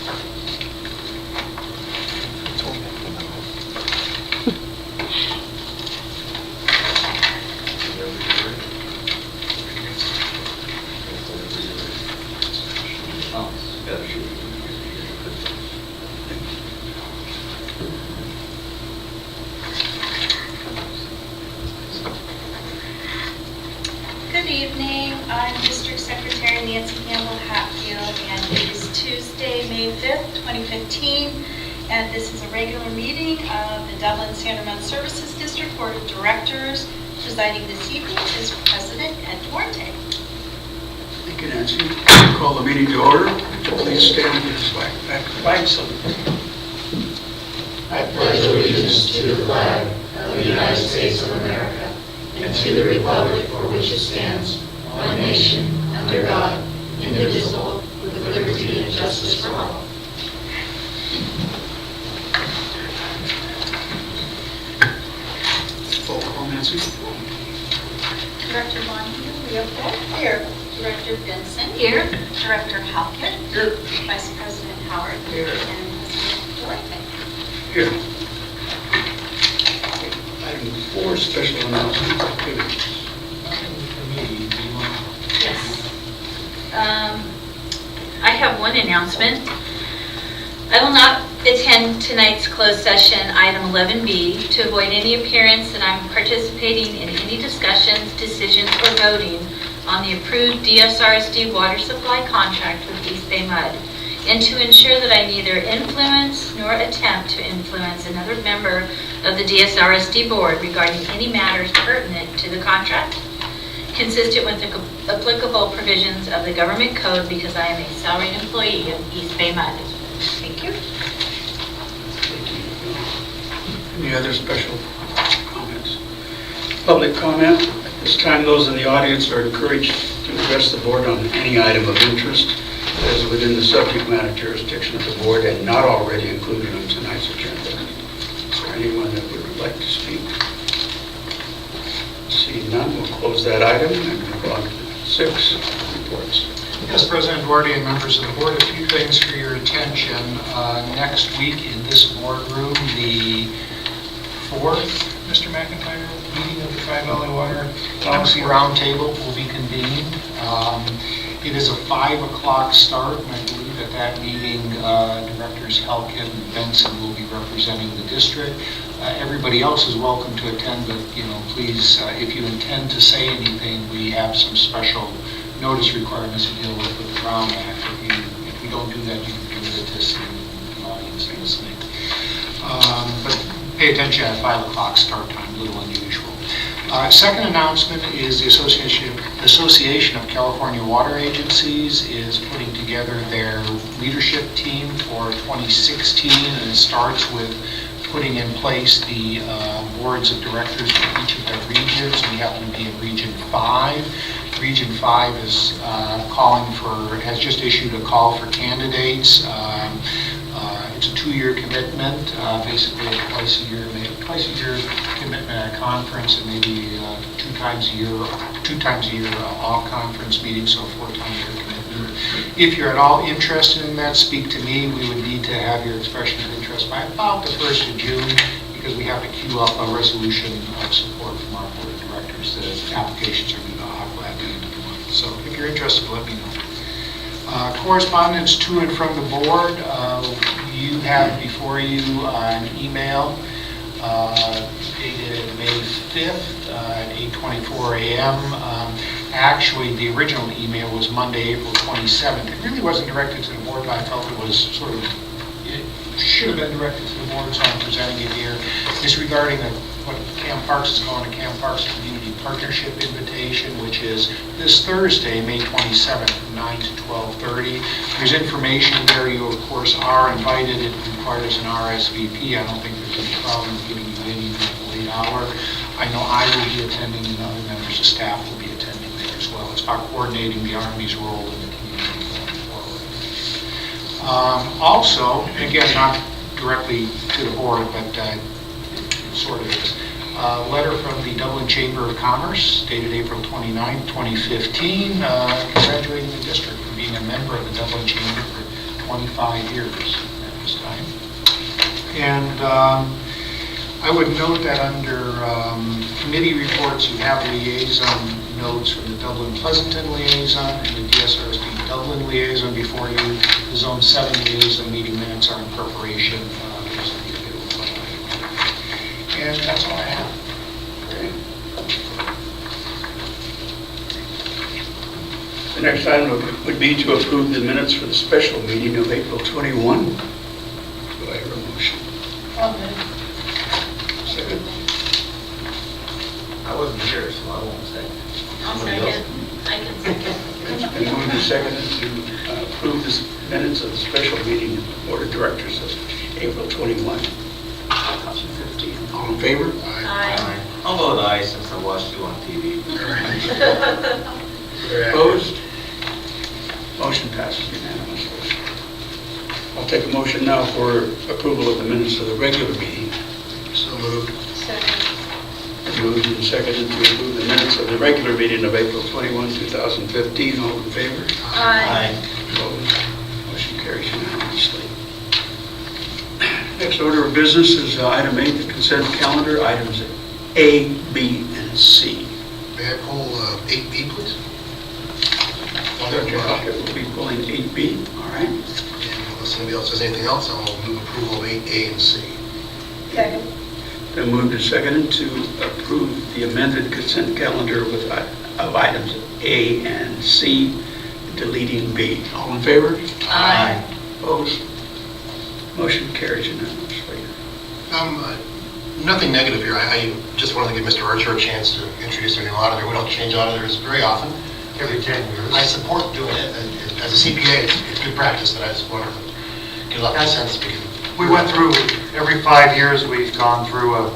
Good evening. I'm District Secretary Nancy Campbell Hatfield, and it is Tuesday, May 5th, 2015, and this is a regular meeting of the Dublin-Sandermount Services District Board of Directors. Presiding this evening is President Ed Duarte. Thank you, Nancy. Call the meeting to order. Would you please stand for this flag salute. I pledge allegiance to the flag of the United States of America and to the republic for which it stands, one nation, under God, indivisible, with liberty and justice for all. Roll call, Nancy. Director Montague, Leopold. Here. Director Benson. Here. Director Halkett. Here. Vice President Howard. Here. And President Duarte. Here. Item 4, special announcement activities. Yes. I have one announcement. I will not attend tonight's closed session, item 11B, to avoid any appearance that I'm participating in any discussions, decisions, or voting on the approved DSRSD water supply contract with East Bay Mud, and to ensure that I neither influence nor attempt to influence another member of the DSRSD board regarding any matters pertinent to the contract, consistent with the applicable provisions of the government code, because I am a salaried employee of East Bay Mud. Thank you. Any other special comments? Public comment. At this time, those in the audience are encouraged to address the board on any item of interest that is within the subject matter jurisdiction of the board and not already included on tonight's agenda. Is there anyone that would like to speak? Seeing none, we'll close that item and move on to 6, reports. Yes, President Duarte and members of the board, a few things for your attention. Next week in this boardroom, the 4th, Mr. McIntyre, meeting of the Tri-Valley Water Policy Roundtable will be convened. It is a 5 o'clock start, and I believe at that meeting, Directors Halkett and Benson will be representing the district. Everybody else is welcome to attend, but please, if you intend to say anything, we have some special notice requirements to deal with the Brown Act. If we don't do that, you can do it to the audience listening. But pay attention at 5 o'clock start time, a little unusual. Second announcement is the Association of California Water Agencies is putting together their leadership team for 2016, and it starts with putting in place the boards of directors for each of their regions. We happen to be in Region 5. Region 5 is has just issued a call for candidates. It's a 2-year commitment, basically a twice a year commitment at a conference, and maybe 2 times a year off conference meetings, so a 4-time-a-year commitment. If you're at all interested in that, speak to me. We would need to have your expression of interest by about the 1st of June, because we have to queue up a resolution of support from our board of directors. The applications are due at the end of the month. So if you're interested, let me know. Correspondence to and from the board. You have before you an email dated May 5th at 8:24 a.m. Actually, the original email was Monday, April 27th. It really wasn't directed to the board, but I felt it should have been directed to the board, so I'm presenting it here. It's regarding what Camp Parks is calling a Camp Parks Community Partnership Invitation, which is this Thursday, May 27th, from 9 to 12:30. There's information there. You, of course, are invited. It requires an RSVP. I don't think there's any problem giving you any at a late hour. I know I will be attending, and other members of staff will be attending there as well. It's about coordinating the Army's role in the community going forward. Also, again, not directly to the board, but it sort of is. A letter from the Dublin Chamber of Commerce dated April 29, 2015, congratulating the district for being a member of the Dublin Chamber for 25 years at this time. And I would note that under committee reports, you have liaison notes from the Dublin-Pleasanton liaison and the DSRSD Dublin liaison before you. The Zone 7 liaison meeting minutes are in preparation. And that's all I have. The next item would be to approve the minutes for the special meeting of April 21. Do I hear a motion? Second. I wasn't here, so I won't say. I'll second. I can second. It's been moved and seconded to approve the minutes of the special meeting of the Board of Directors of April 21, 2015. All in favor? Aye. I'll vote aye since I watched you on TV. Opposed? Motion passes unanimously. I'll take a motion now for approval of the minutes of the regular meeting. So moved. Second. Moved and seconded to approve the minutes of the regular meeting of April 21, 2015. All in favor? Aye. Opposed? Motion carries unanimously. Next order of business is item 8, the consent calendar, items A, B, and C. May I pull 8B, please? Dr. Hockett will be pulling 8B, all right? And unless anybody else has anything else, I'll move approval of 8A and C. Second. Then moved and seconded to approve the amended consent calendar with of items A and C, deleting B. All in favor? Aye. Opposed? Motion carries unanimously. Nothing negative here. I just wanted to give Mr. Archer a chance to introduce our new auditor. We don't change auditors very often. Every 10 years. I support doing it. And as a CPA, it's good practice, but I just wanted to get a lot of sense. We went through, every 5 years, we've gone through a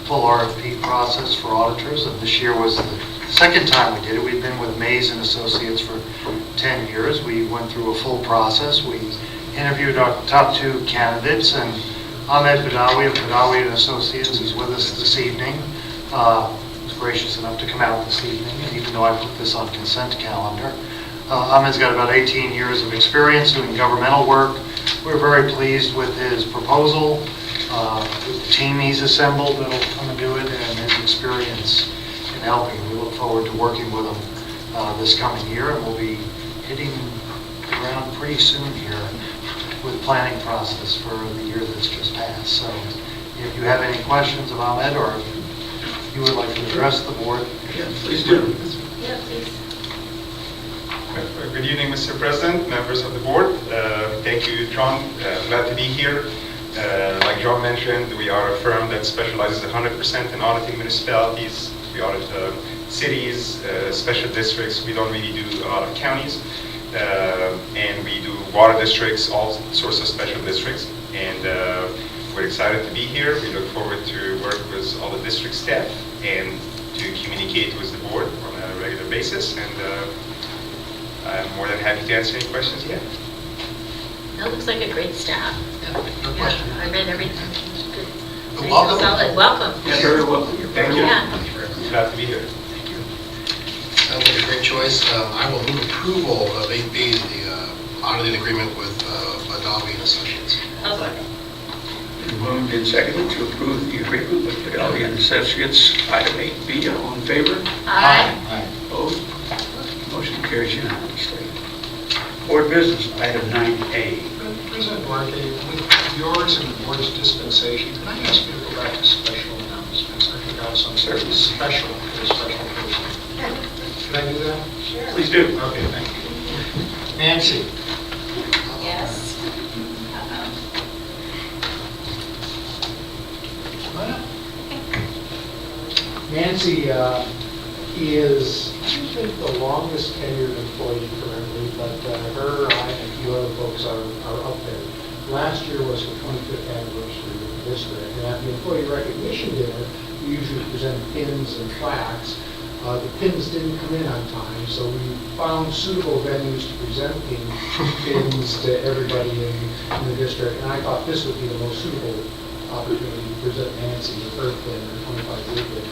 full RFP process for auditors, and this year was the second time we did it. We've been with Mays and Associates for 10 years. We went through a full process. We interviewed our top 2 candidates, and Ahmed Badawi of Badawi and Associates is with us this evening. He was gracious enough to come out this evening, and even though I put this on consent calendar. Ahmed's got about 18 years of experience doing governmental work. We're very pleased with his proposal, with the team he's assembled that'll come and do it, and his experience in helping. We look forward to working with him this coming year, and we'll be hitting the ground pretty soon here with planning process for the year that's just passed. So if you have any questions of Ahmed, or if you would like to address the board, Yeah, please do. Yeah, please. Good evening, Mr. President, members of the board. Thank you, John. Glad to be here. Like John mentioned, we are a firm that specializes 100% in auditing municipalities. We audit cities, special districts. We don't really do a lot of counties. And we do water districts, all sorts of special districts. And we're excited to be here. We look forward to work with all the district staff and to communicate with the board on a regular basis. And I'm more than happy to answer any questions you have. That looks like a great staff. No question. I read everything. Good. Nice, Welcome. solid. Welcome. Yeah, very well. Thank you. Yeah. Glad to be here. Sounds like a great choice. I will move approval of 8B, the auditing agreement with Badawi and Associates. I'll second. Moved and seconded to approve the agreement with Badawi and Associates, item 8B. All in favor? Aye. Opposed? Motion carries unanimously. Board business, item 9A. President Duarte, with yours and the board's dispensation, can I ask you to go back to special announcements? I forgot some certain special for a special person. Can I do that? Sure. Please do. Okay, thank you. Nancy. Yes. Nancy is, I think, the longest tenured employee currently, but her, I and a few other folks are up there. Last year was her 25th anniversary of the district, and at the employee recognition dinner, we usually present pins and plaques. The pins didn't come in on time, so we found suitable venues to present the pins to everybody in the district, and I thought this would be the most suitable opportunity to present Nancy with her pin, her 25-year pin,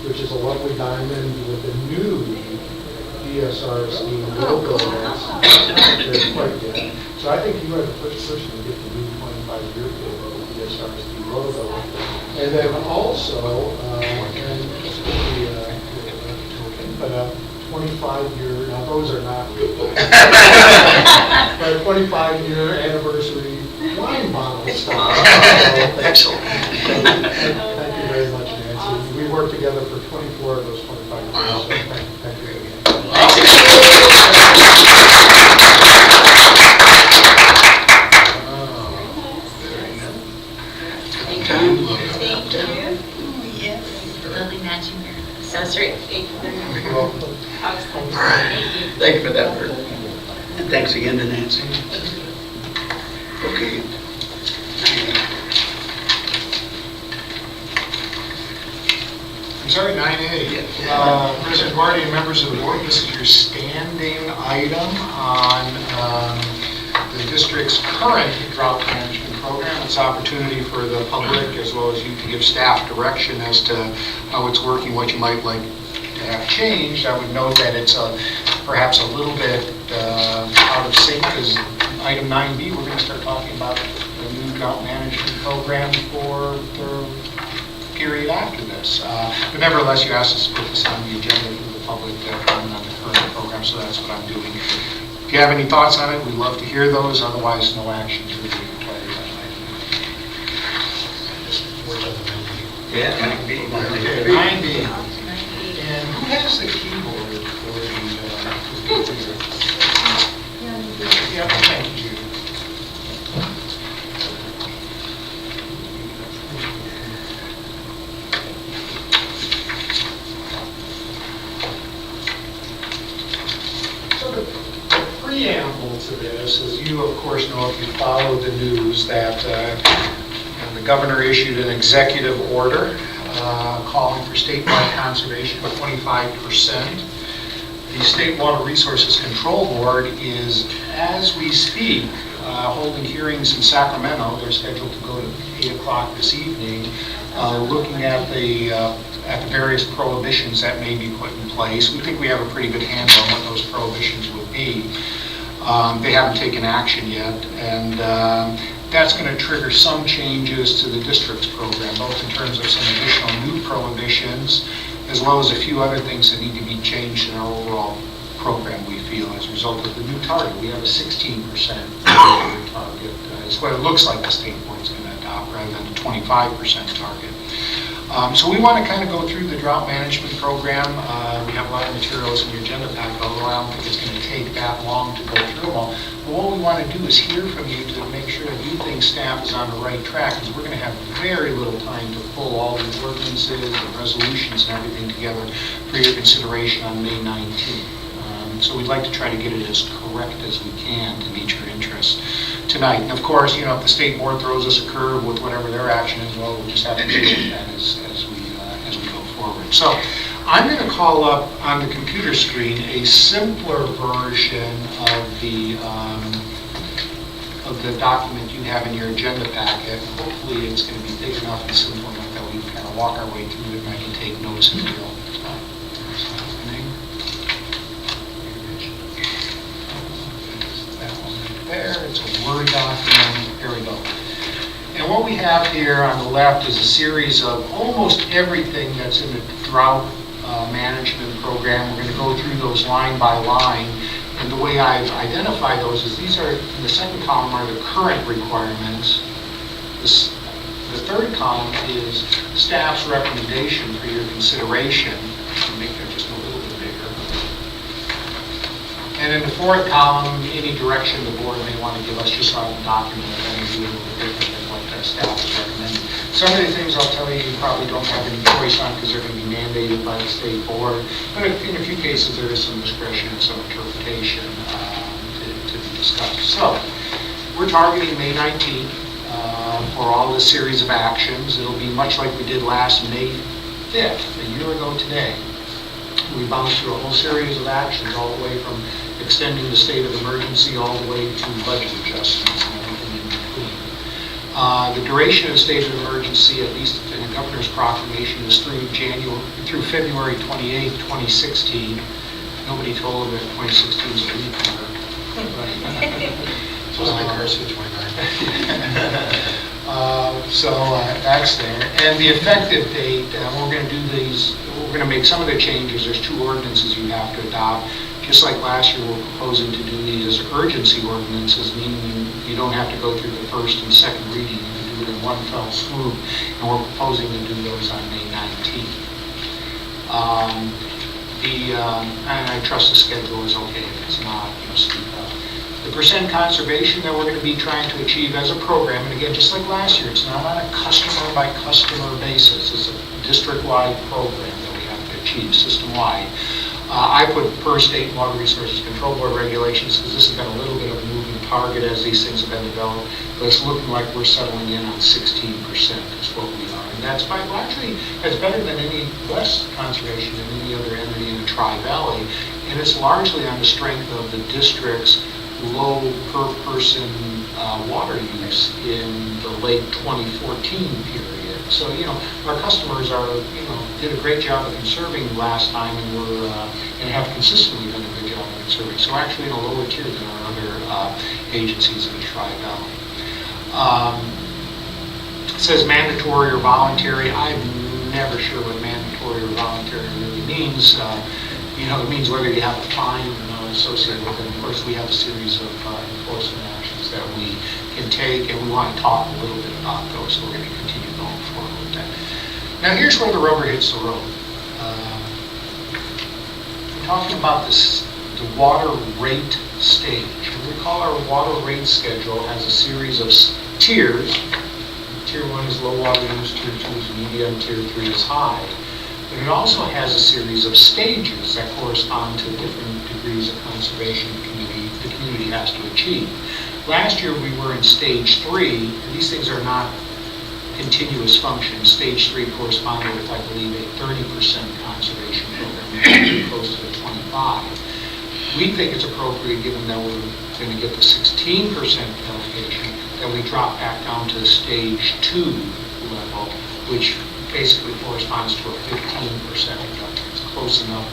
which is a lovely diamond with a new DSRSD logo that's not there quite yet. So I think you are the first person to get the new 25-year bid of the DSRSD logo. And then also, and just for the token, but a 25-year, now those are not, but a 25-year anniversary wine bottle style. Excellent. Thank you very much, Nancy. We worked together for 24 of those 25 years. Wow. So thank you again. Thank you. Yes. Lovely matching your accessory. Thank you very much. You're welcome. All right. Thank you for that, Bert. And thanks again to Nancy. Okay. I'm sorry, 9A. President Guardy and members of the board, this is your standing item on the district's current drought management program. It's an opportunity for the public as well as you to give staff direction as to how it's working, what you might like to have changed. I would note that it's perhaps a little bit out of sync because item 9B, we're going to start talking about the new drought management program for the period after this. But nevertheless, you asked us to put this on the agenda for the public to comment on the current program, so that's what I'm doing. If you have any thoughts on it, we'd love to hear those. Otherwise, no action to be required on Yeah, 9B. 9B. And who has the keyboard for the computer? Yeah, thank you. So the preamble to this is, you of course know if you follow the news that the governor issued an executive order calling for statewide conservation of 25%. The State Water Resources Control Board is, as we speak, holding hearings in Sacramento. They're scheduled to go to 8 o'clock this evening, looking at the various prohibitions that may be put in place. We think we have a pretty good handle on what those prohibitions would be. They haven't taken action yet, and that's going to trigger some changes to the district's program, both in terms of some additional new prohibitions, as well as a few other things that need to be changed in our overall program, we feel, as a result of the new target. We have a 16% target. It's what it looks like the state board's going to adopt, rather than a 25% target. So we want to kind of go through the drought management program. We have a lot of materials in your agenda packet, although I don't think it's going to take that long to go through them all. But what we want to do is hear from you to make sure that you think staff is on the right track, because we're going to have very little time to pull all the ordinances and resolutions and everything together for your consideration on May 19th. So we'd like to try to get it as correct as we can to meet your interests tonight. And of course, if the state board throws us a curve with whatever their action is, well, we'll just have to deal with that as we go forward. So I'm going to call up on the computer screen a simpler version of the document you have in your agenda packet. Hopefully it's going to be big enough and simple enough that we can kind of walk our way through it and I can take notes in real time. There, it's a Word document, there we go. And what we have here on the left is a series of almost everything that's in the drought management program. We're going to go through those line by line. And the way I've identified those is these are, in the second column are the current requirements. The third column is staff's recommendation for your consideration. I'll make that just a little bit bigger. And in the fourth column, any direction the board may want to give us, just so I can document it and do a little bit different than what the staff is recommending. Some of the things I'll tell you, you probably don't have any choice on because they're going to be mandated by the state board. But in a few cases, there is some discretion and some interpretation to be discussed. So we're targeting May 19th for all this series of actions. It'll be much like we did last May 5th, a year ago today. We bounced through a whole series of actions, all the way from extending the state of emergency all the way to budget adjustments and everything in between. The duration of the state of emergency, at least in the governor's proclamation, is through February 28, 2016. Nobody told them that 2016 is a leap year. So it's like Carson 29. So that's there. And the effective date, we're going to do these, we're going to make some of the changes. There's 2 ordinances you have to adopt. Just like last year, we're proposing to do these as urgency ordinances, meaning you don't have to go through the first and second reading. You can do it in one fell swoop. And we're proposing to do those on May 19th. And I trust the schedule is okay. If it's not, speak up. The percent conservation that we're going to be trying to achieve as a program, and again, just like last year, it's not on a customer-by-customer basis. It's a district-wide program that we have to achieve system-wide. I put per state water resources control board regulations because this has been a little bit of a moving target as these things have been developed, but it's looking like we're settling in on 16% is what we are. And that's actually, that's better than any less conservation than any other entity in the Tri-Valley. And it's largely on the strength of the district's low per person water use in the late 2014 period. So, our customers did a great job of conserving last time and have consistently done a good job of conserving. So actually in a lower tier than our other agencies in the Tri-Valley. It says mandatory or voluntary. I'm never sure what mandatory or voluntary really means. It means whether you have a fine or not associated with it. Of course, we have a series of enforcement actions that we can take, and we want to talk a little bit about those, so we're going to continue going forward with that. Now, here's where the rubber hits the road. We're talking about the water rate stage. And we call our water rate schedule as a series of tiers. Tier 1 is low water use, Tier 2 is medium, Tier 3 is high. But it also has a series of stages that correspond to different degrees of conservation the community has to achieve. Last year we were in stage 3, and these things are not continuous functions. Stage 3 corresponded with, I believe, a 30% conservation program, close to the 25. We think it's appropriate, given that we're going to get the 16% allocation, that we drop back down to the stage 2 level, which basically corresponds to a 15% reduction. It's close enough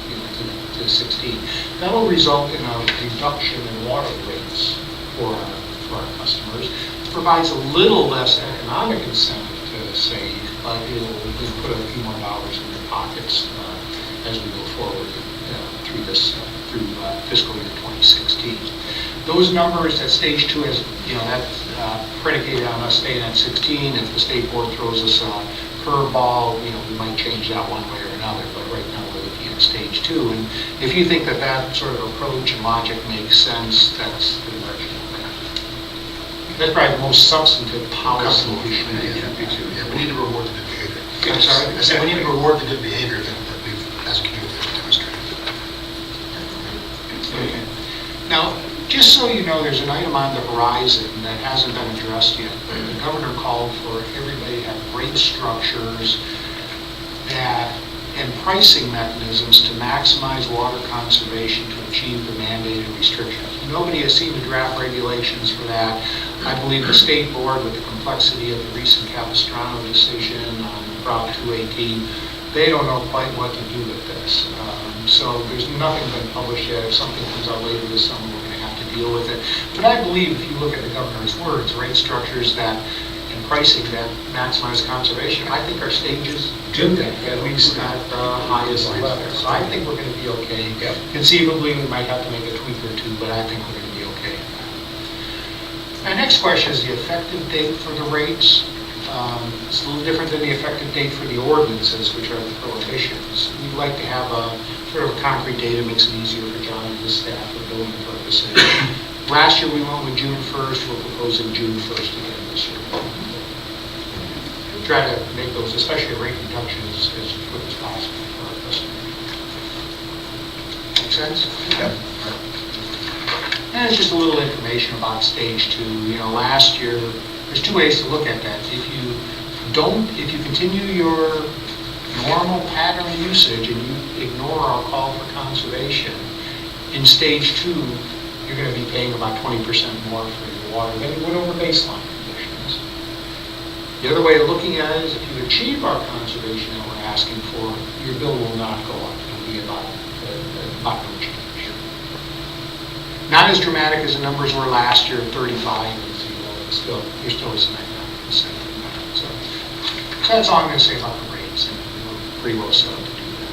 to 16. That will result in a reduction in water rates for our customers. It provides a little less economic incentive to save, but it'll put a few more dollars in their pockets as we go forward through fiscal year 2016. Those numbers at stage 2 is, that's predicated on us staying at 16. If the state board throws us a curveball, we might change that one way or another, but right now we're looking at stage 2. And if you think that sort of approach and logic makes sense, that's the direction we're going. That's probably the most substantive policy issue. Yeah, we need to reward the good behavior. I'm sorry? I said we need to reward the good behavior that we've, as a community, demonstrated. Okay. Now, just so you know, there's an item on the horizon that hasn't been addressed yet. The governor called for everybody to have rate structures and pricing mechanisms to maximize water conservation to achieve the mandated restrictions. Nobody has seen the draft regulations for that. I believe the state board, with the complexity of the recent Capistrano decision on Prop 218, they don't know quite what to do with this. So there's nothing been published yet. If something comes out later this summer, we're going to have to deal with it. But I believe if you look at the governor's words, rate structures and pricing that maximize conservation, I think our stages do that, at least at the highest level. So I think we're going to be okay. Yep. Conceivably, we might have to make a tweak or two, but I think we're going to be okay. My next question is the effective date for the rates. It's a little different than the effective date for the ordinances, which are the prohibitions. We'd like to have a sort of concrete date that makes it easier for John and his staff for billing purposes. Last year we went with June 1st. We're proposing June 1st again this year. Try to make those, especially rate reductions, as quick as possible for our customers. Make sense? Yeah. And it's just a little information about stage 2. Last year, there's 2 ways to look at that. If you continue your normal pattern usage and you ignore our call for conservation, in stage 2, you're going to be paying about 20% more for your water than you would over baseline conditions. The other way of looking at it is if you achieve our conservation that we're asking for, your bill will not go up. It'll be about about no change. Not as dramatic as the numbers were last year, 35, it's still, there's still a significant incentive in that. So that's all I'm going to say about the rates, and we're pretty well set up to do that.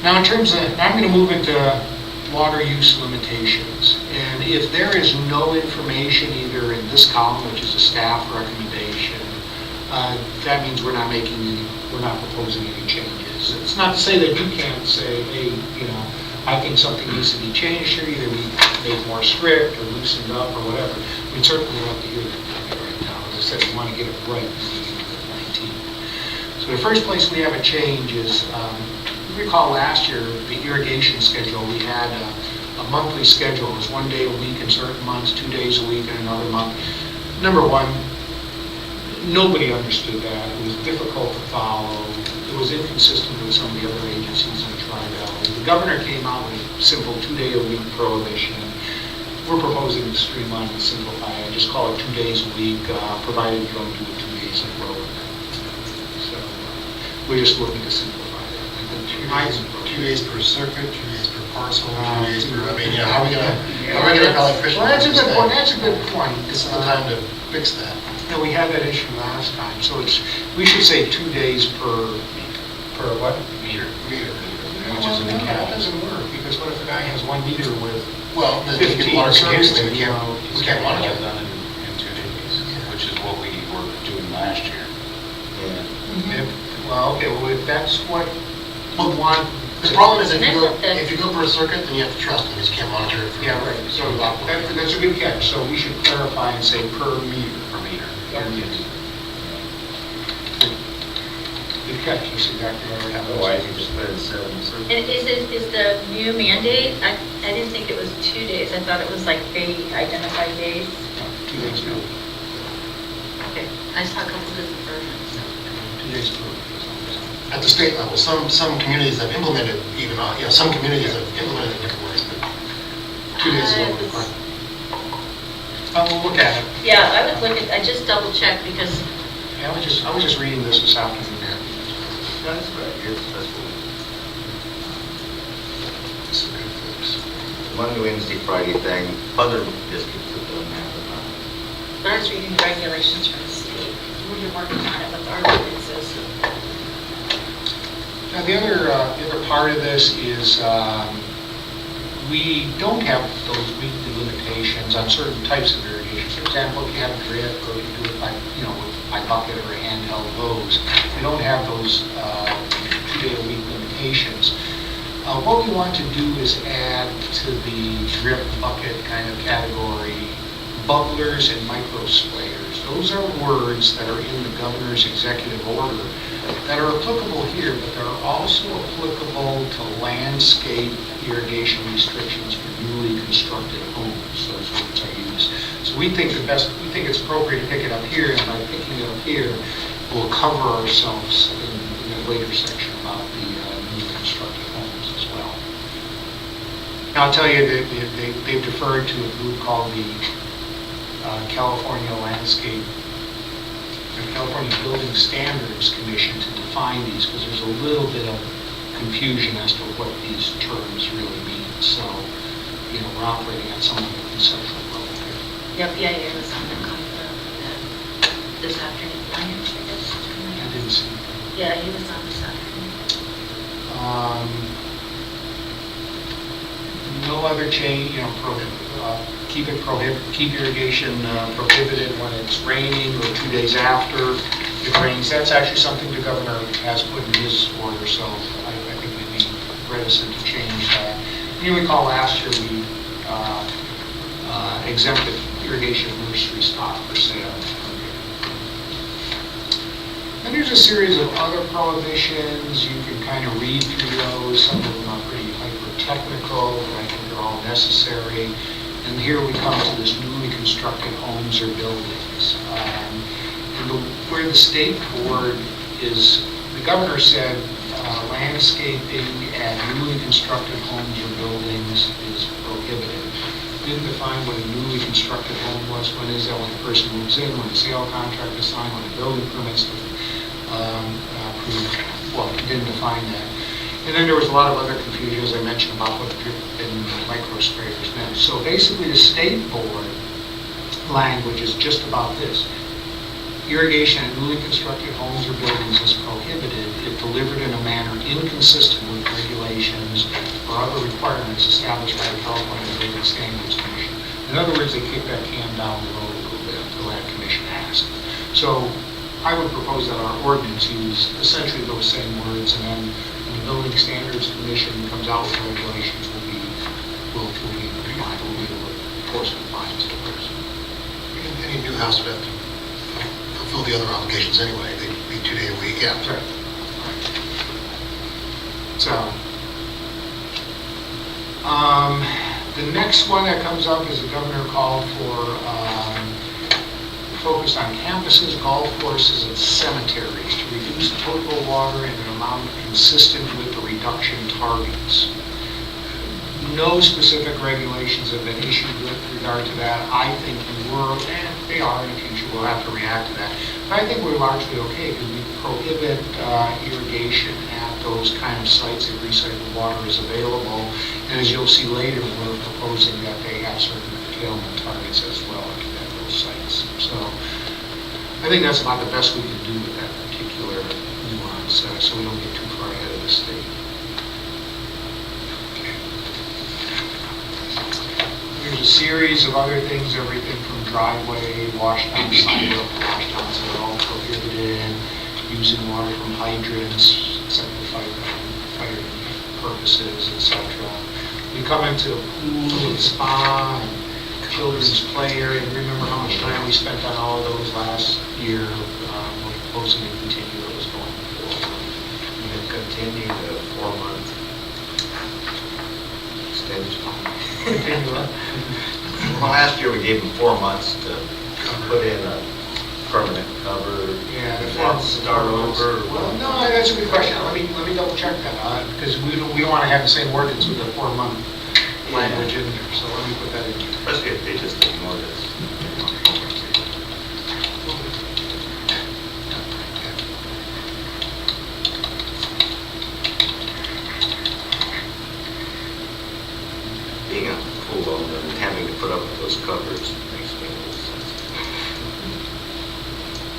Now in terms of, now I'm going to move into water use limitations. And if there is no information either in this column, which is a staff recommendation, that means we're not making any, we're not proposing any changes. It's not to say that you can't say, hey, you know, I think something needs to be changed here, either we make more strict or loosened up or whatever. We'd certainly love to hear that from you right now. As I said, we want to get it right in the beginning of the 19th. So the first place we have a change is, you recall last year, the irrigation schedule, we had a monthly schedule. It was 1 day a week in certain months, 2 days a week in another month. Number one, nobody understood that. It was difficult to follow. It was inconsistent with some of the other agencies in the Tri-Valley. The governor came out with a simple 2-day-a-week prohibition. We're proposing to streamline and simplify it. Just call it 2 days a week, provided you don't do it 2 days in a row. So we're just looking to simplify it. 2 days per circuit, 2 days per parcel, 2 days per, I mean, you know, how are we gonna Valley Fish? Well, that's a good point. That's a good point. This is the time to fix that. No, we had that issue last time, so it's, we should say 2 days per what? Meter. Well, no, that doesn't work, because what if a guy has 1 meter with, Well, then you 15 get water circuits, continuously, we you can't, know, we can't monitor All that. done in 2 days, which is what we were doing last year. well, okay, well, if that's what we want. The problem is if you go, That's what the- if you go per circuit, then you have to trust them, because you can't monitor it. Yeah, right, so that's a good catch, so we should clarify and say per meter. Per meter. Good catch, that's exactly what we have. Otherwise, you just put it in 7 circles. And is the new mandate, I didn't think it was 2 days, I thought it was like very identified days. 2 days per, Okay, I saw a couple different versions. 2 days per. At the state level, some communities have implemented even, you know, some communities have implemented it different ways, but 2 days is what we're requiring. We'll look at it. Yeah, I would look at, I just double checked because, Yeah, I was just reading this afternoon. That's right, that's what It's a good fix. Monday, Wednesday, Friday thing, other districts have done that. but I was reading the regulations from the state. We've been working on it with our ordinances. Now, the other part of this is we don't have those weekly limitations on certain types of irrigation. For example, if you have a drip or you do it by, you know, by bucket or a handheld hose, we don't have those 2-day-a-week limitations. What we want to do is add to the drip bucket kind of category bubblers and micro sprayers. Those are words that are in the governor's executive order that are applicable here, but they're also applicable to landscape irrigation restrictions for newly constructed homes. Those words are used. So we think it's appropriate to pick it up here, and by picking it up here, we'll cover ourselves in a later section about the newly constructed homes as well. Now, I'll tell you that they've deferred to a group called the California Building Standards Commission to define these, because there's a little bit of confusion as to what these terms really mean. So, you know, we're operating at some of the conceptual level here. Yep, yeah, it was on the this afternoon, Lance, I guess. I didn't see. Yeah, he was on this afternoon. No other change, you know, keep irrigation prohibited when it's raining or 2 days after it rains. That's actually something the governor has put in his order, so I think we'd be reticent to change that. You recall last year we exempted irrigation nursery stock for sale. And there's a series of other prohibitions. You can kind of read through those. Some of them are pretty hyper-technical, but I think they're all necessary. And here we come to this newly constructed homes or buildings. Where the state board is, the governor said landscaping at newly constructed homes or buildings is prohibited. Didn't define what a newly constructed home was. When is that? When the person moves in, when the sale contract is signed, when the building permit's approved. Well, he didn't define that. And then there was a lot of other confusion, as I mentioned, about what drip and micro sprayers meant. So basically, the state board language is just about this. Irrigation in newly constructed homes or buildings is prohibited if delivered in a manner inconsistent with regulations or other requirements established by the California Building Standards Commission. In other words, they kick that can down the road a little bit until that commission asks. So I would propose that our ordinance use essentially those same words, and then when the Building Standards Commission comes out with regulations, we'll be able to enforce compliance to those. Any new house would have to fulfill the other obligations anyway. They'd be 2 day a week, yeah. Right. So, the next one that comes up is the governor called for focus on campuses, golf courses, and cemeteries to reduce potable water in an amount consistent with the reduction targets. No specific regulations have been issued with regard to that. I think they are in the future, we'll have to react to that. But I think we're largely okay because we prohibit irrigation at those kind of sites if recycled water is available. And as you'll see later, we're proposing that they have certain curtailment targets as well at those sites. So I think that's about the best we can do with that particular nuance, so we don't get too far ahead of the state. There's a series of other things, everything from driveway, washdown, sidewalk, washdowns that are all prohibited, using water from hydrants, except for fire purposes, etc. We come into the pool and spa and children's play area, and remember how much time we spent on all of those last year. We're proposing to continue those going forward. You can continue the 4-month extension. Well, last year we gave them 4 months to put in a permanent cover. Yeah, and then start over. Well, no, that's a good question. Let me double check that, because we don't want to have the same ordinance with a 4-month language in there, so let me put that in. Especially if they just ignore this. Being a pool owner and having to put up with those covers makes me a little sense.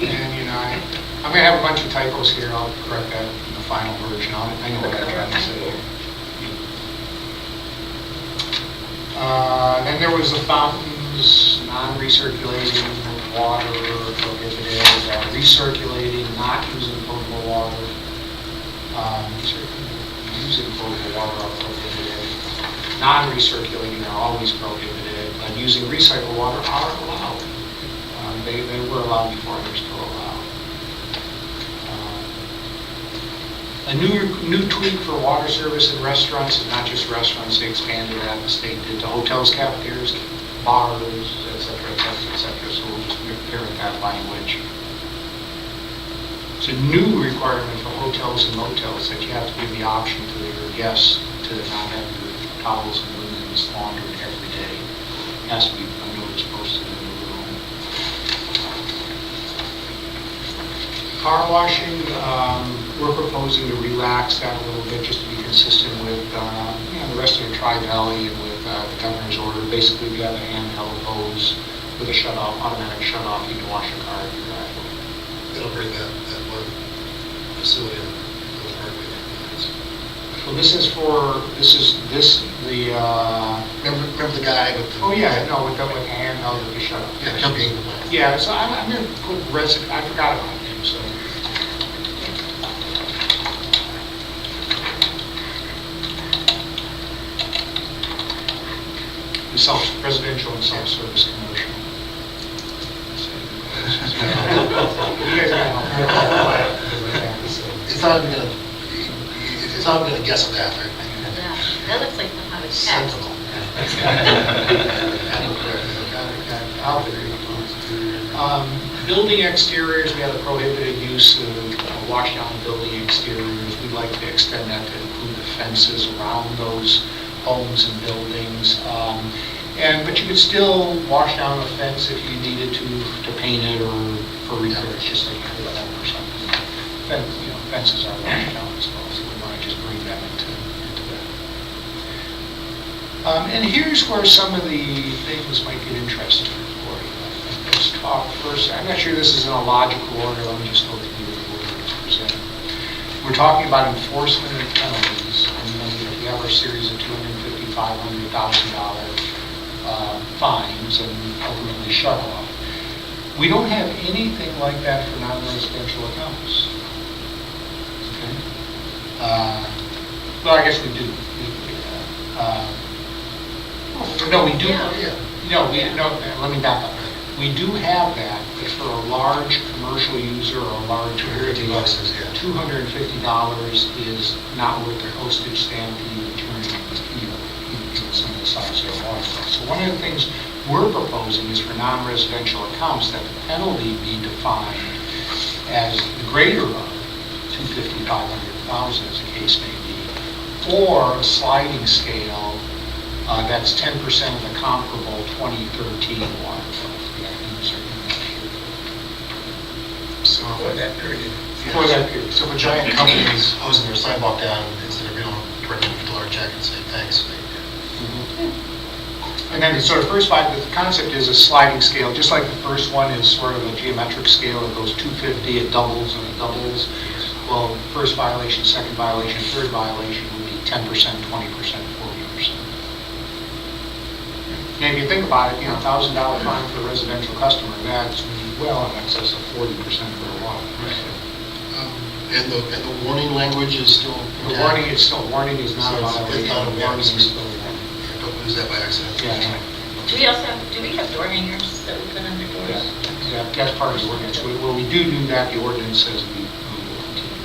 And, I'm going to have a bunch of typos here. I'll correct that in the final version. I know what I'm trying to say. Then there was the fountains, non-recirculating water prohibited, recirculating, not using potable water. Using potable water are prohibited. Non-recirculating are always prohibited, but using recycled water are allowed. They were allowed before, they're still allowed. A new tweak for water service in restaurants, and not just restaurants, they expanded that, the state did to hotels, cafeterias, bars, et cetera, et cetera, et cetera, so we'll just parrot that language. It's a new requirement for hotels and motels that you have to give the option to your guests to not have your towels and linens laundered every day. It has to be a notice posted in the room. Car washing, we're proposing to relax that a little bit just to be consistent with the rest of the Tri-Valley and with the governor's order. Basically, if you have a handheld hose with a shut-off, automatic shut-off, you can wash your car if you're driving. It'll bring that one facility in the parkway. So Remember the guy with the... with the handheld with the shut-off. Yeah, jumping. Yeah, so I'm going to put I forgot about him, so. Residential and self-service commercial. You guys got It's not even gonna guess at that, right? That looks like the text. Sensible. Building exteriors, we have a prohibited use of wash down building exteriors. We'd like to extend that to include the fences around those homes and buildings. But you could still wash down a fence if you needed to paint it or for repairs, just like you could or something. Fences are washed down as well, so we want to just bring them into And here's where some of the things might get interesting for you. Let's talk first, I'm not sure this is in a logical order, let me just look at the order it's presented. We're talking about enforcement and penalties, and we have our series of $250,000, $500,000 fines and ultimately shut off. We don't have anything like that for non-residential accounts. Okay? Well, I guess we do. No, we do. No, let me back up. We do have that, but for a large commercial user or a large $250, yeah. $250 is not worth the postage stamp and returning, some of the size of their water bill. So one of the things we're proposing is for non-residential accounts that the penalty be defined as the greater of $250,000, $500,000 as the case may be, or a sliding scale that's 10% of the comparable 2013 water bill. So for that period. For that period. So for giant companies hosing their sidewalk down, instead of going direct to $50 check and say thanks. And then sort of first five, the concept is a sliding scale, just like the first one is sort of a geometric scale. It goes 250, it doubles and it doubles. Well, first violation, second violation, third violation would be 10%, 20%, 40%. And if you think about it, $1,000 fine for a residential customer, that's well in excess of 40% for a water. And the warning language is still The intact? warning is not a So violation. it's not a Warning is violation. still a warning. Don't lose that by accident. Yeah. Do we have door hangers that we put under doors? Yeah, that's part of the ordinance. When we do that, the ordinance says we will continue.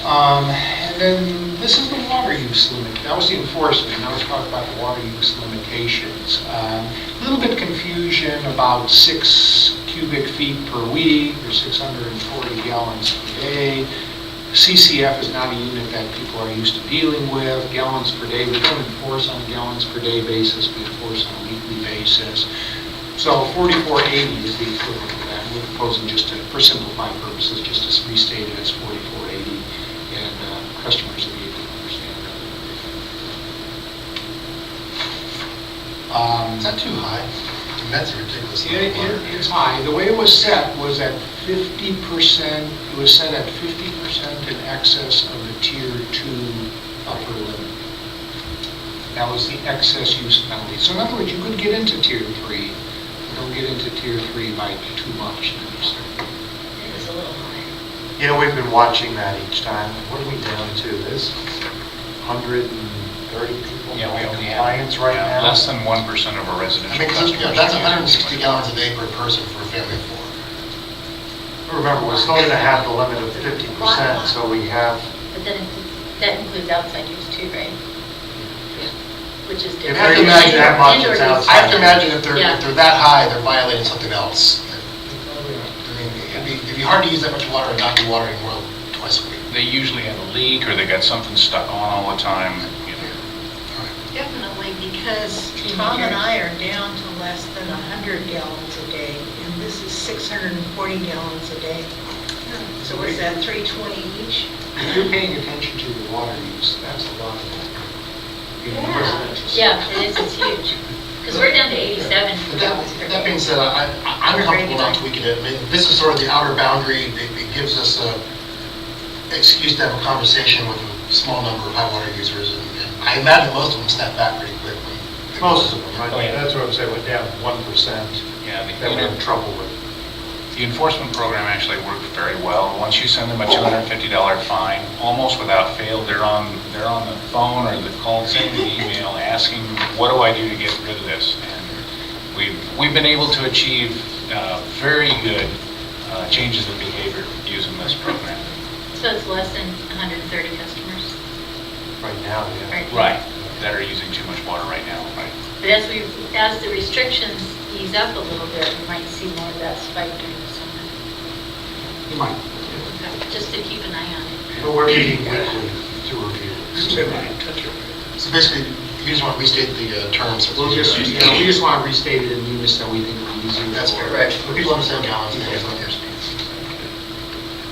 And then this is the water use limit. That was the enforcement. Now let's talk about the water use limitations. A little bit confusion about 6 cubic feet per week or 640 gallons per day. CCF is not a unit that people are used to dealing with. Gallons per day, we don't enforce on a gallons per day basis, we enforce on a weekly basis. So 4480 is the equivalent of that. We're proposing just to, for simplified purposes, just to restate it as 4480, and customers will be able to understand that. Is that too high? I mean, that's a ridiculous. It's high. The way it was set was at 50%, it was set at 50% in excess of the Tier 2 upper limit. That was the excess use penalty. So in other words, you could get into Tier 3, but don't get into Tier 3 by too much. It was a little high. We've been watching that each time. What are we down to? There's 130 people Yeah, we in only have- compliance right now? Less than 1% of our I residential mean, 'cause, customers. that's 160 gallons a day per person for a family of 4. Remember, we're still going to have the limit of 50%, so we have, But then that includes outside use too, right? Which is if different. have they're to using imagine that much, Indoor it's use. I outside. have to imagine if they're Yeah. that high, they're violating something else. I mean, it'd be hard to use that much water and not be watering more than twice a week. They usually have a leak, or they got something stuck on all the time. Definitely, because Tom and I are down to less than 100 gallons a day, and this is 640 gallons a day. So what's that, 320 each? If you're paying attention to the water use, that's a lot of water. In the residential sector. Yeah, it is, it's huge. Because we're down to 87 But gallons per that day. being said, I'm comfortable not tweaking it. I mean, this is sort of the outer boundary. It gives us a excuse to have a conversation with a small number of high water users. And I imagine most of them step back pretty quickly. most of them, right? Oh, yeah. That's what I'm saying, went down 1%. Yeah, That we're in trouble with. The enforcement program actually works very well. Once you send them a $250 fine, almost without fail, they're on the phone or the call, sending the email, asking, what do I do to get rid of this? And we've been able to achieve very good changes of behavior using this program. So it's less than 130 customers. Right now, yeah. Right, that are using too much water right now, right? But as the restrictions ease up a little bit, we might see more of that spike during the summer. You might. Just to keep an eye on it. But we're meeting weekly to review. So basically, you just want to restate the terms. We'll just, we just want to restate it in units that we think will be easier. That's for- correct. But people understand gallons. People and understand.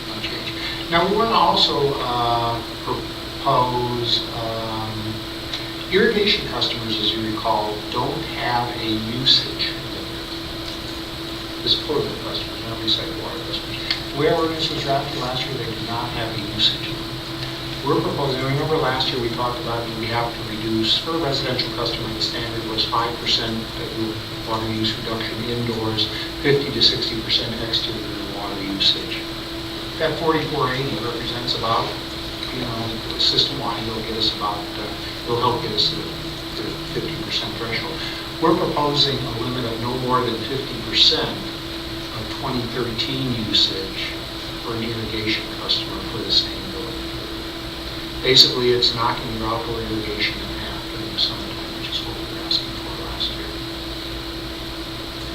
No change. Now, we want to also propose Irrigation customers, as you recall, don't have a usage limit. This is potable customers, not recycled water customers. The way our ordinance was drafted last year, they do not have a usage limit. We're proposing, remember last year we talked about that we have to reduce, for a residential customer, the standard was 5% that your water use reduction indoors, 50 to 60% exterior water usage. That 4480 represents about, system-wide, it'll get us about, it'll help get us to the 50% threshold. We're proposing a limit of no more than 50% of 2013 usage for an irrigation customer for the same building. Basically, it's knocking your outdoor irrigation in half during the summertime, which is what we were asking for last year.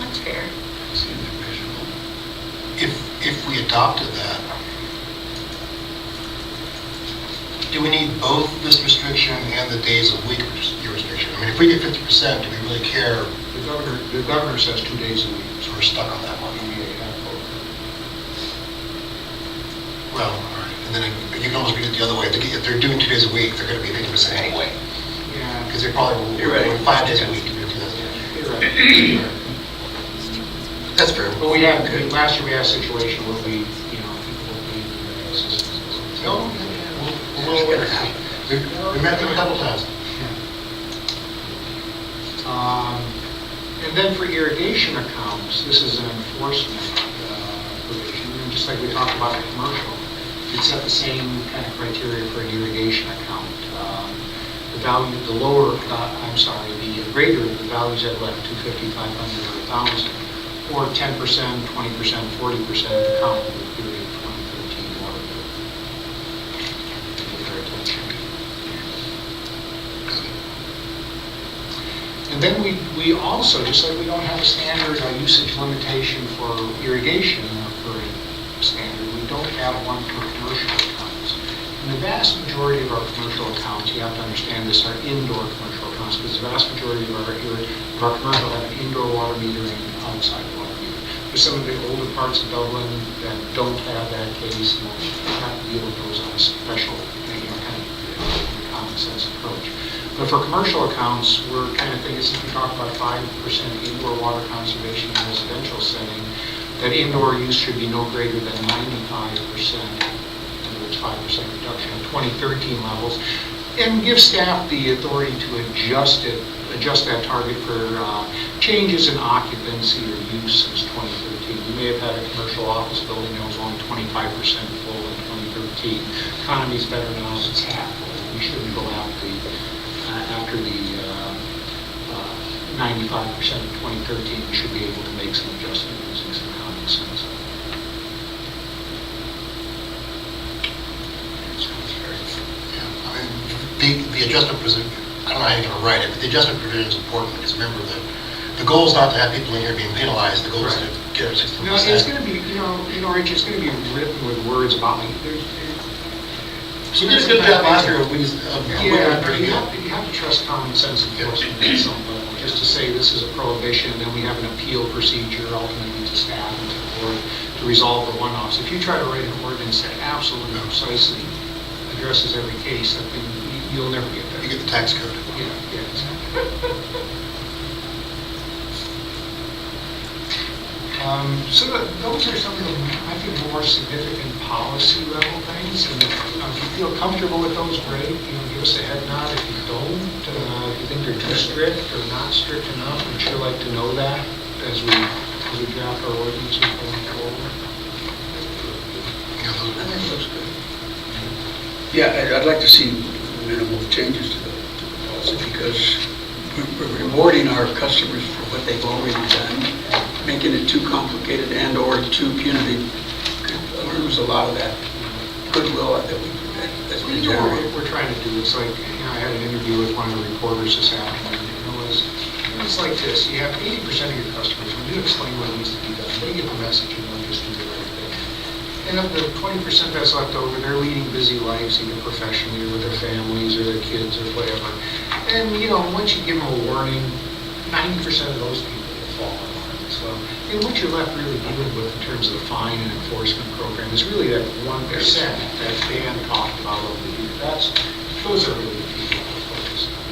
That's fair. Seems reasonable. If we adopted that, do we need both this restriction and the days of week restriction? I mean, if we get 50%, do we really care? The governor says 2 days a week. So we're stuck on that one. Well, all right. And then you can almost read it the other way. If they're doing 2 days a week, they're going to be 50% anyway. Yeah. Because they probably will You're right. doing 5 days a week to do 2 days. You're right. That's fair. But last year we had a situation where people were paying their assistance. No, we'll get it happen. We met them a couple times. And then for irrigation accounts, this is an enforcement provision, and just like we talked about in commercial, it's set the same kind of criteria for an irrigation account. The greater the values at left, 250, 500, or 1,000, or 10%, 20%, 40% of the count for the period of 2013 water bill. Get their attention. And then we also, just like we don't have a standard usage limitation for irrigation for a standard, we don't have one for commercial accounts. And the vast majority of our commercial accounts, you have to understand this, are indoor commercial accounts, because the vast majority of our commercial have an indoor water meter and an outside water meter. There's some of the older parts of Dublin that don't have that case, and we'll have to deal with those on a special, kind of common sense approach. But for commercial accounts, we're kind of thinking, since we talked about 5% indoor water conservation in a residential setting, that indoor use should be no greater than 95%, in other words, 5% reduction of 2013 levels, and give staff the authority to adjust that target for changes in occupancy or use since 2013. You may have had a commercial office building that was only 25% full in 2013. Economy's better now, it's half full. We shouldn't go after the 95% of 2013, we should be able to make some adjustment using some common sense. Yeah, I mean, the adjustment provision, I don't know how you're going to write it, but the adjustment provision is important, because remember that the goal is not to have people in here being penalized, the goal is to get our 60%. No, it's going to be, Rich, it's going to be written with words about, So we did a good job last year of yeah, pretty you good. have to trust common sense enforcement at some level, just to say this is a prohibition, and then we have an appeal procedure ultimately to staff and to the board to resolve the one-offs. If you try to write an ordinance that absolutely precisely addresses every case, I think you'll never get there. You get the tax code. Yeah, exactly. So those are some of the, I think, more significant policy level things. And if you feel comfortable with those, great. Give us a head nod. If you don't, if you think they're too strict or not strict enough, we'd sure like to know that as we draft our ordinances going forward. Looks good. Yeah, I'd like to see minimal changes to the policy, because we're rewarding our customers for what they've already done. Making it too complicated and or too punitive could lose a lot of that goodwill that's been generated. What we're trying to do, it's like, I had an interview with one of the reporters this afternoon. It's like this, you have 80% of your customers, when you explain what needs to be done, they get the message and they'll just do the right thing. And of the 20% that's left over, they're leading busy lives, either professionally or with their families or their kids or whatever. And, once you give them a warning, 90% of those people will fall in line as well. And what you're left really dealing with in terms of the fine and enforcement program is really that 1% that Dan talked about over here. Those are really the people we're focused on.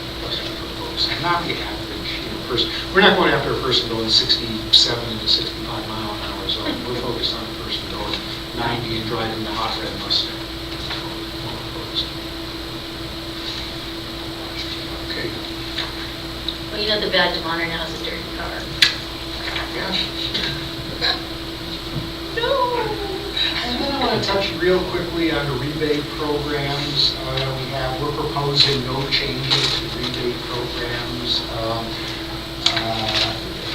miles, and not the average, person. We're not going after a person going 67 to 65 mile an hour zone. We're focused on a person going 90 and driving the hot red Mustang. Okay. Well, you know the badge of honor now is a dirty car. No. And then I want to touch real quickly on the rebate programs. We're proposing no changes to rebate programs.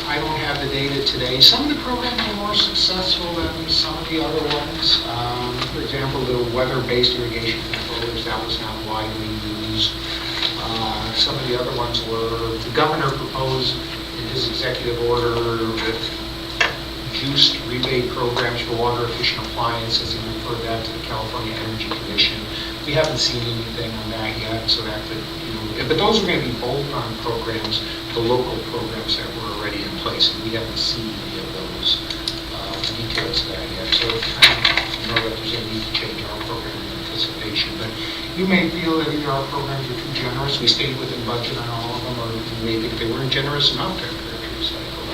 I don't have the data today. Some of the programs are more successful than some of the other ones. For example, the weather-based irrigation controllers, that was not widely used. Some of the other ones were, the governor proposed in his executive order reduced rebate programs for water efficient appliances and referred that to the California Energy Commission. We haven't seen anything on that yet, so that could, but those are going to be bolt-on programs, the local programs that were already in place, and we haven't seen any of those details of that yet. So I don't know that there's any need to change our program in anticipation, but you may feel that either our programs are too generous, we stayed within budget on all of them, or you may think they weren't generous enough to encourage recycle.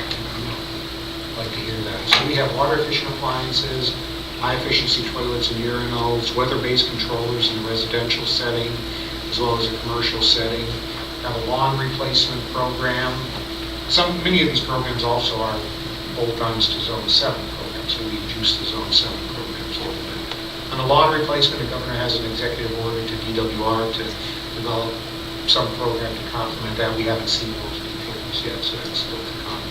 I'd like to hear that. So we have water efficient appliances, high efficiency toilets and urinals, weather-based controllers in a residential setting, as well as a commercial setting. We have a lawn replacement program. Many of these programs also are bolt-ons to Zone 7 programs, so we reduce the Zone 7 programs a little bit. On the lawn replacement, the governor has an executive order to DWR to develop some program to complement that. We haven't seen those details yet, so that's still to come.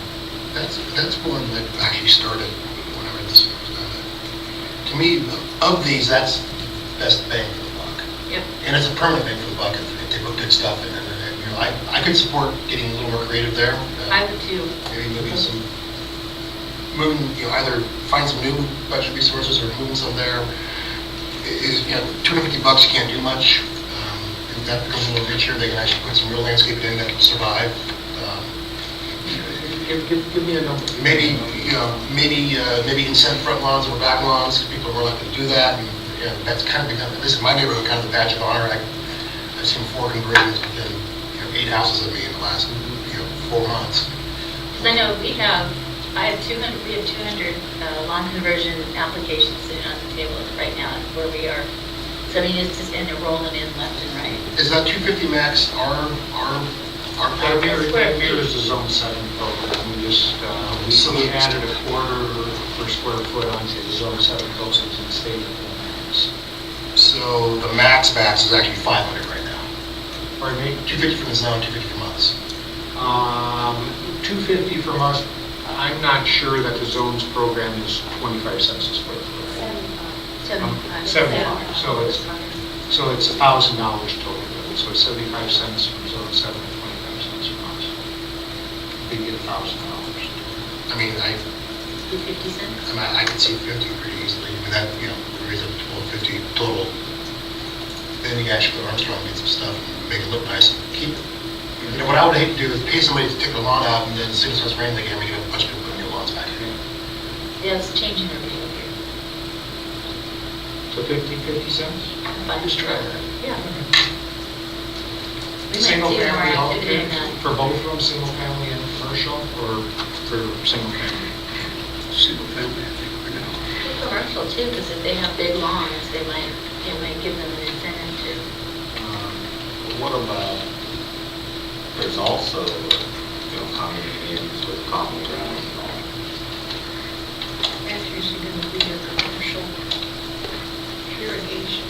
That's one that actually started whenever this was done. To me, of these, that's the best bang for the buck. Yep. And it's a permanent bang for the buck if they put good stuff in it. I could support getting a little more creative there. I would too. Maybe moving some, either find some new budget resources or moving some there. $250 you can't do much. If that becomes a little richer, they can actually put some real landscaping in that can survive. Give me a number. Maybe incent front lawns or back lawns, because people are more likely to do that. And, that's kind of become, at least in my neighborhood, kind of the badge of honor. I've seen 4 conversions within 8 houses of me in the last 4 months. I know I have 200, we have 200 lawn conversion applications sitting on the table right now where we are. So I mean, it's just, and they're rolling in left and right. Is that 250 max our Here is the Zone 7 program. We added a quarter per square foot onto the Zone 7 coastals and stayed at the max. So the max is actually 500 right now. Pardon me? 250 from the zone, 250 from us. 250 from us. I'm not sure that the zones program is 25 cents a square foot. 75. 75. So it's $1,000 total. So it's 75 cents from Zone 7 and 25 cents from us. They get $1,000. I mean, 50 cents? I could see 50 pretty easily. I mean, that, raise up to 1250 total. Then you can actually go to Armstrong and get some stuff and make it look nice and keep it. What I would hate to do is pay somebody to take their lawn out, and then as soon as it starts raining again, we get a bunch of people putting new lawns back in. Yeah, it's changing every day here. So 50 cents? But Just try that. yeah. We might Single see more family, activity in that. for both of them, single family and commercial, or for single family? Single family, I think, for now. Commercial too, because if they have big lawns, they might give them an incentive to. What about, there's also, common communities with common ground and all. That's usually going to be your commercial irrigation.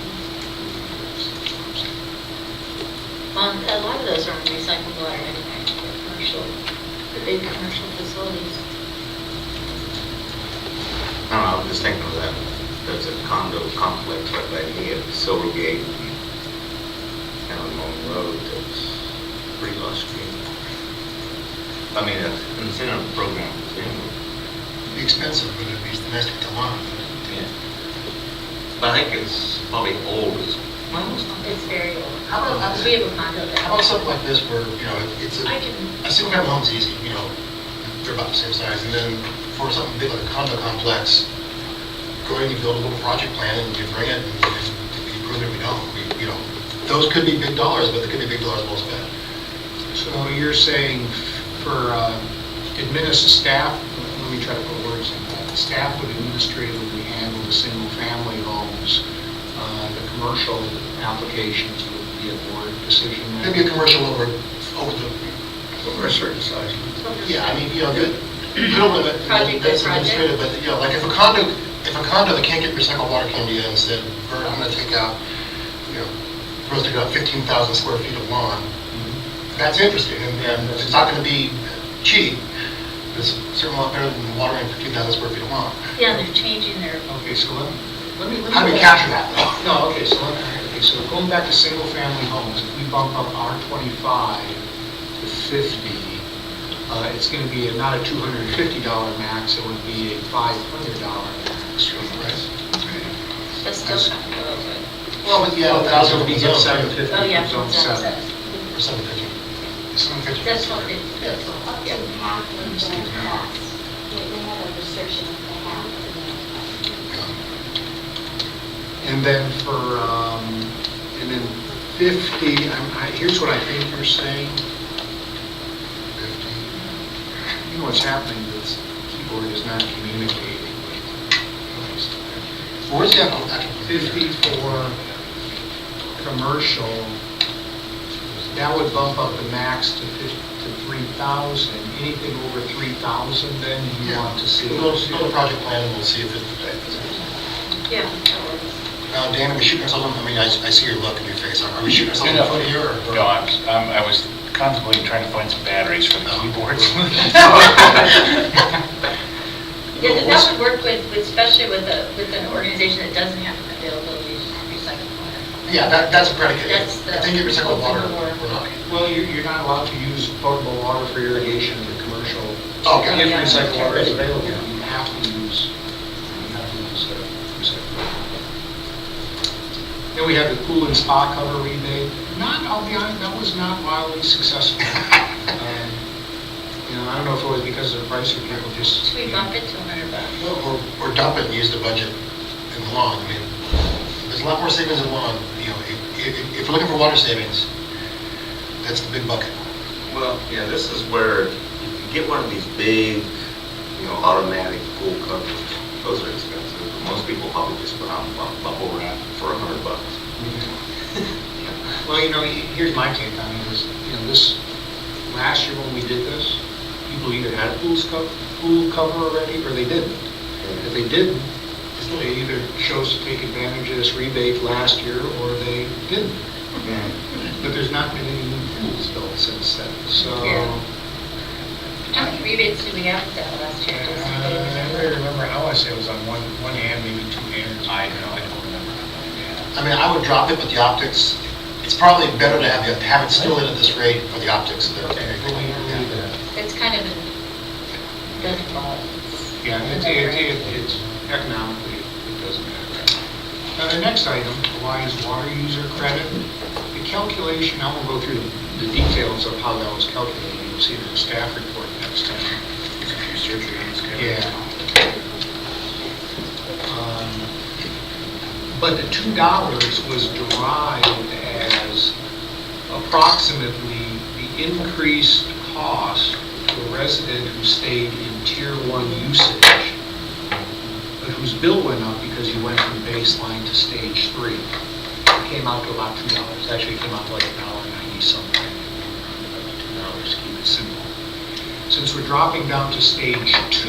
A lot of those are on recycled water anyway, the big commercial facilities. I don't know, I was just thinking of that. There's a condo complex right by me at Silvergate and on Long Road that's pretty lush green. I mean, an incentive program to begin with. It'd be expensive, but it'd be nice to get the lawn. Yeah. But I think it's probably old as well. It's very old. We have a condo there. How about something like this where, it's I can, a single family home's easy, they're about the same size. And then for something big like a condo complex, go in, you build a little project plan and you bring it and we approve it, we don't. Those could be big dollars, but they could be big dollars well spent. So you're saying for staff, let me try to put words in that, staff would administratively handle the single-family homes, the commercial applications would be a board decision? Maybe a commercial over the, Over a certain size. yeah, I mean, you know, a little bit, Project by that's project. administrative, but, you know, like if a condo that can't get recycled water came to you and said, Bert, I'm gonna take out, you know, we're supposed to take out 15,000 square feet of lawn, that's interesting, and it's not gonna be cheap. It's certainly a lot better than watering 15,000 square feet of lawn. Yeah, they're changing their, Okay, so let me. How do we capture that, though? No, okay, so going back to single-family homes, if we bump up R25 to 50, it's going to be not a $250 max, it would be a $500 max. Right. that's still kind of low, but. Well, but yeah, Well, 1,000 it would be zone, 750 Oh, yeah, for zone that's what 7. it or 750. 750. That's what it, Up to half of the cost. They have a restriction of the half. And then for, and then 50, here's what I think you're saying. 50. You know what's happening, this keyboard is not communicating. Where's the actual? 50 for commercial, that would bump up the max to 3,000. Anything over 3,000, then you Yeah. want to see. We'll build a project plan and we'll see if it. yeah, that works. Dan, are we shooting ourselves, I mean, I see your look in your face. Are we shooting ourselves in the foot here? Or? No, I was contemplating trying to find some batteries for the keyboards. Yeah, that would work with, especially with an organization that doesn't have availability to recycle water. Yeah, that's a predicate. That's the If they get recycled water, open door. we're not. Well, you're not allowed to use potable water for irrigation in the commercial. Okay. If Yeah. recycled water is available, you have to use recycled water. Then we have the pool and spa cover rebate. I'll be honest, that was not wildly successful. You know, I don't know if it was because of the price or people just. Should we bump it to $100? Well, or dump it and use the budget in the lawn. I mean, there's a lot more savings in lawn. You know, if we're looking for water savings, that's the big bucket. Well, yeah, this is where if you get one of these big, automatic pool covers, those are expensive. Most people probably just put on bubble wrap for $100. Well, here's my take on it is, this, last year when we did this, people either had a pool cover already or they didn't. If they didn't, they either chose to take advantage of this rebate last year or they didn't. But there's not been any new pools built since then, so. Yeah. How many rebates did we have with that last year? I don't really remember, I want to say it was on one hand, maybe two hands. I don't remember. I mean, I would drop it, but the optics, it's probably better to have it still in at this rate for the optics. It's kind of doesn't bother. Yeah, it's economically, it doesn't matter. Now, the next item, Hawaii's water user credit. The calculation, I won't go through the details of how that was calculated. You'll see it in the staff report next time. Yeah. But the $2 was derived as approximately the increased cost to a resident who stayed in Tier 1 usage, but whose bill went up because he went from baseline to Stage 3. It came out to about $2. Actually, it came out to like $1.90 something. $2 to keep it simple. Since we're dropping down to Stage 2,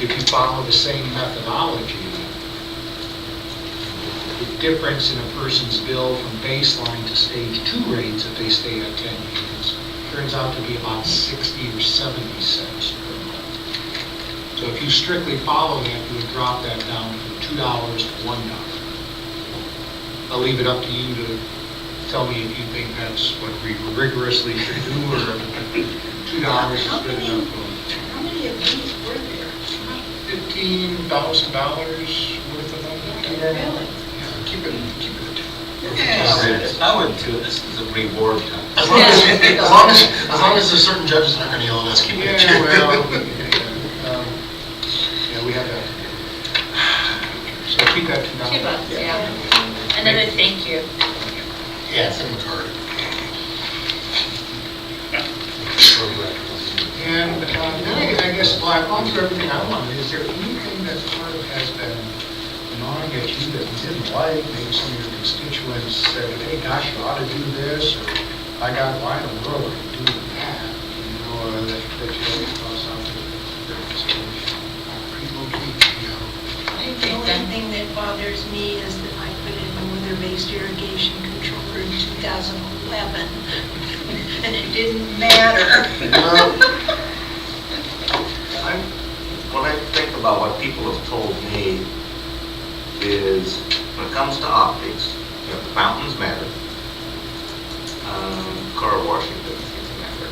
if you follow the same methodology, the difference in a person's bill from baseline to Stage 2 rates, if they stay at 10 years, turns out to be about 60 or 70 cents per month. So if you strictly follow that, you would drop that down from $2 to $1. I'll leave it up to you to tell me if you think that's what we rigorously should do, or $2 is good enough. How many of these were there? $15,000 worth of them. Really? Keep it. I would too. This is a reward time. As long as there's certain judges that are going to yell at us, keep it. Yeah, we have that. So keep that $2. $2, yeah. Another thank you. Yeah, send them a card. And then I guess, well, I've gone through everything I wanted. Is there anything that sort of has been gnawing at you that you didn't like? Maybe some of your constituents said, hey, gosh, you ought to do this, or by God, why in the world are you doing that? You know, that you always toss out their consideration. Pretty low-key, you know. The only thing that bothers me is that I put in a weather-based irrigation controller in 2011, and it didn't matter. When I think about what people have told me is, when it comes to optics, you know, the fountains matter. Car washing doesn't seem to matter.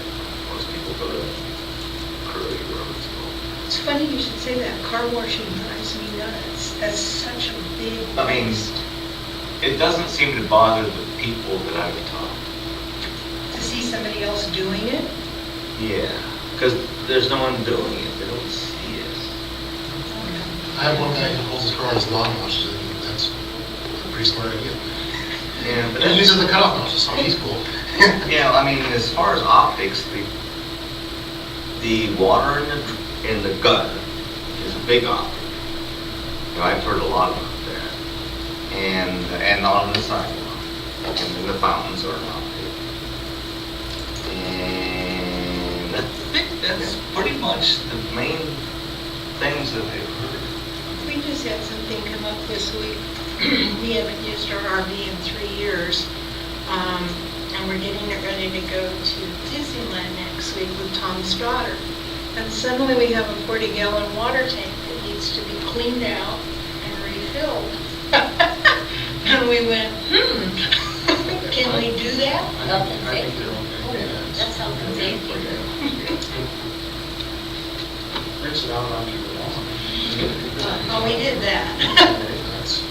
Most people go to Curly or whatever it's called. It's funny you should say that. Car washing drives me nuts. That's such a big I mean, waste. it doesn't seem to bother the people that I've talked To see somebody else doing it. to. Yeah, because there's no one doing it. They don't see it. I have one guy who holds his car on his lawn and washes it, and that's a pretty smart idea. Yeah, but He that's, uses the cutoff notches, so he's cool. you know, I mean, as far as optics, the water in the gutter is a big optic. You know, I've heard a lot about that. And on the sidewalk. And then the fountains are an optic. And I think that's pretty much the main things that I've heard. We just had something come up this week. We haven't used our RV in 3 years. And we're getting it ready to go to Disneyland next week with Tom's daughter. And suddenly we have a 40-gallon water tank that needs to be cleaned out and refilled. And we went, can we do that? Health and I think safety. they're okay. Yeah, That's health and safety. Rinse it out onto your lawn. Oh, we did that. That's-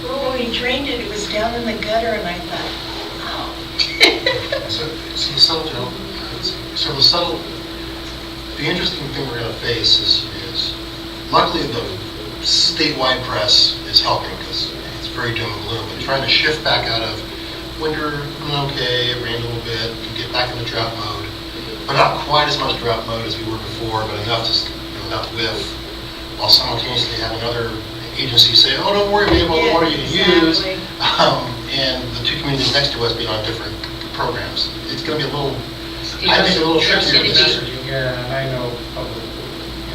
Well, when we drained it, it was down in the gutter, and I thought, oh. The interesting thing we're going to face is luckily the statewide press is helping because it's very doom and gloom. And trying to shift back out of winter, doing okay, it rained a little bit, and get back into drought mode. But not quite as much drought mode as we were before, but enough to whiff, while simultaneously have another agency say, oh, don't worry, we have all the water you can use. And the two communities next to us being on different programs. It's going to be a little, I think, a little trickier. Yeah, and I know public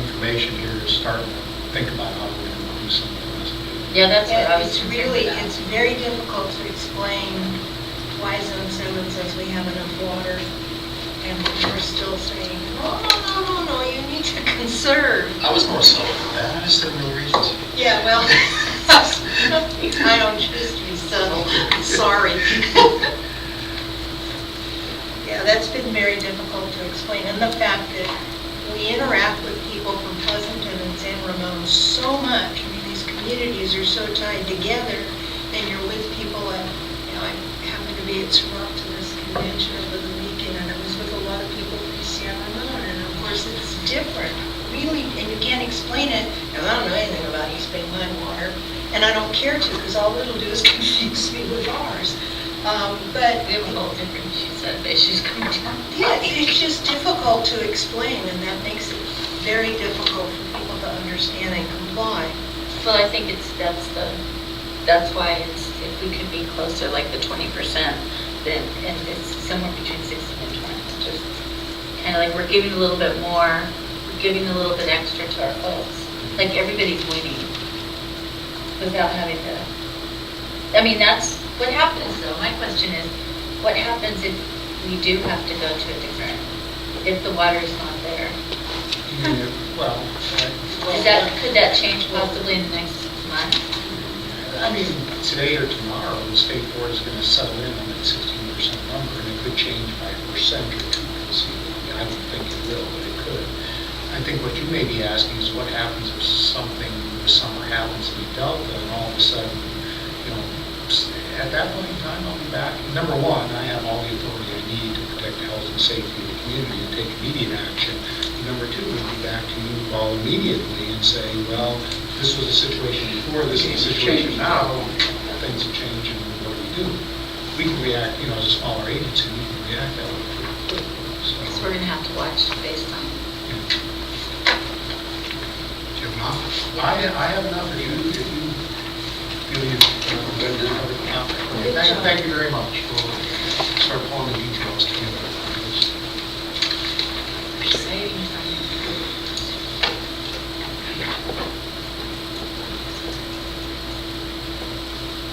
information here is starting to think about how we're going to do some of the messaging. Yeah, that's what I was It's concerned really, about. it's very difficult to explain why Zone 7 says we have enough water, and we're still saying, no, you need to conserve. I was more subtle than that. I just said real reasons. Yeah, well, I don't choose to be subtle, sorry. Yeah, that's been very difficult to explain, and the fact that we interact with people from Pleasanton and San Ramon so much. I mean, these communities are so tied together, and you're with people at, I happened to be at Sororito's convention over the weekend, and it was with a lot of people from San Ramon, and of course, it's different, really, and you can't explain it, and I don't know anything about East Bay Mud Water, and I don't care to, because all it'll do is confuse me with ours. But We have a whole different, she said, issues coming down. yeah, it's just difficult to explain, and that makes it very difficult for people to understand and comply. Well, I think that's why it's, if we could be closer, like the 20%, then, and it's somewhere between 16 and 20, just kind of like we're giving a little bit more, we're giving a little bit extra to our folks. Like everybody's winning without having to, I mean, that's what happens though. My question is, what happens if we do have to go to a different, if the water's not there? Well, Could that change possibly in the next month? I mean, today or tomorrow, the state board is going to settle in on that 16% number, and it could change by a percent or two conceivably. I don't think it will, but it could. I think what you may be asking is what happens if something this summer happens to be Delta, and all of a sudden, at that point in time, I'll be back. Number one, I have all the authority I need to protect the health and safety of the community and take immediate action. Number two, we'll be back to you all immediately and say, well, this was a situation before, this is a situation now, things have changed, and what do we do? We can react, as a smaller agency, we can react that way pretty quickly. So we're going to have to watch FaceTime. I have nothing, even if you feel you've done this public comment. Thank you very much. We'll start pulling the details together.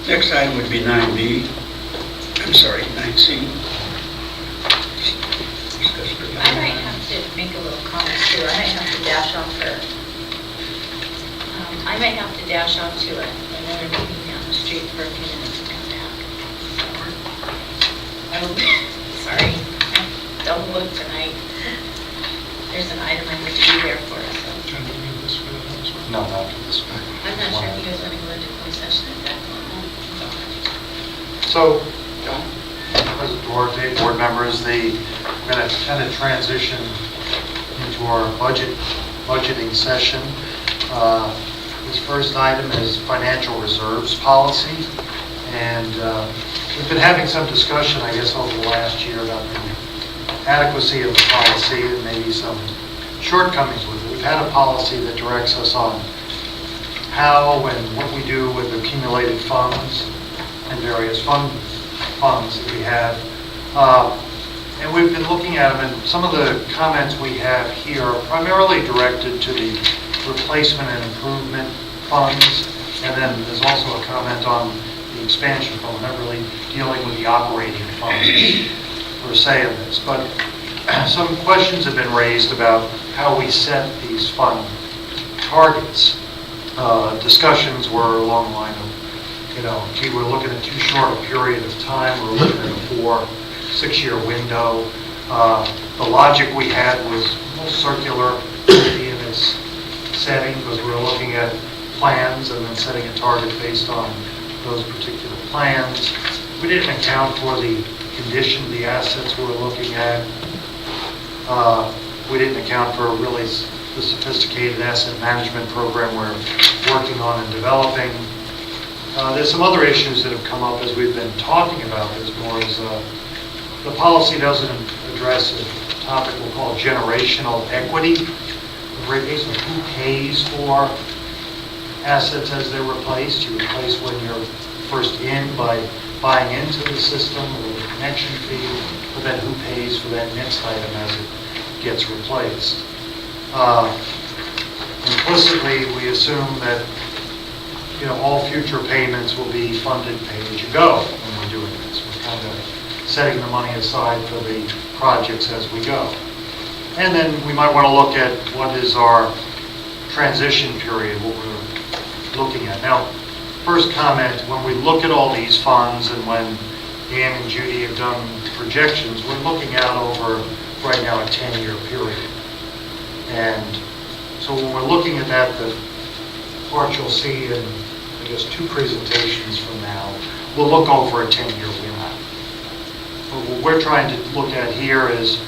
Next item would be 9B. I'm sorry, 9C. I might have to make a little comment too. I might have to dash off for, I might have to dash off to another meeting down the street for a few minutes and come back. So, sorry, I double booked tonight. There's an item I need to be there for, so. No, not for this one. I'm not sure if you guys want to go into closed session at that point. So, President Duarte, board members, we're going to kind of transition into our budgeting session. This first item is financial reserves policy, and we've been having some discussion, I guess, over the last year about the adequacy of the policy and maybe some shortcomings with it. We've had a policy that directs us on how and what we do with accumulated funds and various funds that we have. And we've been looking at them, and some of the comments we have here are primarily directed to the replacement and improvement funds, and then there's also a comment on the expansion fund. We're not really dealing with the operating funds per se in this, but some questions have been raised about how we set these fund targets. Discussions were along the line of, gee, we're looking at too short a period of time, we're looking at a 4-6 year window. The logic we had was most circular in its setting, because we were looking at plans and then setting a target based on those particular plans. We didn't account for the condition of the assets we were looking at. We didn't account for really the sophisticated asset management program we're working on and developing. There's some other issues that have come up as we've been talking about this more, as the policy doesn't address a topic we'll call generational equity, basically who pays for assets as they're replaced. You replace when you're first in by buying into the system or the connection fee, but then who pays for that next item as it gets replaced. Implicitly, we assume that all future payments will be funded pay-as-you-go when we're doing this. We're kind of setting the money aside for the projects as we go. And then we might want to look at what is our transition period, what we're looking at. Now, first comment, when we look at all these funds and when Dan and Judy have done projections, we're looking out over, right now, a 10-year period. And so when we're looking at that, the part you'll see in, I guess, 2 presentations from now, we'll look over a 10-year window. But what we're trying to look at here is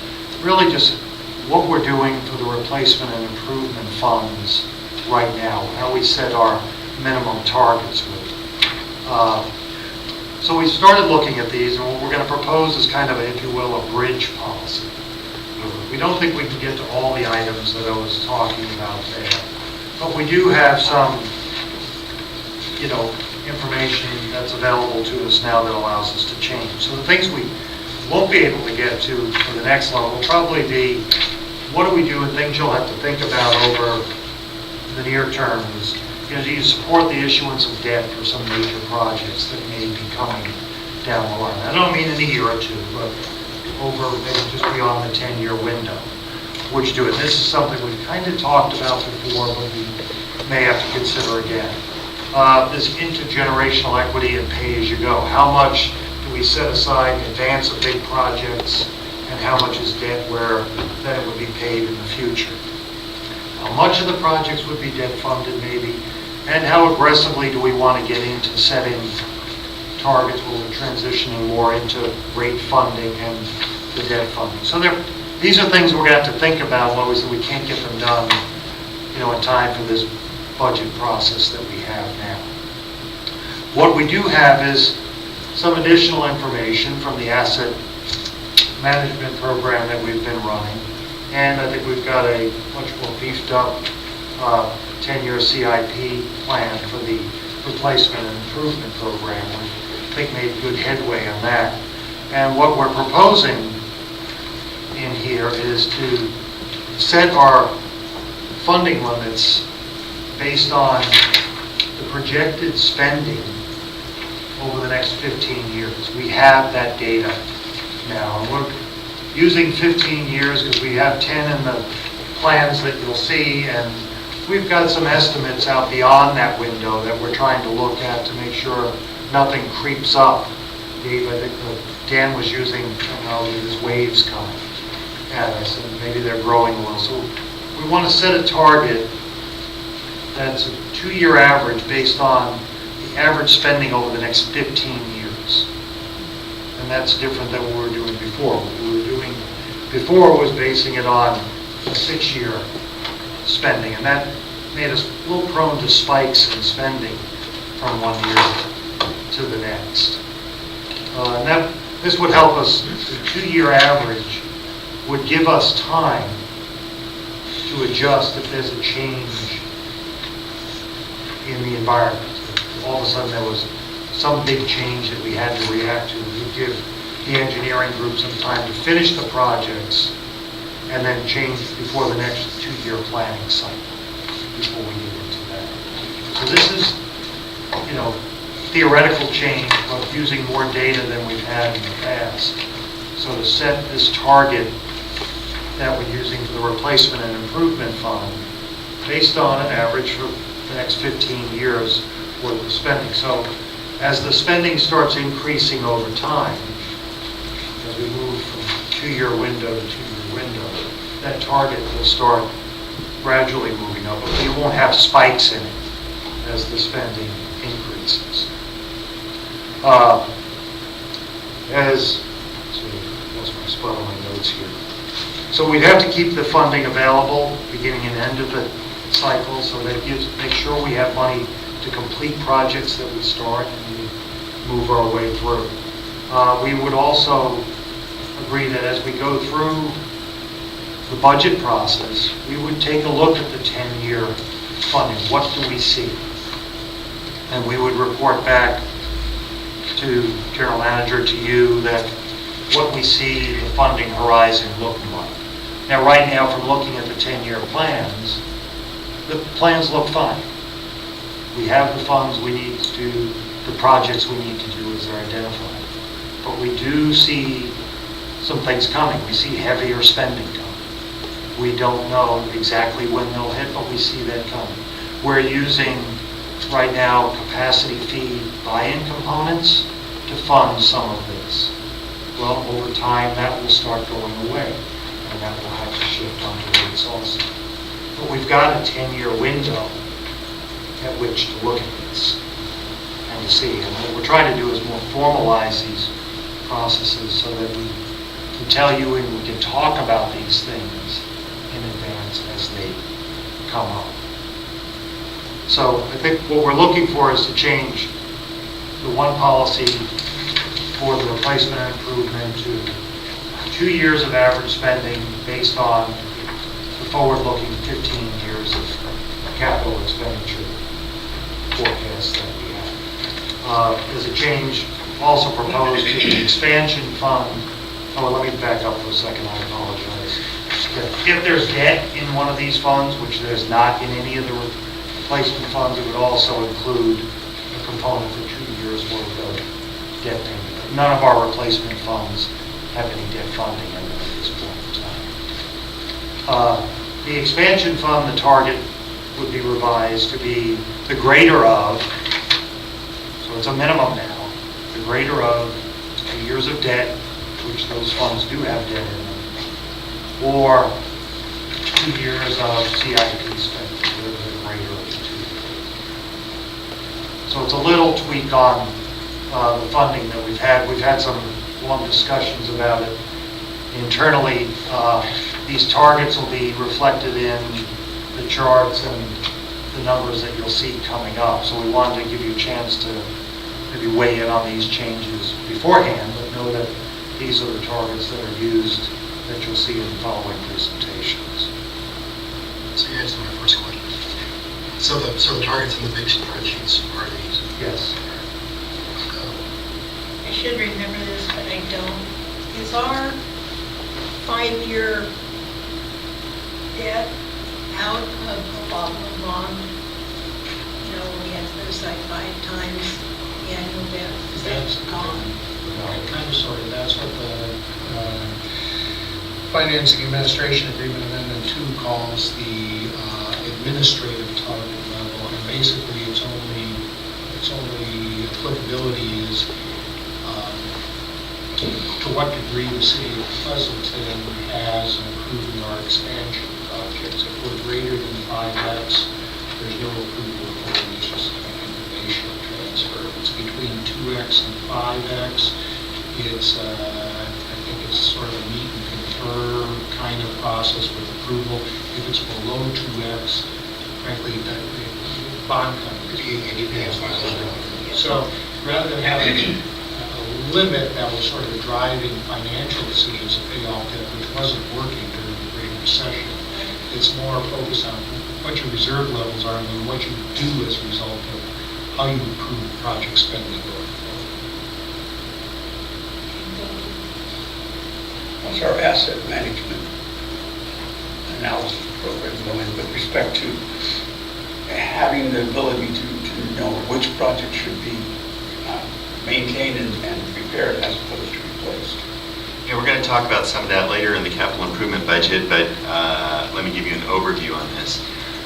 really just what we're doing for the replacement and improvement funds right now, how we set our minimum targets with it. So we started looking at these, and what we're going to propose is kind of, if you will, a bridge policy. We don't think we can get to all the items that I was talking about there, but we do have some, information that's available to us now that allows us to change. So the things we won't be able to get to for the next level will probably be, what do we do, and things you'll have to think about over the near term is, do you support the issuance of debt for some major projects that may be coming down the line? I don't mean in a year or two, but over maybe just beyond the 10-year window. Would you do it? This is something we've kind of talked about before, but we may have to consider again. This intergenerational equity and pay-as-you-go. How much do we set aside in advance of big projects, and how much is debt where then it would be paid in the future? How much of the projects would be debt funded maybe, and how aggressively do we want to get into setting targets where we're transitioning more into rate funding and the debt funding? So these are things we're going to have to think about when we can't get them done, in time for this budget process that we have now. What we do have is some additional information from the asset management program that we've been running, and I think we've got a much more beefed up 10-year CIP plan for the replacement and improvement program. We think made good headway on that. And what we're proposing in here is to set our funding limits based on the projected spending over the next 15 years. We have that data now, and we're using 15 years because we have 10 in the plans that you'll see, and we've got some estimates out beyond that window that we're trying to look at to make sure nothing creeps up. Dave, I think Dan was using, these waves coming at us, and maybe they're growing a little. So we want to set a target that's a 2-year average based on the average spending over the next 15 years. And that's different than what we were doing before. What we were doing before was basing it on a 6-year spending, and that made us a little prone to spikes in spending from one year to the next. And this would help us. The 2-year average would give us time to adjust if there's a change in the environment. If all of a sudden there was some big change that we had to react to, we would give the engineering group some time to finish the projects and then change before the next 2-year planning cycle, before we get into that. So this is, theoretical change, but using more data than we've had in the past. So to set this target that we're using for the replacement and improvement fund based on an average for the next 15 years worth of spending. So as the spending starts increasing over time, as we move from 2-year window to 2-year window, that target will start gradually moving up. But you won't have spikes in it as the spending increases. What's my spot on my notes here? So we'd have to keep the funding available beginning and end of the cycle, so that make sure we have money to complete projects that we start and we move our way through. We would also agree that as we go through the budget process, we would take a look at the 10-year funding. What do we see? And we would report back to General Manager, to you, that what we see the funding horizon looking like. Now, right now, from looking at the 10-year plans, the plans look fine. We have the funds we need to do, the projects we need to do as they're identified. But we do see some things coming. We see heavier spending coming. We don't know exactly when they'll hit, but we see that coming. We're using, right now, capacity fee buy-in components to fund some of this. Well, over time, that will start going away, and that will have to shift onto rates also. But we've got a 10-year window at which to look at this and to see. And what we're trying to do is more formalize these processes so that we can tell you and we can talk about these things in advance as they come up. So I think what we're looking for is to change the one policy for the replacement and improvement to 2 years of average spending based on the forward-looking 15 years of capital expenditure forecast that we have. There's a change also proposed to the expansion fund. Oh, let me back up for a second, I apologize. If there's debt in one of these funds, which there's not in any of the replacement funds, it would also include a component for 2 years worth of debt payment. None of our replacement funds have any debt funding in them at this point in time. The expansion fund, the target would be revised to be the greater of, so it's a minimum now, the greater of 2 years of debt, which those funds do have debt in them, or 2 years of CIP spending, the greater of the 2 years. So it's a little tweak on the funding that we've had. We've had some long discussions about it internally. These targets will be reflected in the charts and the numbers that you'll see coming up. So we wanted to give you a chance to maybe weigh in on these changes beforehand, but know that these are the targets that are used that you'll see in the following presentations. So you answered my first question. So the targets in the big spreadsheets are these. Yes. I should remember this, but I don't. Is our 5-year debt out of the Loblin bond? You know, we have to put aside 5 times the annual debt. Is That's that gone? kind of sort of, that's what the Financing Administration Agreement Amendment 2 calls the administrative target level, and basically its only applicability is to what degree the city of Pleasanton has improved our expansion projects. If we're greater than 5X, there's no approval for it, it's just an informational transfer. If it's between 2X and 5X, it's, I think it's sort of a meet and confer kind of process with approval. If it's below 2X, frankly, the bond company. So rather than having a limit that was sort of driving financial decisions to pay off debt, which wasn't working during the Great Recession, it's more focused on what your reserve levels are and then what you do as a result of how you improve project spending going forward. What's our asset management analysis program going with respect to having the ability to know which project should be maintained and repaired as opposed to replaced? Yeah, we're going to talk about some of that later in the capital improvement budget, but let me give you an overview on this.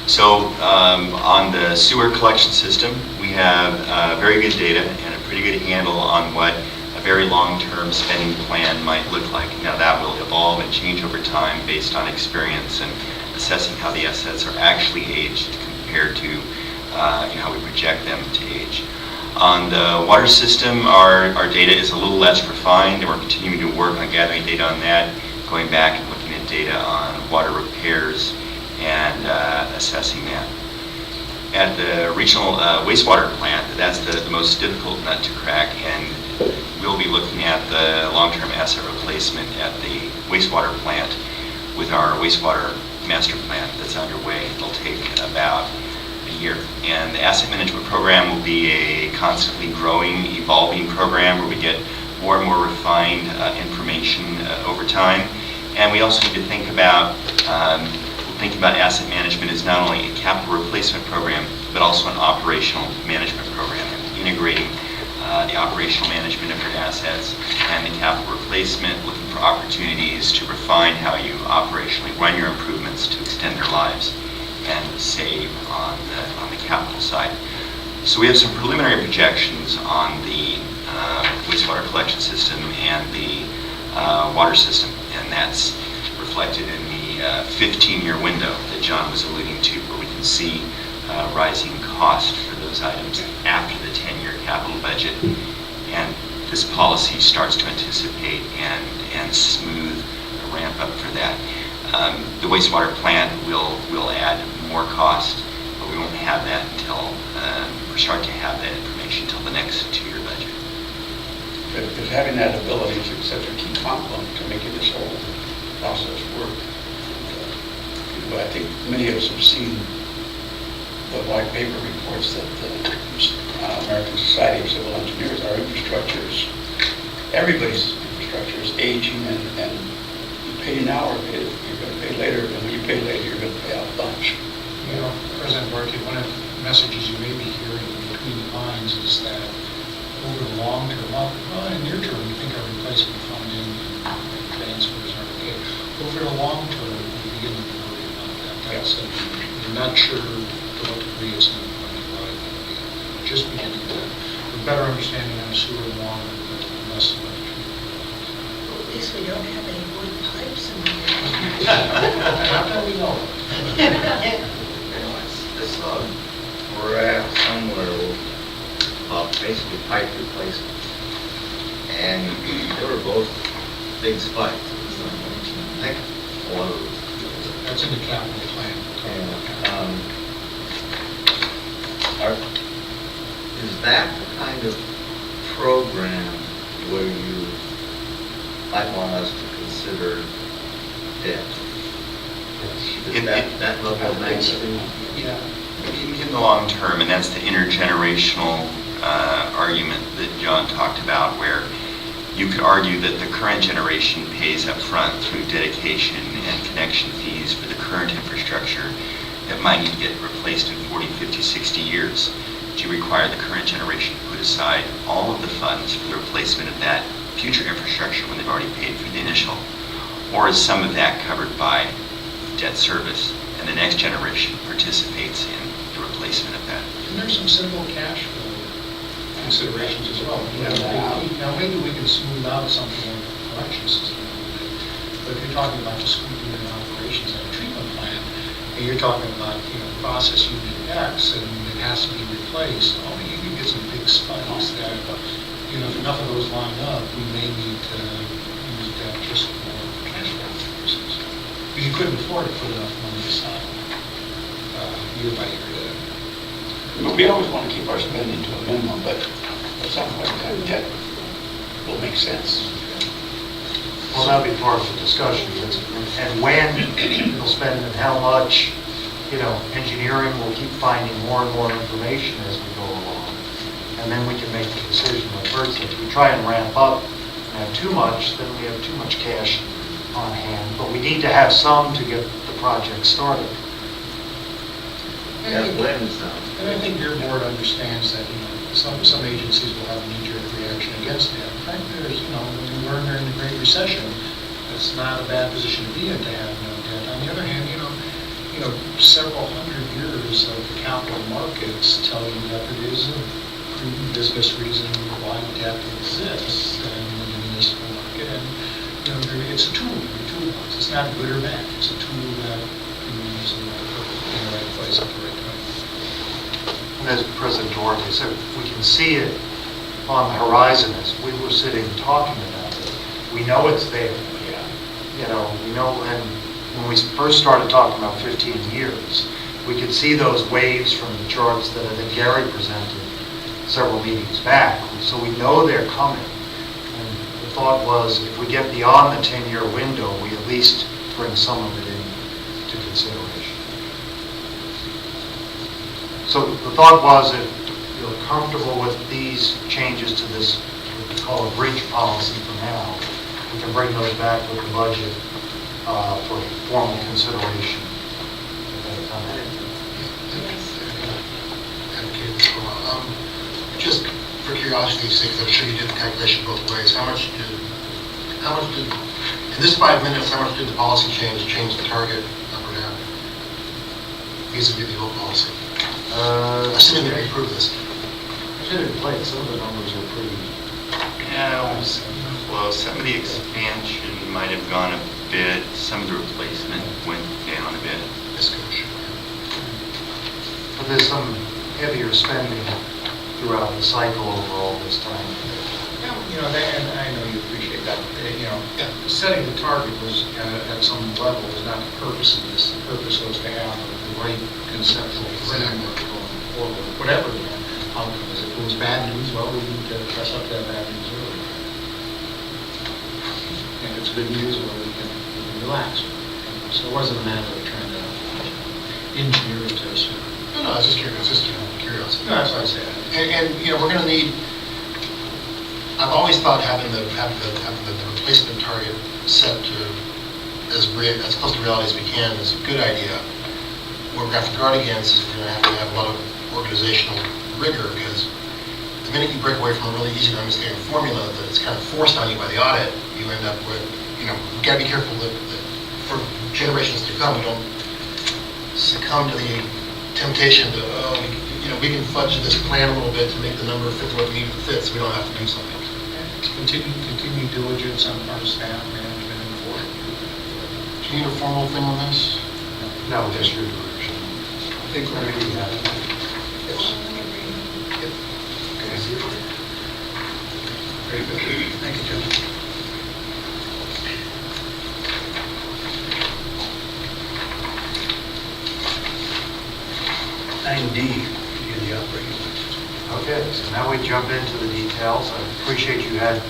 So on the sewer collection system, we have very good data and a pretty good handle on what a very long-term spending plan might look like. Now that will evolve and change over time based on experience and assessing how the assets are actually aged compared to how we project them to age. On the water system, our data is a little less refined, and we're continuing to work on gathering data on that, going back and looking at data on water repairs and assessing that. At the regional wastewater plant, that's the most difficult nut to crack, and we'll be looking at the long-term asset replacement at the wastewater plant with our wastewater master plan that's underway. It'll take about a year. And the asset management program will be a constantly growing, evolving program where we get more and more refined information over time. And we also need to think about asset management as not only a capital replacement program, but also an operational management program, and integrating the operational management of your assets and the capital replacement, looking for opportunities to refine how you operationally run your improvements to extend their lives and save on the capital side. So we have some preliminary projections on the wastewater collection system and the water system, and that's reflected in the 15-year window that John was alluding to, where we can see rising cost for those items after the 10-year capital budget. And this policy starts to anticipate and smooth a ramp up for that. The wastewater plant will add more cost, but we won't have that until, or start to have that information until the next 2-year budget. Because having that ability is such a key component to making this whole process work. But I think many of us have seen the white paper reports that the American Society of Civil Engineers, our infrastructure is, everybody's infrastructure is aging, and you pay now or you're going to pay later, and when you pay later, you're going to pay out a bunch. You know, President Barkey, one of the messages you may be hearing between the lines is that over the long term, well, in near term, we think our replacement funding and transfers are okay. Over the long term, we begin to worry about that. That's we're not sure to what degree it's going to be liability. Just beginning to have a better understanding on sewer and water, but less about the treatment. At least we don't have any wood pipes in there. How can we know? We're at somewhere basically pipe replacement, and they were both big spikes. I think a lot of That's in the capital plan. is that the kind of program where you might want us to consider debt? Is that level of magnitude? Yeah. In the the long term, and that's the intergenerational argument that John talked about, where you could argue that the current generation pays up front through dedication and connection fees for the current infrastructure that might need to get replaced in 40, 50, 60 years. Do you require the current generation to put aside all of the funds for the replacement of that future infrastructure when they've already paid for the initial? Or is some of that covered by debt service and the next generation participates in the replacement of that? And there's some simple cash flow considerations as well. Now, maybe we can smooth out something like the collection system a little bit. But if you're talking about just doing operations at a treatment plant, and you're talking about, process unit X, and it has to be replaced, you can get some big spikes that, if enough of those line up, we may need to use that just for cash flow purposes. Because you couldn't afford to put enough money aside year by year. We always want to keep our spending to a minimum, but at some point, that debt will make sense. Well, that'll be part of the discussion, and when you'll spend and how much, engineering will keep finding more and more information as we go along. And then we can make the decision, like Bert said, if we try and ramp up and have too much, then we have too much cash on hand. But we need to have some to get the project started. Yeah, Lynn's now. And I think your board understands that, some agencies will have a knee-jerk reaction against that. In fact, there's, when we learned during the Great Recession, it's not a bad position to be in to have no debt. On the other hand, several hundred years of the capital markets tell you that there is a prudent business reason why debt exists in the municipal market. And, it's a tool, a toolbox. It's not good or bad. It's a tool that can be used in the right place at the right time. And as President Duarte said, we can see it on the horizon as we were sitting talking about it. We know it's there. We know, and when we first started talking about 15 years, we could see those waves from the charts that I think Gary presented several meetings back. So we know they're coming. And the thought was, if we get beyond the 10-year window, we at least bring some of it into consideration. So the thought was, if you're comfortable with these changes to this, what we call a bridge policy for now, we can bring those back with the budget for formal consideration at that time. Just for curiosity's sake, I'm sure you did the calculation both ways. How much did, in this 5 minutes, how much did the policy change the target up or down? Vis-a-vis the old policy. Assuming that we approve this. I should have played, some of the numbers are pretty... Yeah, it was close. Some of the expansion might have gone a bit. Some of the replacement went down a bit. But there's some heavier spending throughout the cycle over all this time. And I know you appreciate that. Setting the target was at some level was not the purpose of this. The purpose was to have the right conceptual framework going forward, whatever the outcome is. If it was bad news, well, we need to press up that bad news early. If it's good news, well, we can relax. So it wasn't a matter of trying to engineer it to a certain... No, I was just curious. Just curiosity. No, that's what I said. And we're going to need. I've always thought having the replacement target set to as close to reality as we can is a good idea. What we're going to have to guard against is we're going to have a lot of organizational rigor, because the minute you break away from a really easy to understand formula that's kind of forced on you by the audit, you end up with, we've got to be careful that for generations to come, we don't succumb to the temptation to, we can fudge this plan a little bit to make the number fit what we need to fit, so we don't have to do something. Continue diligence on our staff, management, and board. Do you need a formal thing on this? No, just your direction. I think we're going to do that. Yes. Very good. Thank you, Jim. The operating budget. Okay, so now we jump into the details. I appreciate you had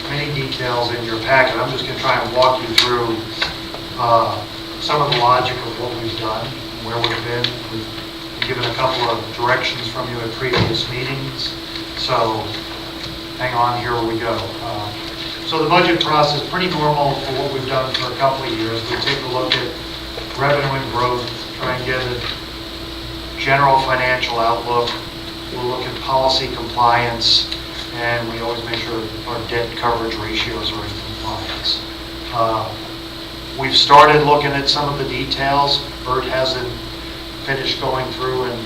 many details in your packet. I'm just going to try and walk you through some of the logic of what we've done, where we've been. We've given a couple of directions from you at previous meetings, so hang on, here we go. So the budget process is pretty normal for what we've done for a couple of years. We take a look at revenue and growth, try and get a general financial outlook. We'll look at policy compliance, and we always make sure our debt coverage ratios are in compliance. We've started looking at some of the details. Bert hasn't finished going through, and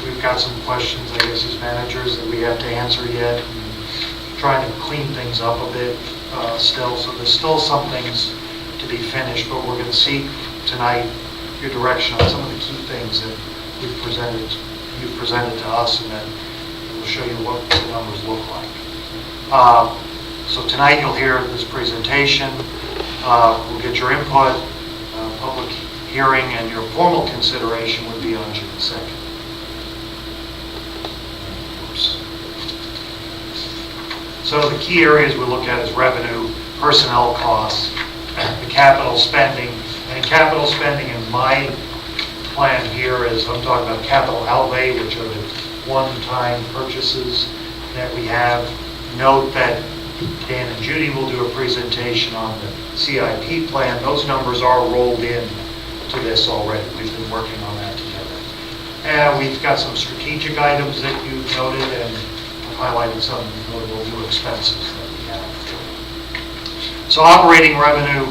we've got some questions, I guess, as managers that we have to answer yet. Trying to clean things up a bit still, so there's still some things to be finished, but we're going to seek tonight your direction on some of the key things that you've presented to us, and that will show you what the numbers look like. So tonight you'll hear this presentation. We'll get your input, public hearing, and your formal consideration would be on June 2nd. So the key areas we look at is revenue, personnel costs, the capital spending. And capital spending in my plan here is, I'm talking about capital outlay, which are the one-time purchases that we have. Note that Dan and Judy will do a presentation on the CIP plan. Those numbers are rolled in to this already. We've been working on that together. And we've got some strategic items that you've noted, and highlighted some notable new expenses that we have. So operating revenue,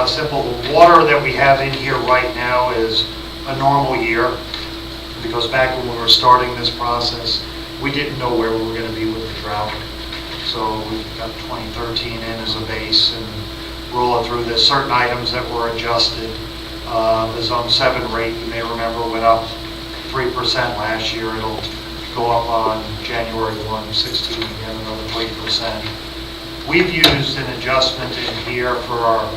simple. The water that we have in here right now is a normal year, because back when we were starting this process, we didn't know where we were going to be with the drought. So we've got 2013 in as a base, and roll it through. There's certain items that were adjusted. The Zone 7 rate, you may remember, went up 3% last year. It'll go up on January 1, 16, again, another 3%. We've used an adjustment in here for our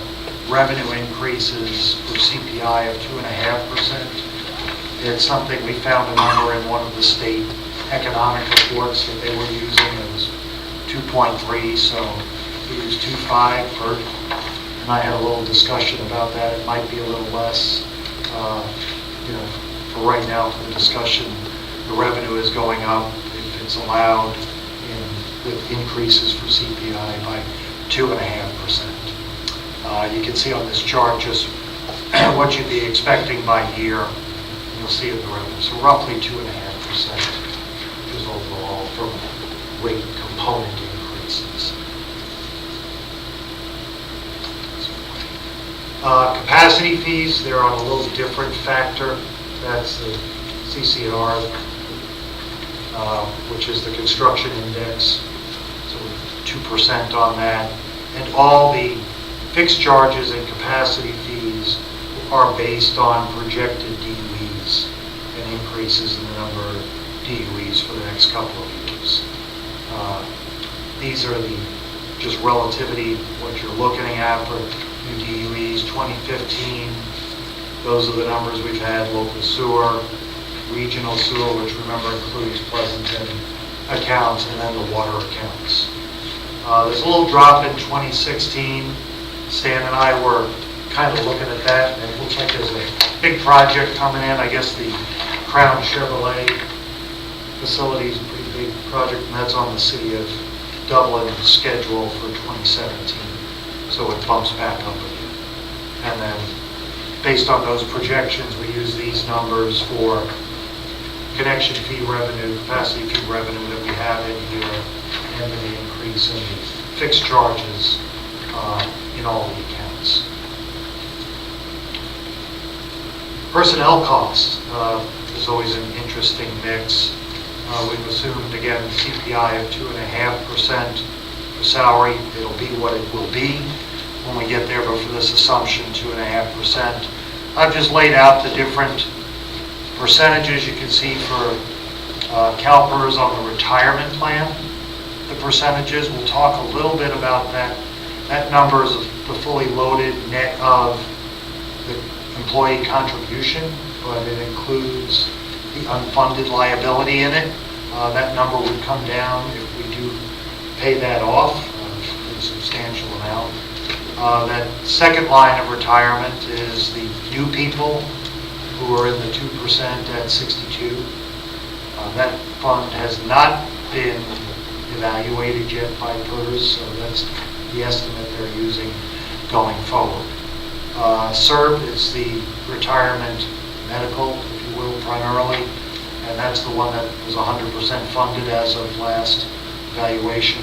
revenue increases for CPI of 2.5%. It's something, we found a number in one of the state economic reports that they were using. It was 2.3, so we used 2.5. Bert and I had a little discussion about that. It might be a little less. For right now, for the discussion, the revenue is going up, if it's allowed, with increases for CPI by 2.5%. You can see on this chart just what you'd be expecting by year. You'll see it in the revenue. So roughly 2.5% is overall from rate component increases. Capacity fees, they're on a little different factor. That's the CCR, which is the construction index, so 2% on that. And all the fixed charges and capacity fees are based on projected DUEs and increases in the number of DUEs for the next couple of years. These are the just relativity, what you're looking at for new DUEs. 2015, those are the numbers we've had. Local sewer, regional sewer, which remember includes Pleasanton accounts, and then the water accounts. There's a little drop in 2016. Stan and I were kind of looking at that, and it looks like there's a big project coming in. I guess the Crown Chevrolet facility is a pretty big project, and that's on the City of Dublin schedule for 2017. So it bumps back up again. And then based on those projections, we use these numbers for connection fee revenue, capacity fee revenue that we have in here, and the increase in the fixed charges in all the accounts. Personnel costs is always an interesting mix. We've assumed, again, CPI of 2.5% for salary. It'll be what it will be when we get there, but for this assumption, 2.5%. I've just laid out the different percentages you can see for CalPERS on the retirement plan. The percentages, we'll talk a little bit about that. That number is the fully loaded net of the employee contribution, but it includes the unfunded liability in it. That number would come down if we do pay that off, a substantial amount. That second line of retirement is the new people who who are in the 2% at 62. That fund has not been evaluated yet by PERS, so that's the estimate they're using going forward. CERB is the retirement medical, if you will, primarily, and that's the one that was 100% funded as of last evaluation,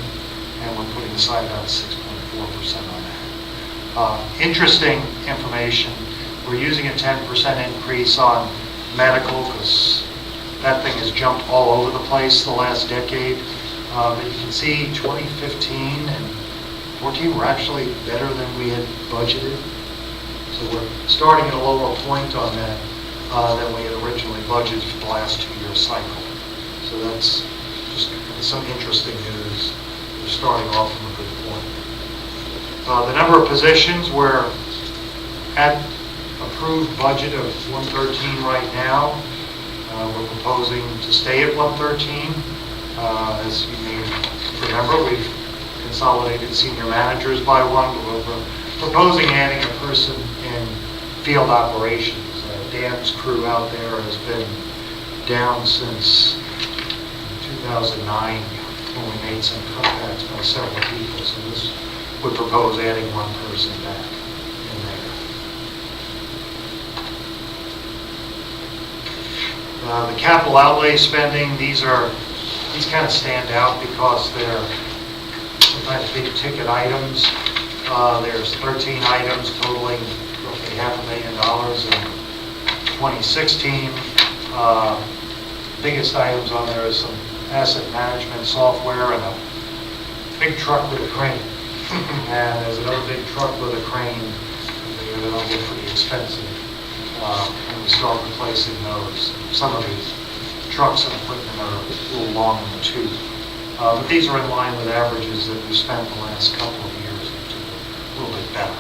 and we're putting aside about 6.4% on that. Interesting information, we're using a 10% increase on medical because that thing has jumped all over the place the last decade. But you can see 2015 and 14 were actually better than we had budgeted. So we're starting at a lower point on that than we had originally budgeted for the last 2-year cycle. So that's just some interesting news. We're starting off from a good point. The number of positions, we're at approved budget of 113 right now. We're proposing to stay at 113. As you may remember, we've consolidated senior managers by one, but we're proposing adding a person in field operations. Dan's crew out there has been down since 2009 when we made some cutbacks by several people. So this would propose adding one person back in there. The capital outlay spending, these kind of stand out because they're sometimes big ticket items. There's 13 items totaling roughly $500,000 in 2016. Biggest items on there is some asset management software and a big truck with a crane. And there's another big truck with a crane. They're all get pretty expensive. And we start replacing those. Some of these trucks and equipment are a little long in the tooth. But these are in line with averages that we've spent the last couple of years, which is a little bit better.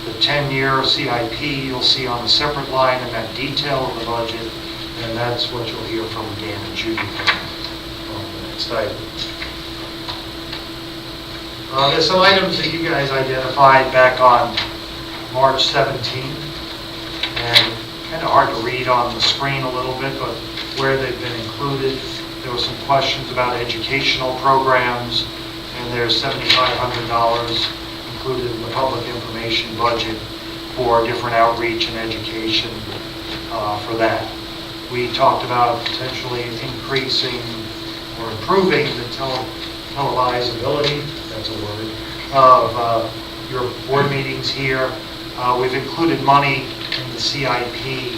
The 10-year CIP you'll see on a separate line in that detail of the budget, and that's what you'll hear from Dan and Judy on the next item. There's some items that you guys identified back on March 17th, and kind of hard to read on the screen a little bit, but where they've been included. There were some questions about educational programs, and there's $7,500 included in the public information budget for different outreach and education for that. We talked about potentially increasing or improving the televisability, that's a word, of your board meetings here. We've included money in the CIP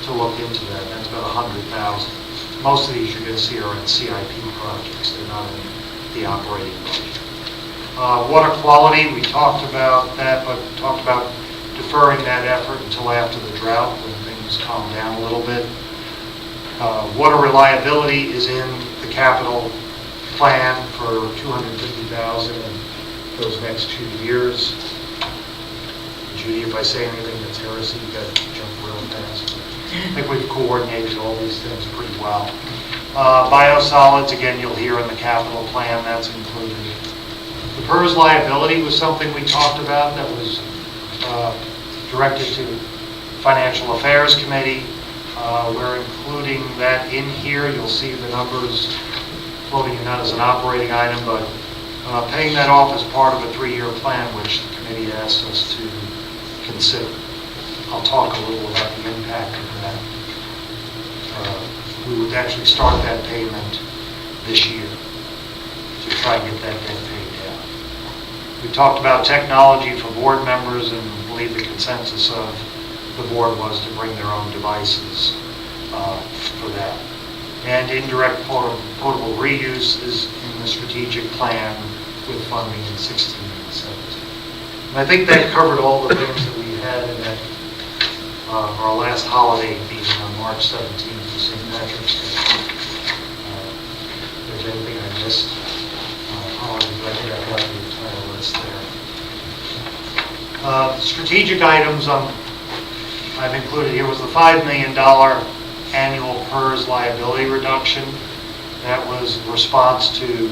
to look into that. That's about $100,000. Most of these you're going to see are in CIP projects. They're not in the operating budget. Water quality, we talked about that, but talked about deferring that effort until after the drought when things calm down a little bit. Water reliability is in the capital plan for $250,000 in those next 2 years. Judy, if I say anything that's heresy, you got to jump real fast. I think we've coordinated all these things pretty well. Biosolids, again, you'll hear in the capital plan, that's included. The PERS liability was something we talked about that was directed to Financial Affairs Committee. We're including that in here. You'll see the numbers floating not as an operating item, but paying that off as part of a 3-year plan, which the committee asked us to consider. I'll talk a little about the impact of that. We would actually start that payment this year to try and get that debt paid down. We talked about technology for board members, and I believe the consensus of the board was to bring their own devices for that. And indirect potable reuse is in the strategic plan with funding in 16 and 17. And I think that covered all the things that we had in that our last holiday meeting on March 17th for St. Patrick's Day. If there's anything I missed, apologies, but I think I've got the entire list there. Strategic items I've included here was the $5 million annual PERS liability reduction. That was in response to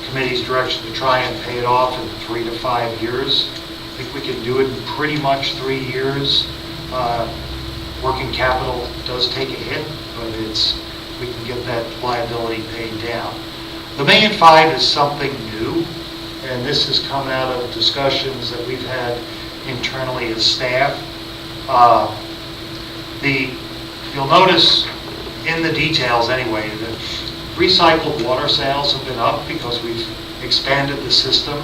committee's direction to try and pay it off in 3 to 5 years. I think we can do it in pretty much 3 years. Working capital does take a hit, but we can get that liability paid down. The $1.5 million is something new, and this has come out of discussions that we've had internally as staff. You'll notice in the details anyway, that recycled water sales have been up because we've expanded the system.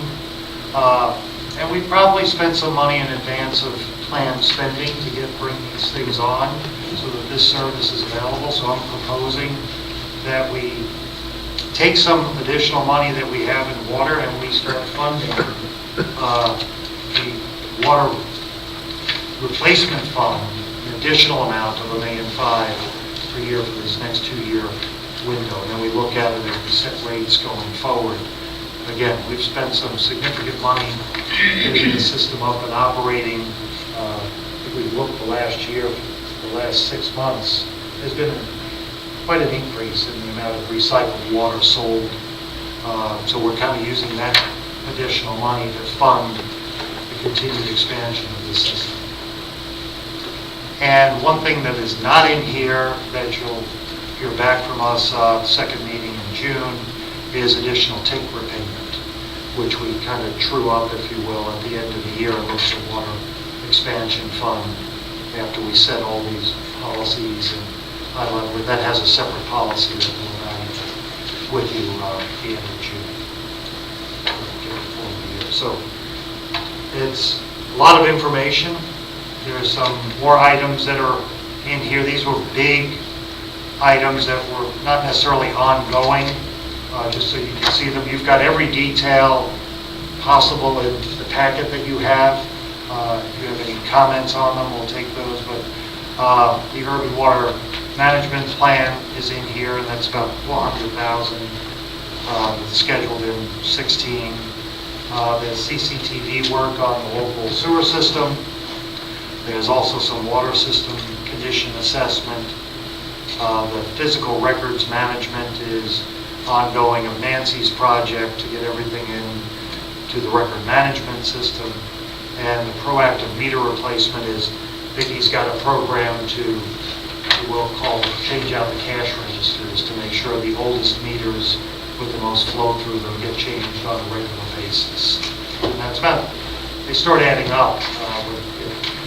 And we probably spent some money in advance of planned spending to bring these things on so that this service is available. So I'm proposing that we take some additional money that we have in water and we start funding the water replacement fund, an additional amount of $1.5 million per year for this next 2-year window. And then we look at it and we set rates going forward. Again, we've spent some significant money getting the system up and operating. If we look the last year, the last 6 months, there's been quite an increase in the amount of recycled water sold. So we're kind of using that additional money to fund the continued expansion of the system. And one thing that is not in here that you'll hear back from us second meeting in June is additional TIC repayment, which we kind of true up, if you will, at the end of the year and look at the water expansion fund after we set all these policies and that has a separate policy that we'll evaluate with you at the end of June. Get it for the year. So it's a lot of information. There's some more items that are in here. These were big items that were not necessarily ongoing, just so you can see them. You've got every detail possible in the packet that you have. If you have any comments on them, we'll take those. But the urban water management plan is in here, and that's about $400,000 scheduled in 16. There's CCTV work on the local sewer system. There's also some water system condition assessment. The physical records management is ongoing of Nancy's project to get everything in to the record management system. And the proactive meter replacement is Vicky's got a program to, we'll call, change out the cash registers to make sure the oldest meters with the most flow through them get changed on a regular basis. And that's about, they start adding up with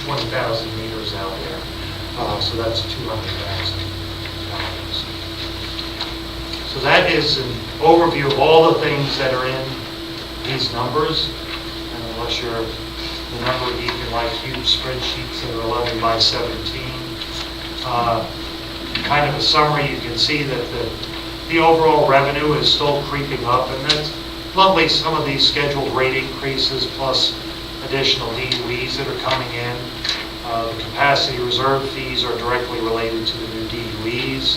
20,000 meters out there. So that's $200,000. So that is an overview of all the things that are in these numbers. And unless you're the number geek and like huge spreadsheets that are 11 by 17, kind of a summary, you can see that the overall revenue is still creeping up, and that's bluntly some of these scheduled rate increases plus additional DUEs that are coming in. The capacity reserve fees are directly related to the new DUEs.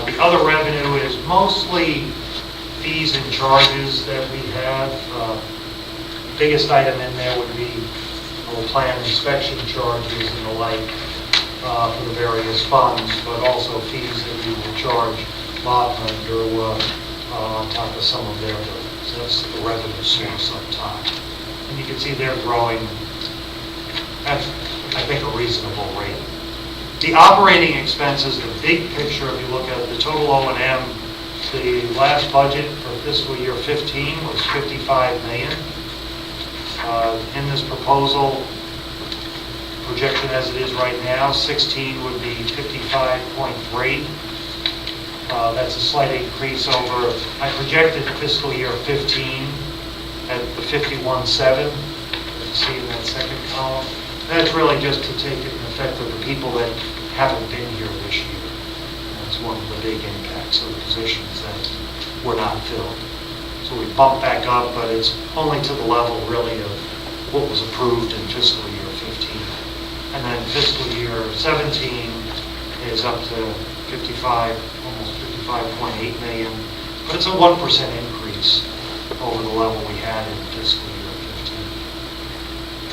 The other revenue is mostly fees and charges that we have. Biggest item in there would be plan inspection charges and the like for the various funds, but also fees that we will charge Lockland or on top of some of their bills. So that's the revenue source up top. And you can see they're growing at, I think, a reasonable rate. The operating expenses, the big picture, if you look at the total O&M, the last budget for fiscal year 15 was $55 million. In this proposal, projection as it is right now, 16 would be 55.3. That's a slight increase over, I projected fiscal year 15 at the 51.7, as you see in that second column. That's really just to take an effect of the people that haven't been here this year. That's one of the big impacts of the positions that were not filled. So we bumped back up, but it's only to the level really of what was approved in fiscal year 15. And then fiscal year 17 is up to 55, almost 55.8 million, but it's a 1% increase over the level we had in fiscal year 15.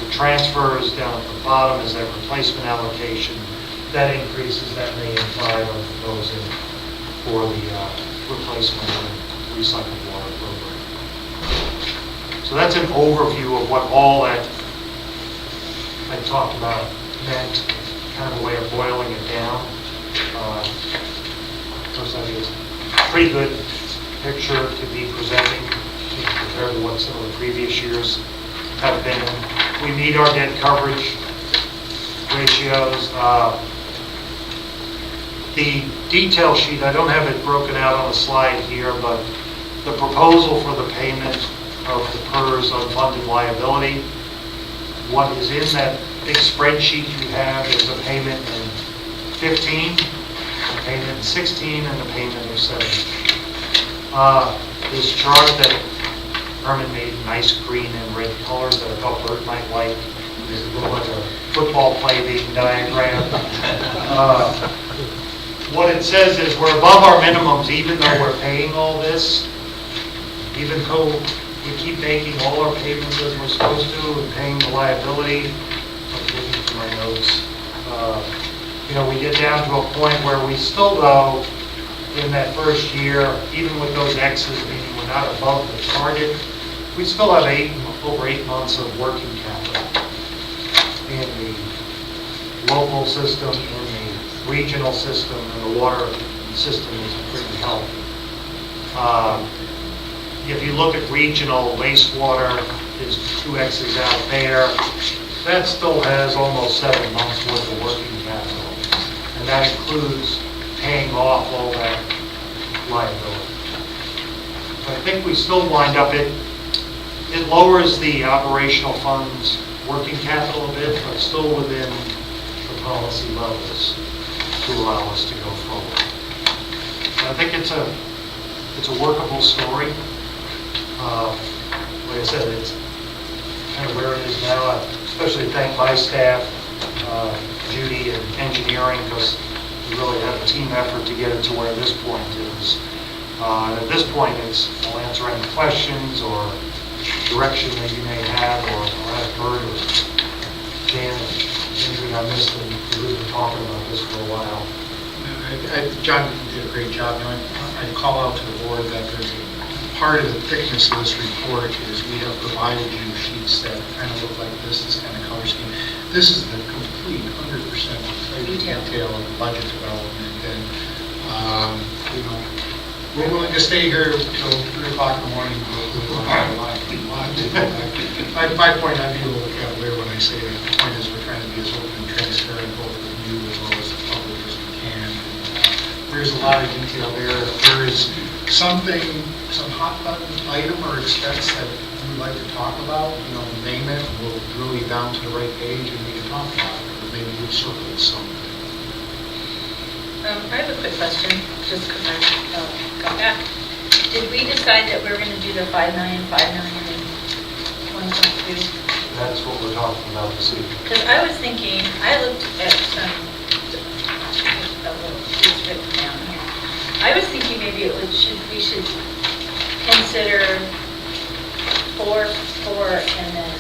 The transfers down at the bottom is that replacement allocation. That increases that $1.5 million I'm proposing for the replacement of the recycled water program. So that's an overview of what all that I talked about meant kind of a way of boiling it down. Of course, I think it's a pretty good picture to be presenting compared to what some of the previous years have been. We meet our debt coverage ratios. The detail sheet, I don't have it broken out on the slide here, but the proposal for the payment of the PERS unfunded liability, what is in that big spreadsheet you have is a payment in 15, a payment in 16, and a payment in 17. This chart that Herman made nice green and red colors that I thought Bert might like. This is a little like a football play being diagram. What it says is we're above our minimums even though we're paying all this, even though we keep making all our payments as we're supposed to and paying the liability. I'm looking for my notes. We get down to a point where we still though, in that first year, even with those X's, meaning we're not above the target, we still have over 8 months of working capital in the local system, in the regional system, and the water system is pretty healthy. If you look at regional wastewater, there's 2 X's out there. That still has almost 7 months worth of working capital. And that includes paying off all that liability. So I think we still wind up, it lowers the operational funds working capital a bit, but still within the policy levels to allow us to go forward. So I think it's a workable story. Like I said, it's kind of where it is now. I especially thank my staff, Judy and engineering, because we really had a team effort to get it to where this point is. And at this point, I'll answer any questions or direction that you may have, or I'll ask Bert or Jan, anything I missed, and we've been talking about this for a while. John did a great job. I'd call out to the board that there's part of the thickness of this report is we have provided you sheets that kind of look like this kind of color scheme. This is the complete 100% detail of budget development, and we're willing to stay here until 3 o'clock in the morning. My point, I'd be a little cavalier when I say that. The point is we're trying to be as open and transparent both with you as well as the public as we can. There's a lot of detail there. If there is something, some hot button item or expense that you'd like to talk about, name it, we'll drill you down to the right page and we can talk about it, or maybe we'll circle something. I have a quick question, just because I got back. Did we decide that we're going to do the 5 million, and 1.2? That's what we're talking about this evening. Because I was thinking, I looked at some, it's written down here. I was thinking maybe we should consider 4, and then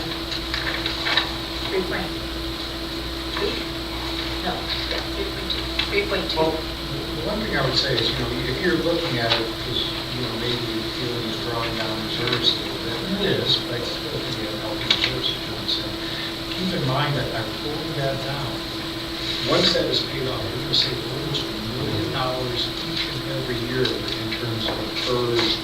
3.2. No, 3.2. Well, the one thing I would say is, if you're looking at it, because, maybe the feeling is drawing down reserves a little bit, and it is, but I still think we have healthy reserves accounts. And keep in mind that by pulling that down, once that is paid off, we're going to save almost $1 million each and every year in terms of PERS,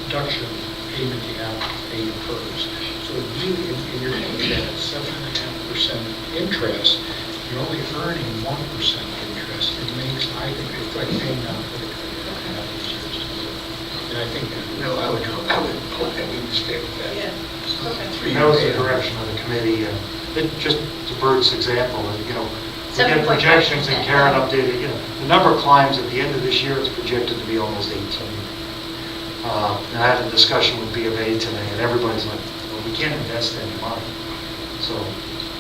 deduction payment you have to pay your PERS. So really, and you're paying that at 7.5% interest, you're only earning 1% interest. It makes, I think, it's like paying down credit card and have reserves to do it. And I think that, I would hope that we would stay with that. Yeah. Okay. That was the direction of the committee. Just to Bert's example, we get 7.5%. projections and Karen updated, the number of climbs at the end of this year is projected to be almost 18. And I had a discussion with B of A today, and everybody's like, well, we can't invest any money. So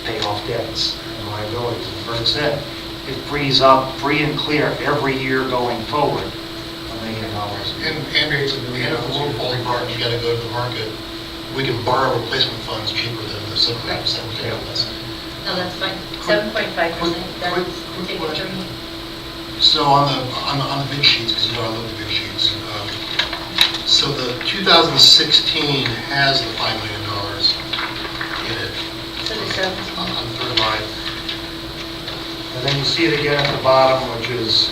pay off debts and liabilities. And Bert said, it frees up free and clear every year going forward $1 million. And it's a million. And if the loan falling apart, you got to go to the market. We can borrow replacement funds cheaper than the 7.5% we're taking on this. No, that's fine. 7.5%. That's take it from me. So on the big sheets, because I love the big sheets. So the 2016 has the $5 million in it. So the 7. On the third line. And then you see it again at the bottom, which is,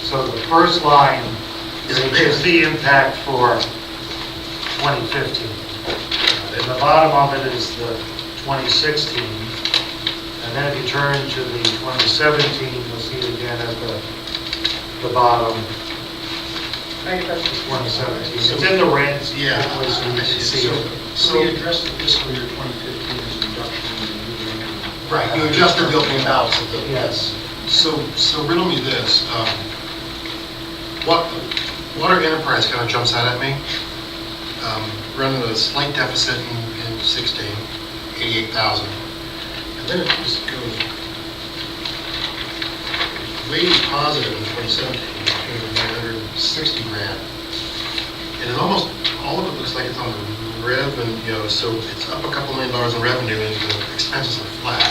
so the first line is the impact for 2015. And the bottom of it is the 2016. And then if you turn to the 2017, you'll see it again at the bottom, Right above. 2017. It's in the red. Yeah. So you can see it. So we addressed the fiscal year 2015 as a reduction in the new revenue. Right, you adjusted the opening balance of the... Yes. So riddle me this. Water enterprise kind of jumps out at me. Running a slight deficit in 16, 88,000. And then it just goes way positive in 2017, 960 grand. And it almost, all of it looks like it's on the revenue, so it's up a couple $1 million in revenue and the expenses are flat.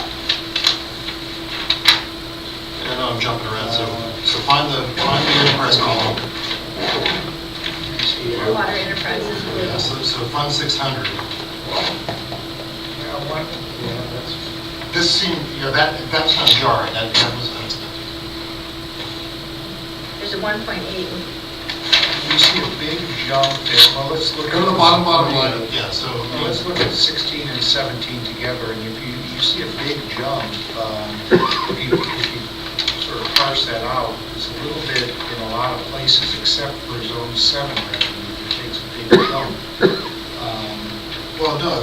And I know I'm jumping around, so find the enterprise column. The water enterprises. Yeah, so fund 600. This seemed, that's not jarring, that was unexpected. There's a 1.8. You see a big jump there. Well, let's look Go to the bottom line, yeah, so. Well, let's look at 16 and 17 together, and you see a big jump. If you sort of parse that out, it's a little bit in a lot of places, except for Zone 7 revenue, it takes a big jump. Well, no,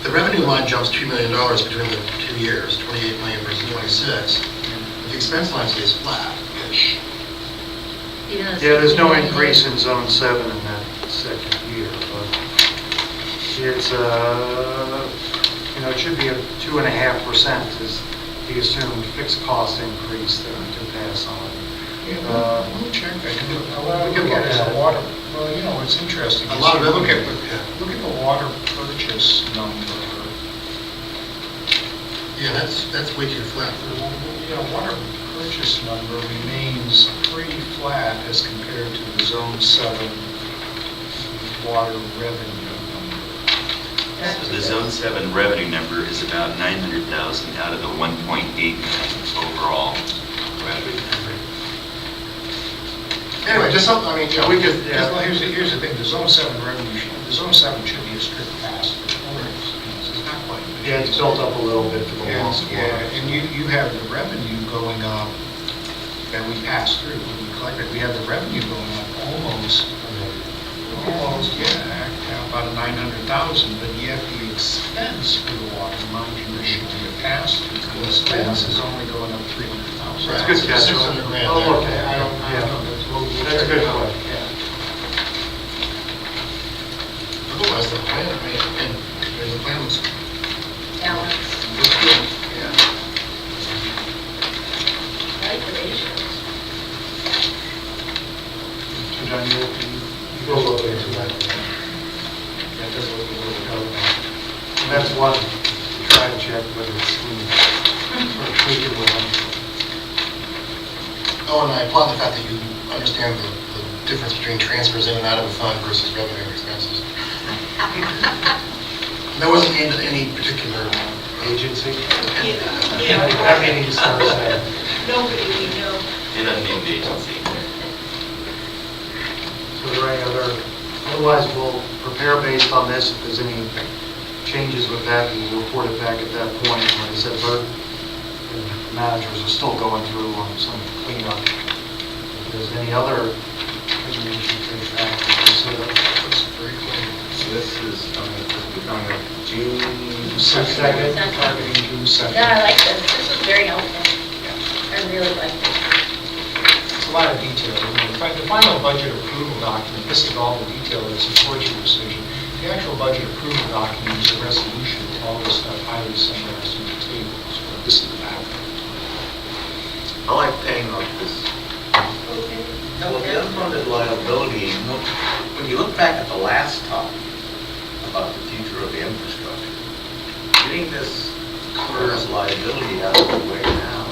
the revenue line jumps $2 million between the 2 years, 28 million versus 26. The expense line stays flat-ish. Yeah, there's no increase in Zone 7 in that second year, but it's, it should be a 2.5% is the assumed fixed cost increase that we can pass on. Yeah, we'll check that. We can look at the water. Well, it's interesting. A lot of Look at revenue. look at the water purchase number. Yeah, that's way too flat. Water purchase number remains pretty flat as compared to the Zone 7 water revenue number. So the Zone 7 revenue number is about 900,000 out of the 1.8 million overall revenue. Anyway, just something, We could, here's the thing, the Zone 7 revenue, the Zone 7 should be a strict pass. It's not quite. Yeah, it's built up a little bit for the loss. Yeah, and you have the revenue going up that we pass through when we collect it. We have the revenue going up almost, about a 900,000, but yet the expense for the water, mind you, there should be a pass through. The expense is only going up 300,000. Right. That's good catch. 600 grand Oh, there. okay. I don't know. That's a good point. Otherwise, the plan, the plan looks Balance. good. I like the ratios. So John, you go look into that. That does look a little bit. And that's one to try and check whether it's sort of tweaking with them. Oh, and I applaud the fact that you understand the difference between transfers in and out of a fund versus revenue and expenses. That wasn't aimed at any particular Agency? Yeah. I mean, you start saying. Nobody we know. It doesn't need the agency. So are there any other, otherwise we'll prepare based on this. If there's any changes with that, we'll report it back at that point. Like I said, Bert and managers are still going through on some cleanup. If there's any other information to take back to consider. Looks very clean. So this is, we're talking about June Second. Targeting June 2nd. No, I like this. This was very helpful. I really like it. It's a lot of detail. The final budget approval document, this is all the detail that supports your decision. The actual budget approval document is a resolution with all this stuff highly summarized in the table. So this is the back. I like paying off this. Well, the unfunded liability, when you look back at the last topic about the future of the infrastructure, getting this current liability out of the way now,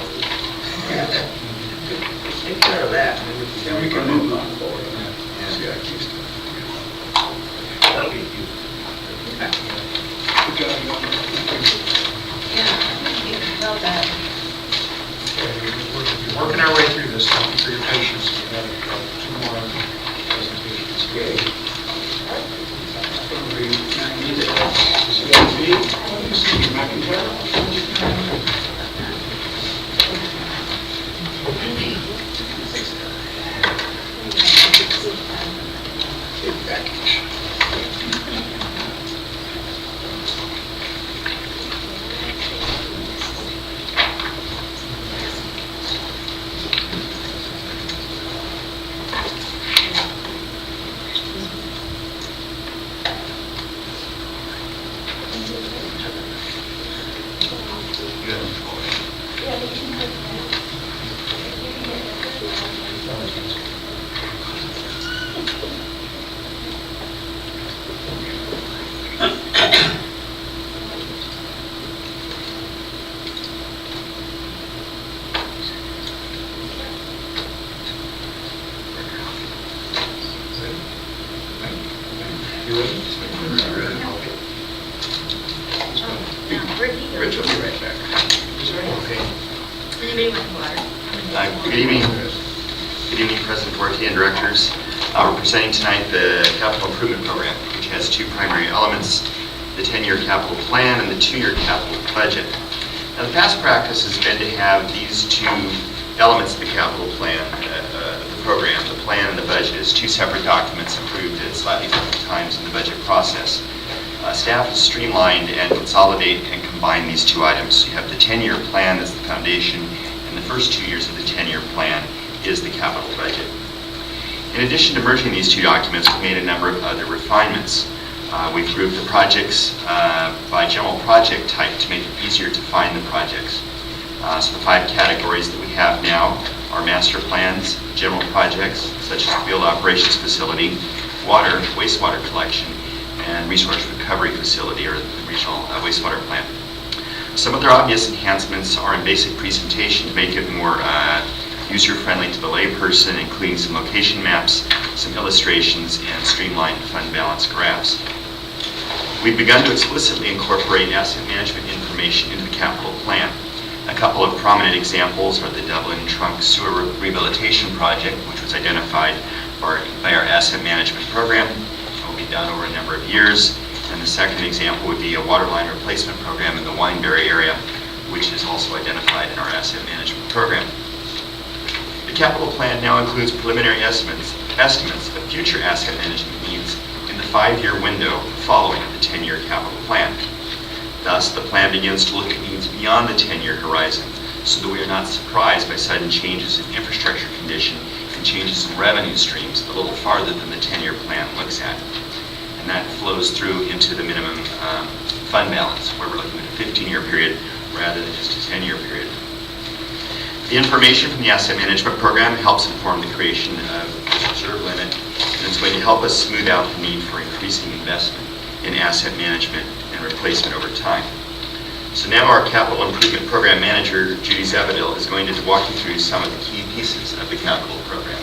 take care of that. Then we can move on forward. Yeah. CIP stuff. That'll be huge. Good job, John. Yeah, well done. working our way through this. Thank you for your patience. We have two more presentations. Mr. McIntyre. Big package. Rich will be right back. Anybody want water? Good evening. Good evening, President Forte and directors. We're presenting tonight the Capital Improvement Program, which has two primary elements, the 10-year capital plan and the 2-year capital budget. Now, the past practice has been to have these two elements of the capital plan, the program, the plan and the budget, as two separate documents approved at slightly different times in the budget process. Staff has streamlined and consolidated and combined these two items. You have the 10-year plan as the foundation, and the first 2 years of the 10-year plan is the capital budget. In addition to merging these two documents, we made a number of other refinements. We've grouped the projects by general project type to make it easier to find the projects. So the 5 categories that we have now are master plans, general projects such as the field operations facility, water, wastewater collection, and resource recovery facility, or the regional wastewater plant. Some of their obvious enhancements are in basic presentation to make it more user-friendly to the layperson, including some location maps, some illustrations, and streamlined fund balance graphs. We've begun to explicitly incorporate asset management information into the capital plan. A couple of prominent examples are the Dublin Trunk Sewer Rehabilitation Project, which was identified by our asset management program. It will be done over a number of years. And the second example would be a water line replacement program in the Wineberry area, which is also identified in our asset management program. The capital plan now includes preliminary estimates of future asset management needs in the 5-year window following the 10-year capital plan. Thus, the plan begins to look at needs beyond the 10-year horizon, so that we are not surprised by sudden changes in infrastructure condition and changes in revenue streams a little farther than the 10-year plan looks at. And that flows through into the minimum fund balance, where we're looking at a 15-year period rather than just a 10-year period. The information from the asset management program helps inform the creation of this reserve limit, and it's going to help us smooth out the need for increasing investment in asset management and replacement over time. So now our capital improvement program manager, Judy Zabadil, is going to walk you through some of the key pieces of the capital program.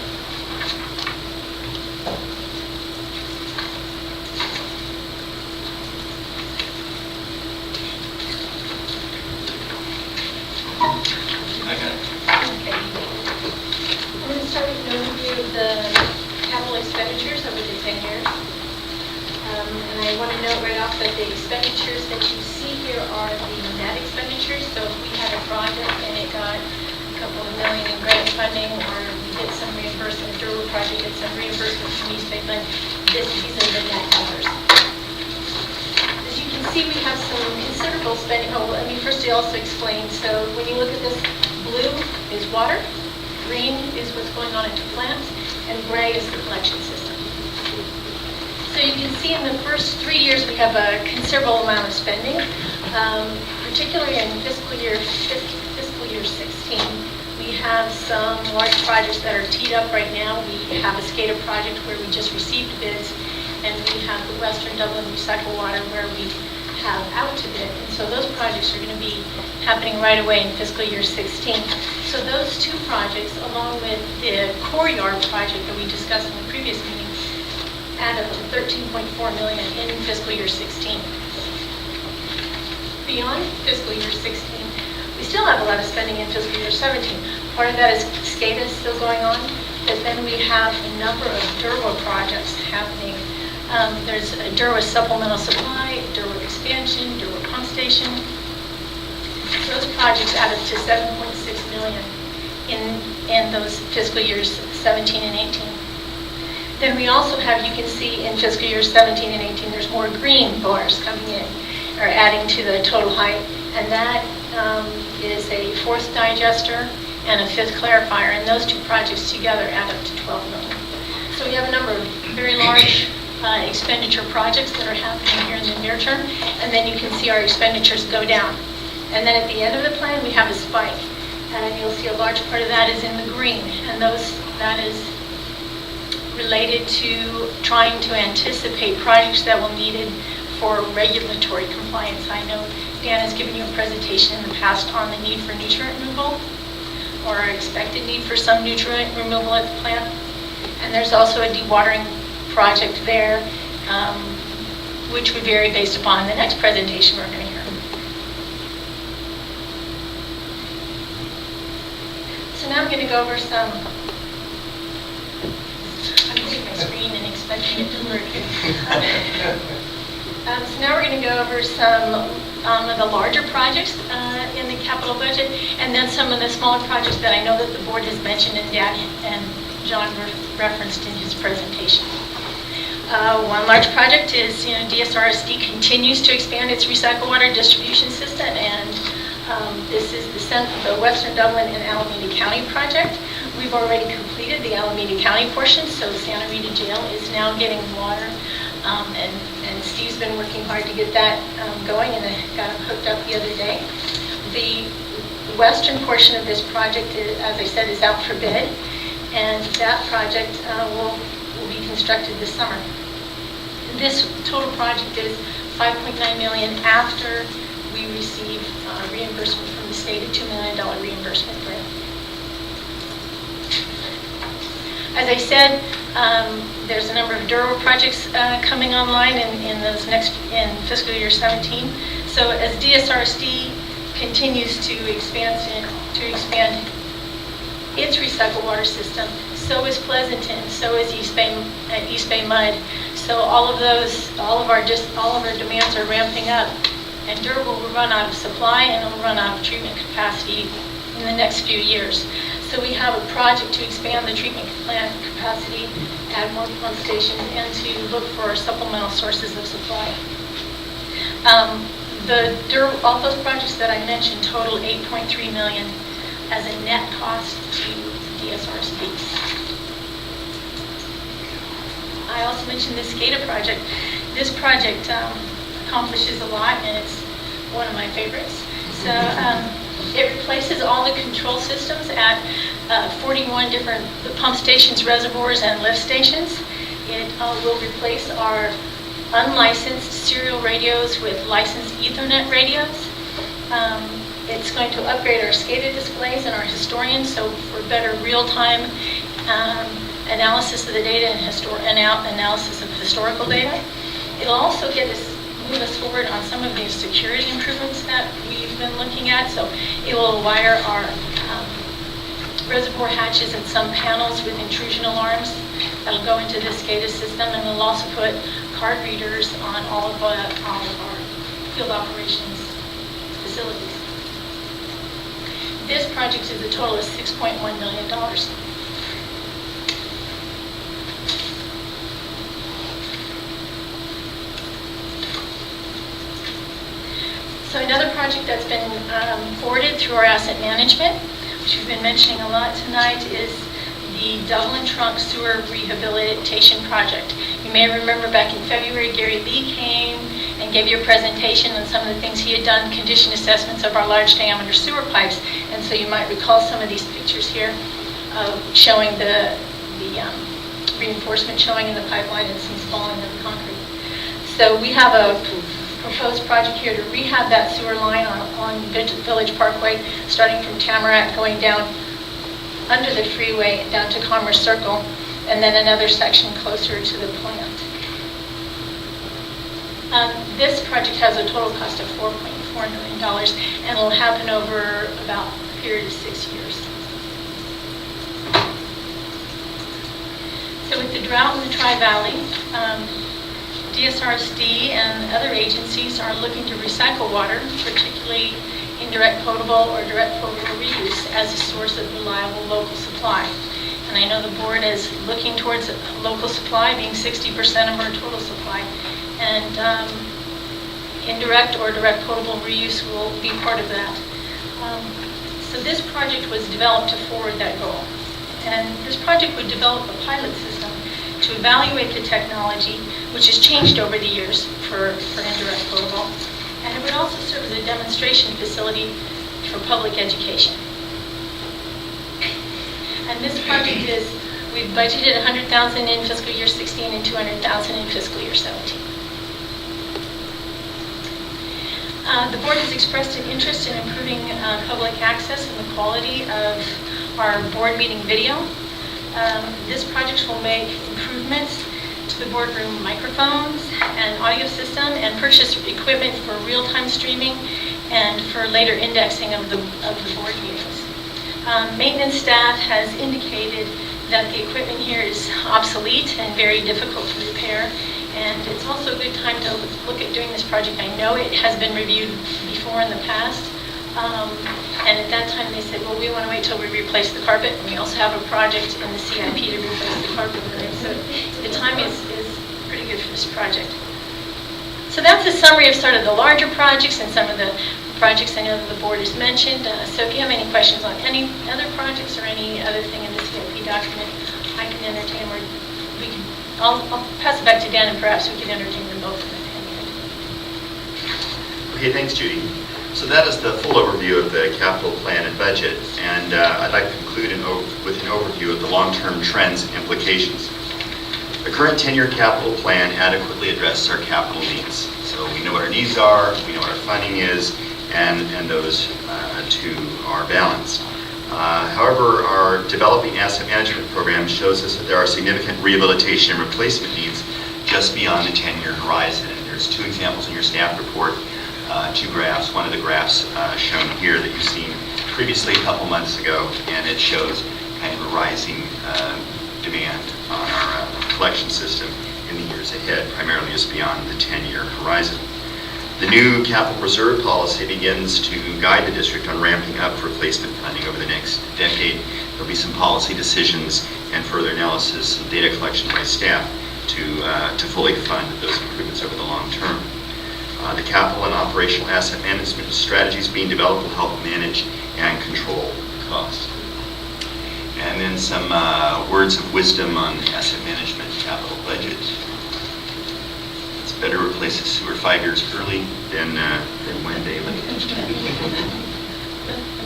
I'm going to start with an overview of the capital expenditures over the 10 years. And I want to note right off that the expenditures that you see here are the net expenditures. So if we had a project and it got a couple of million in grant funding, or we get some reimbursement, a Durwood project gets some reimbursement from East Bay Fund, these are the net numbers. As you can see, we have some considerable spending. Oh, let me first also explain. So when you look at this, blue is water, green is what's going on at the plant, and gray is the collection system. So you can see in the first 3 years we have a considerable amount of spending, particularly in fiscal year 16. We have some large projects that are teed up right now. We have a SCADA project where we just received bids, and we have the Western Dublin Recycle Water where we have out to bid. And so those projects are going to be happening right away in fiscal year 16. So those two projects, along with the core yard project that we discussed in the previous meeting, add up to $13.4 million in fiscal year 16. Beyond fiscal year 16, we still have a lot of spending in fiscal year 17. Part of that is SCADA still going on, but then we have a number of DURWA projects happening. There's a DURWA supplemental supply, DURWA expansion, DURWA pump station. Those projects added to $7.6 million in those fiscal years 17 and 18. Then we also have, you can see in fiscal years 17 and 18, there's more green bars coming in, or adding to the total height, and that is a fourth digester and a fifth clarifier, and those two projects together add up to $12 million. So we have a number of very large expenditure projects that are happening here in the near term, and then you can see our expenditures go down. And then at the end of the plan, we have a spike, and you'll see a large part of that is in the green, and that is related to trying to anticipate projects that will be needed for regulatory compliance. I know Dan has given you a presentation in the past on the need for nutrient removal, or expected need for some nutrient removal at the plant. And there's also a dewatering project there, which would vary based upon the next presentation we're going to hear. So now I'm going to go over some, I'm looking at my screen and expecting it to work. So now we're going to go over some of the larger projects in the capital budget, and then some of the smaller projects that I know that the board has mentioned and Dan and John referenced in his presentation. One large project is, DSRSD continues to expand its recycled water distribution system, and this is the Western Dublin and Alameda County project. We've already completed the Alameda County portion, so Santa Rita Jail is now getting water, and Steve's been working hard to get that going, and got it hooked up the other day. The western portion of this project, as I said, is out for bid, and that project will be constructed this summer. This total project is $5.9 million after we receive reimbursement from the state, a $2 million reimbursement grant. As I said, there's a number of DURWA projects coming online in fiscal year 17. So as DSRSD continues to expand its recycled water system, so is Pleasanton, so is East Bay Mud. So all of our demands are ramping up, and DURWA will run out of supply and it will run out of treatment capacity in the next few years. So we have a project to expand the treatment plant capacity, add more pump stations, and to look for supplemental sources of supply. All those projects that I mentioned total $8.3 million as a net cost to DSRSD. I also mentioned the SCADA project. This project accomplishes a lot, and it's one of my favorites. So it replaces all the control systems at 41 different pump stations, reservoirs, and lift stations. It will replace our unlicensed serial radios with licensed Ethernet radios. It's going to upgrade our SCADA displays and our historians, so for better real-time analysis of the data and analysis of historical data. It'll also move us forward on some of the security improvements that we've been looking at. So it will wire our reservoir hatches and some panels with intrusion alarms that'll go into the SCADA system, and we'll also put card readers on all of our field operations facilities. This project is a total of $6.1 million. So another project that's been forwarded through our asset management, which we've been mentioning a lot tonight, is the Dublin Trunk Sewer Rehabilitation Project. You may remember back in February, Gary Lee came and gave you a presentation on some of the things he had done, condition assessments of our large diameter sewer pipes. And so you might recall some of these pictures here showing the reinforcement showing in the pipeline and some spalling of the concrete. So we have a proposed project here to rehab that sewer line on Village Parkway, starting from Tamarack, going down under the freeway down to Commerce Circle, and then another section closer to the plant. This project has a total cost of $4.4 million, and will happen over about a period of 6 years. the drought in the Tri-Valley, DSRSD and other agencies are looking to recycle water, particularly indirect potable or direct potable reuse, as a source of reliable local supply. And I know the board is looking towards local supply being 60% of our total supply. And indirect or direct potable reuse will be part of that. So this project was developed to forward that goal. And this project would develop a pilot system to evaluate the technology, which has changed over the years for indirect potable. And it would also serve as a demonstration facility for public education. And this project is, we've budgeted $100,000 in fiscal year 16 and $200,000 in fiscal year 17. The board has expressed an interest in improving public access and the quality of our board meeting video. This project will make improvements to the boardroom microphones and audio system and purchase equipment for real-time streaming and for later indexing of the board meetings. Maintenance staff has indicated that the equipment here is obsolete and very difficult to repair. And it's also a good time to look at doing this project. I know it has been reviewed before in the past. And at that time they said, well, we want to wait till we replace the carpet. And we also have a project in the CIP to replace the carpet. So the time is pretty good for this project. So that's a summary of sort of the larger projects and some of the projects I know that the board has mentioned. So if you have any questions on any other projects or any other thing in the CIP document, I can entertain them, or we can. I'll pass it back to Dan, and perhaps we can entertain them both. Okay, thanks, Judy. So that is the full overview of the capital plan and budget, and I'd like to conclude with an overview of the long-term trends and implications. The current 10-year capital plan adequately addresses our capital needs. So we know what our needs are, we know what our funding is, and those two are balanced. However, our developing asset management program shows us that there are significant rehabilitation and replacement needs just beyond the 10-year horizon. And there's two examples in your staff report, two graphs. One of the graphs shown here that you've seen previously a couple months ago, and it shows kind of a rising demand on our collection system in the years ahead, primarily just beyond the 10-year horizon. The new capital reserve policy begins to guide the district on ramping up replacement funding over the next decade. There'll be some policy decisions and further analysis and data collection by staff to fully fund those improvements over the long term. The capital and operational asset management strategies being developed will help manage and control costs. And then some words of wisdom on asset management capital budget. Better replace the sewer 5 years early than when, David.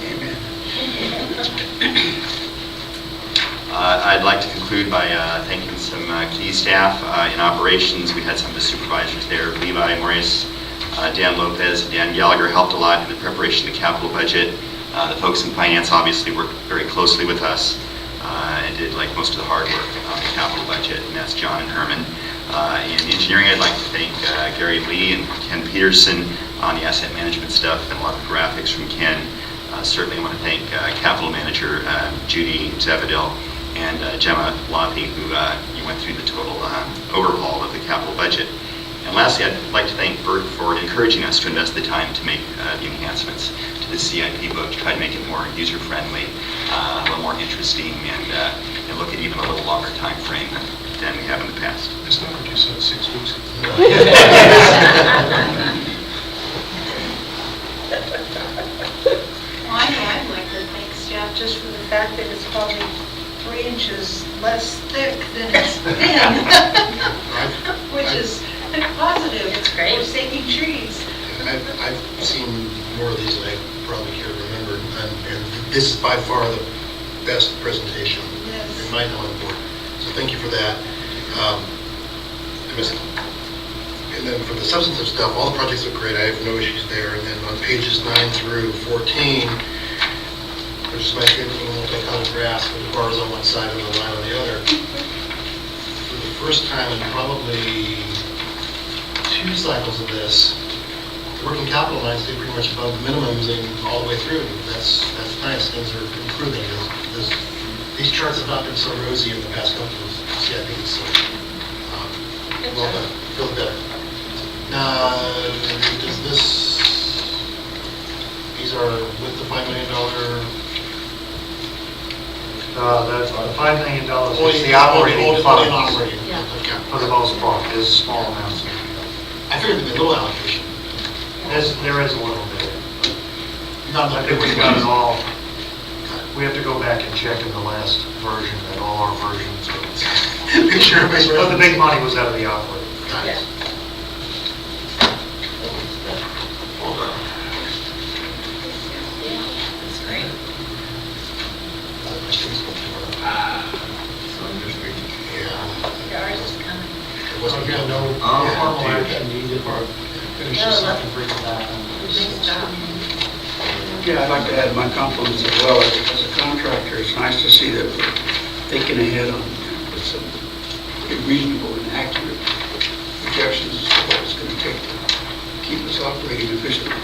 Amen. I'd like to conclude by thanking some key staff in operations. We had some of the supervisors there, Levi Morris, Dan Lopez, Dan Gallagher helped a lot in the preparation of the capital budget. The folks in finance obviously worked very closely with us and did like most of the hard work on the capital budget, and that's John and Herman. In engineering, I'd like to thank Gary Lee and Ken Peterson on the asset management stuff and a lot of graphics from Ken. Certainly I want to thank capital manager Judy Zavadil and Gemma Loppy, who you went through the total overhaul of the capital budget. And lastly, I'd like to thank Bert for encouraging us to invest the time to make the enhancements to the CIP book, to try to make it more user-friendly, a little more interesting, and look at even a little longer time frame than we have in the past. This number you said 6 weeks ago. Well, I know I'd like to thank staff just for the fact that it's probably 3 inches less thick than it's been, which is positive. It's great. We're saving trees. I've seen more of these than I probably care to remember, and this is by far the best presentation in my knowledge board. So thank you for that. And then for the substantive stuff, all the projects look great. I have no issues there. And then on pages 9 through 14, which is my favorite little multicolored graphs with the bars on one side and the line on the other. For the first time in probably 2 cycles of this, the working capital lines stay pretty much above the minimums and all the way through. That's nice. Things are improving. The These charts have not been so rosy in the past couple of CIPs, so well done, feel better. Does this, these are with the $5 million? That's the $5 million is Only the operating only funds operating, Yeah. okay. for the most part, is small amounts. I figured there'd be a little allocation. There is a little bit. Not I that think big. we've got it all. We have to go back and check in the last version that all our versions are. Make sure everybody's But the big money was out of the operating. Got it. Hold on. That's great. Yeah. Yours is coming. It wasn't Again, good. no formal action needed, or finish this up and bring it back on. Nice job. Yeah, I'd like to add my compliments as well. As a contractor, it's nice to see that we're thinking ahead on with some reasonable and accurate projections as to what it's going to take to keep us operating efficiently.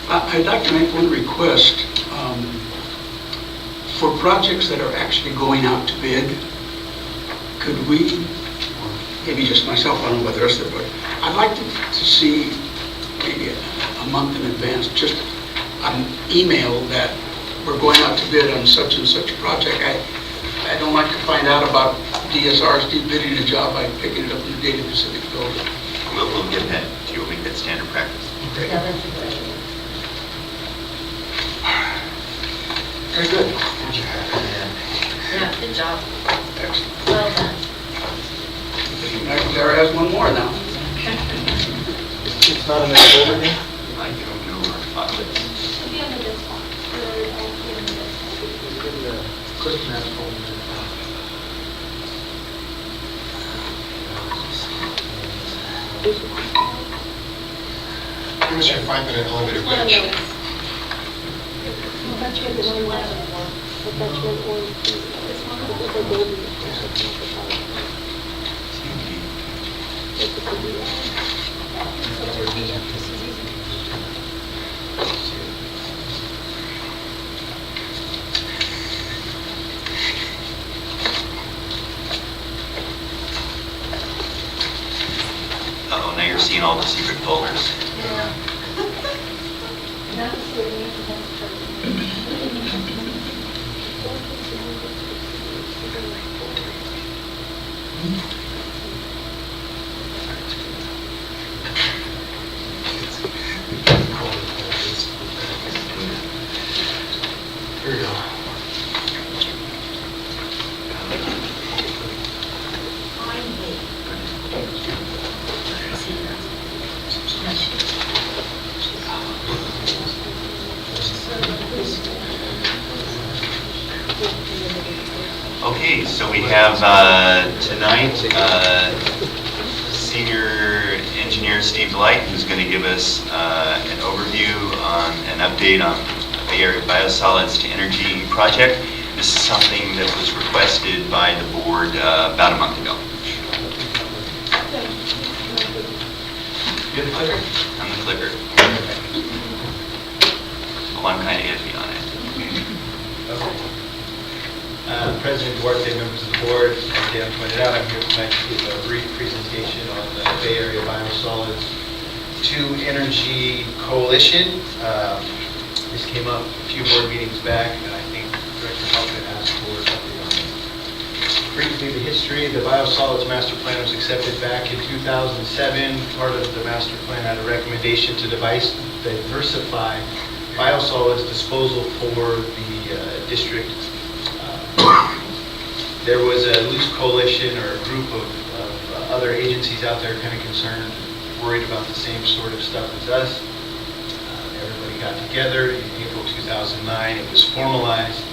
I'd like to make one request. For projects that are actually going out to bid, could we, or maybe just myself, I don't know about the rest of it, but I'd like to see maybe a month in advance, just an email that we're going out to bid on such and such a project. I don't like to find out about DSRSD bidding a job by picking it up in the Data Pacific building. We'll get that to you, we'll make that standard practice. Yeah, that's a good idea. Very good. Yeah, good job. Excellent. Well done. Sarah has one more now. It's not an October thing? I don't know our thoughts. It'll be on the disc one. It'll be on the disc. Kristen has told me. Give us your 5-minute elevator One of pitch. those. That's what the one was. This one? Uh-oh, now you're seeing all the secret folders. Yeah. Not the city, Here we go. Okay, so we have tonight Senior Engineer Steve Light, who's going to give us an overview on an update on Bay Area Biosolids to Energy project. This is something that was requested by the board about a month ago. You have a clicker? I'm the clicker. Oh, I'm kind of iffy on it. President Duarte, members of the board, as Dan pointed out, I'm here tonight to give a brief presentation on the Bay Area Biosolids to Energy Coalition. This came up a few board meetings back, and I think Director Halpin asked for something on it. Briefly, the history, the Biosolids Master Plan was accepted back in 2007. Part of the master plan had a recommendation to diversify biosolids disposal for the district. There was a loose coalition or a group of other agencies out there kind of concerned, worried about the same sort of stuff as us. Everybody got together in April 2009. It was formalized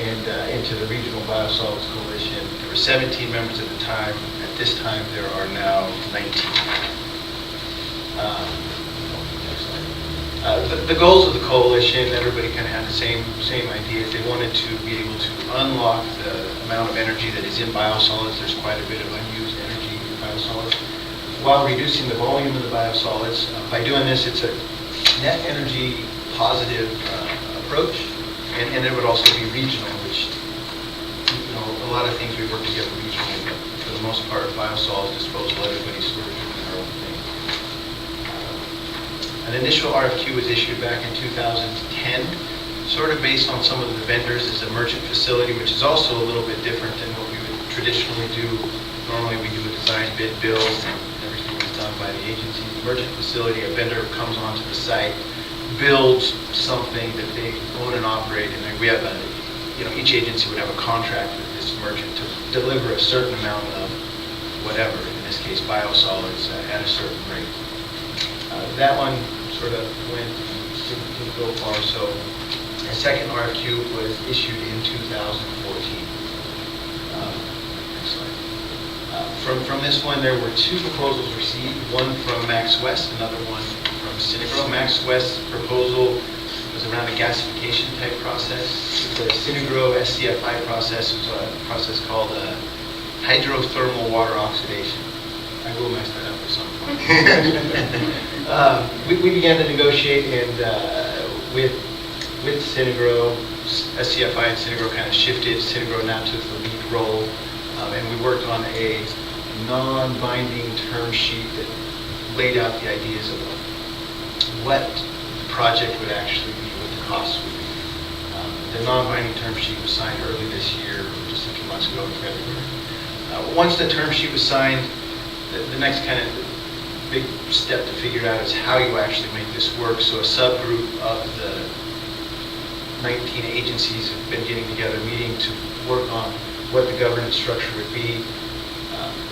and into the Regional Biosolids Coalition. There were 17 members at the time. At this time, there are now 19. The goals of the coalition, everybody kind of had the same ideas. They wanted to be able to unlock the amount of energy that is in biosolids. There's quite a bit of unused energy in biosolids, while reducing the volume of the biosolids. By doing this, it's a net energy positive approach, and it would also be regional, which lot of things we work together regionally, but for the most part, biosolids disposal, everybody's sort of doing their own thing. An initial RFQ was issued back in 2010, sort of based on some of the vendors as a merchant facility, which is also a little bit different than what we would traditionally do. Normally, we do a design bid build, and everything is done by the agency. The merchant facility, a vendor comes onto the site, builds something that they own and operate, and then we have each agency would have a contract with this merchant to deliver a certain amount of whatever, in this case biosolids, at a certain rate. That one sort of didn't go far, so a second RFQ was issued in 2014. Next slide. From this one, there were two proposals received, one from Max West, another one from Synagro. Max West's proposal was around a gasification type process. The Synagro SCFI process was a process called hydrothermal water oxidation. I will mess that up at some point. We began to negotiate, and with Synagro, SCFI and Synagro kind of shifted. Synagro now took the lead role, and we worked on a non-binding term sheet that laid out the ideas of what the project would actually be, what the costs would be. The non-binding term sheet was signed early this year, just a few months ago in February. Once the term sheet was signed, the next kind of big step to figure out is how you actually make this work. So a subgroup of the 19 agencies have been getting together, meeting to work on what the governance structure would be,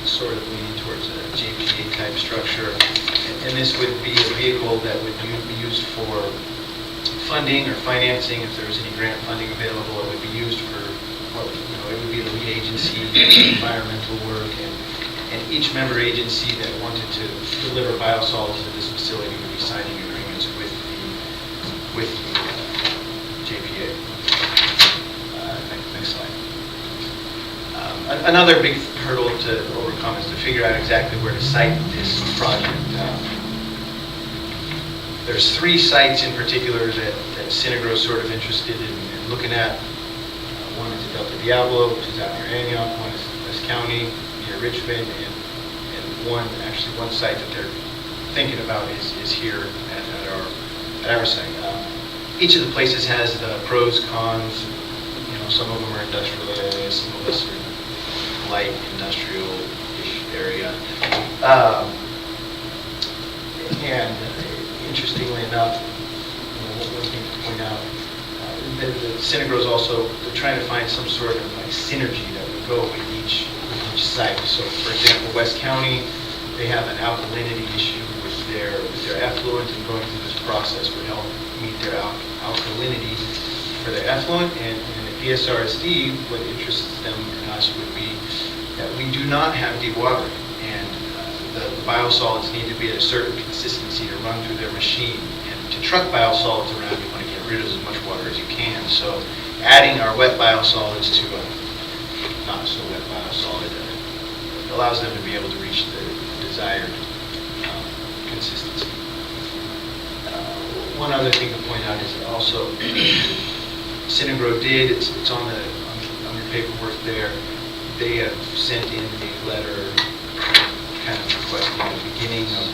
sort of leaning towards a JPA type structure. And this would be a vehicle that would be used for funding or financing. If there was any grant funding available, it would be used for, it would be the lead agency, environmental work, and each member agency that wanted to deliver biosolids to this facility would be signing agreements with the JPA. Next slide. Another big hurdle to overcome is to figure out exactly where to site this project. There's three sites in particular that Synagro is sort of interested in looking at. One is Delta Diablo, which is out near Antioch. One is West County, near Richmond, and one site that they're thinking about is here at our site. Each of the places has the pros, cons. Some of them are industrial areas, some of us are light industrial-ish area. And interestingly enough, one thing to point out, the Synagro is also, they're trying to find some sort of synergy that would go with each site. So, for example, West County, they have an alkalinity issue with their effluent, and going through this process would help meet their alkalinity for their effluent. And at DSRSD, what interests them and us would be that we do not have dewatering, and the biosolids need to be at a certain consistency to run through their machine. And to truck biosolids around, you want to get rid of as much water as you can. So adding our wet biosolids to a not so wet biosolid allows them to be able to reach the desired consistency. One other thing to point out is also Synagro did, it's on your paperwork there, they have sent in a letter kind of requesting the beginning of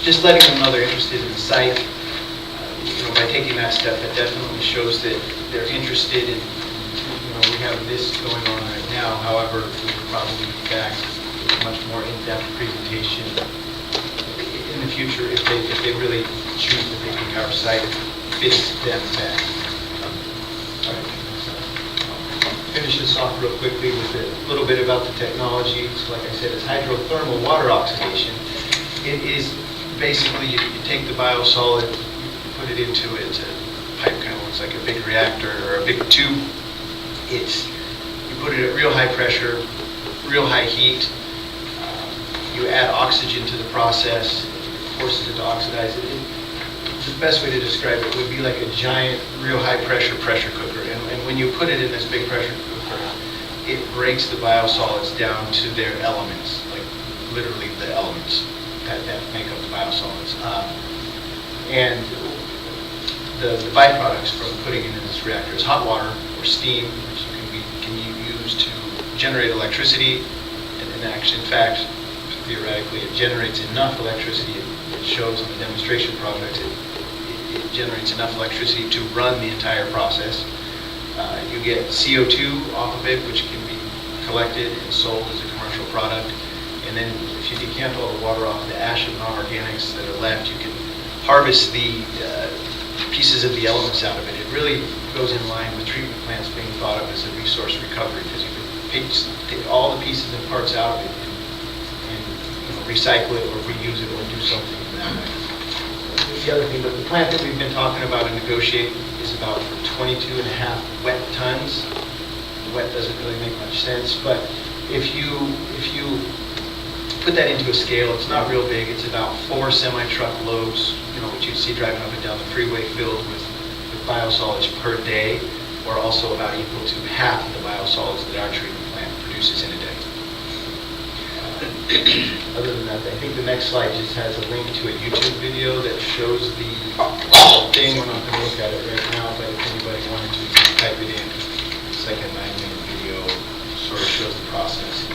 just letting them know they're interested in the site. By taking that step, it definitely shows that they're interested in, we have this going on right now. However, we would probably be back with a much more in-depth presentation in the future if they really choose that they think our site fits them best. All right, finish this off real quickly with a little bit about the technology. So like I said, it's hydrothermal water oxidation. It is basically, you take the biosolid, you put it into it, it's a pipe, kind of looks like a big reactor or a big tube. You put it at real high pressure, real high heat. You add oxygen to the process, it forces it to oxidize it. The best way to describe it would be like a giant, real high pressure cooker. And when you put it in this big pressure cooker, it breaks the biosolids down to their elements, like literally the elements that make up the biosolids. And the byproducts from putting it in this reactor is hot water or steam, which can be used to generate electricity, and actually, in fact, theoretically, it generates enough electricity. It shows on the demonstration project, it generates enough electricity to run the entire process. You get CO2 off of it, which can be collected and sold as a commercial product. And then if you decant all the water off the ash and non-organics that are left, you can harvest the pieces of the elements out of it. It really goes in line with treatment plants being thought of as a resource recovery, because you can take all the pieces and parts out of it and recycle it or reuse it or do something in that way. The other thing, but the plant that we've been talking about and negotiating is about 22.5 wet tons. Wet doesn't really make much sense, but if you put that into a scale, it's not real big. It's about 4 semi-truck loads, what you'd see driving up and down the freeway filled with biosolids per day, or also about equal to half of the biosolids that our treatment plant produces in a day. Other than that, I think the next slide just has a link to a YouTube video that shows the thing. We're not going to look at it right now, but if anybody wanted to type it in, it's like a 9-minute video, sort of shows the process.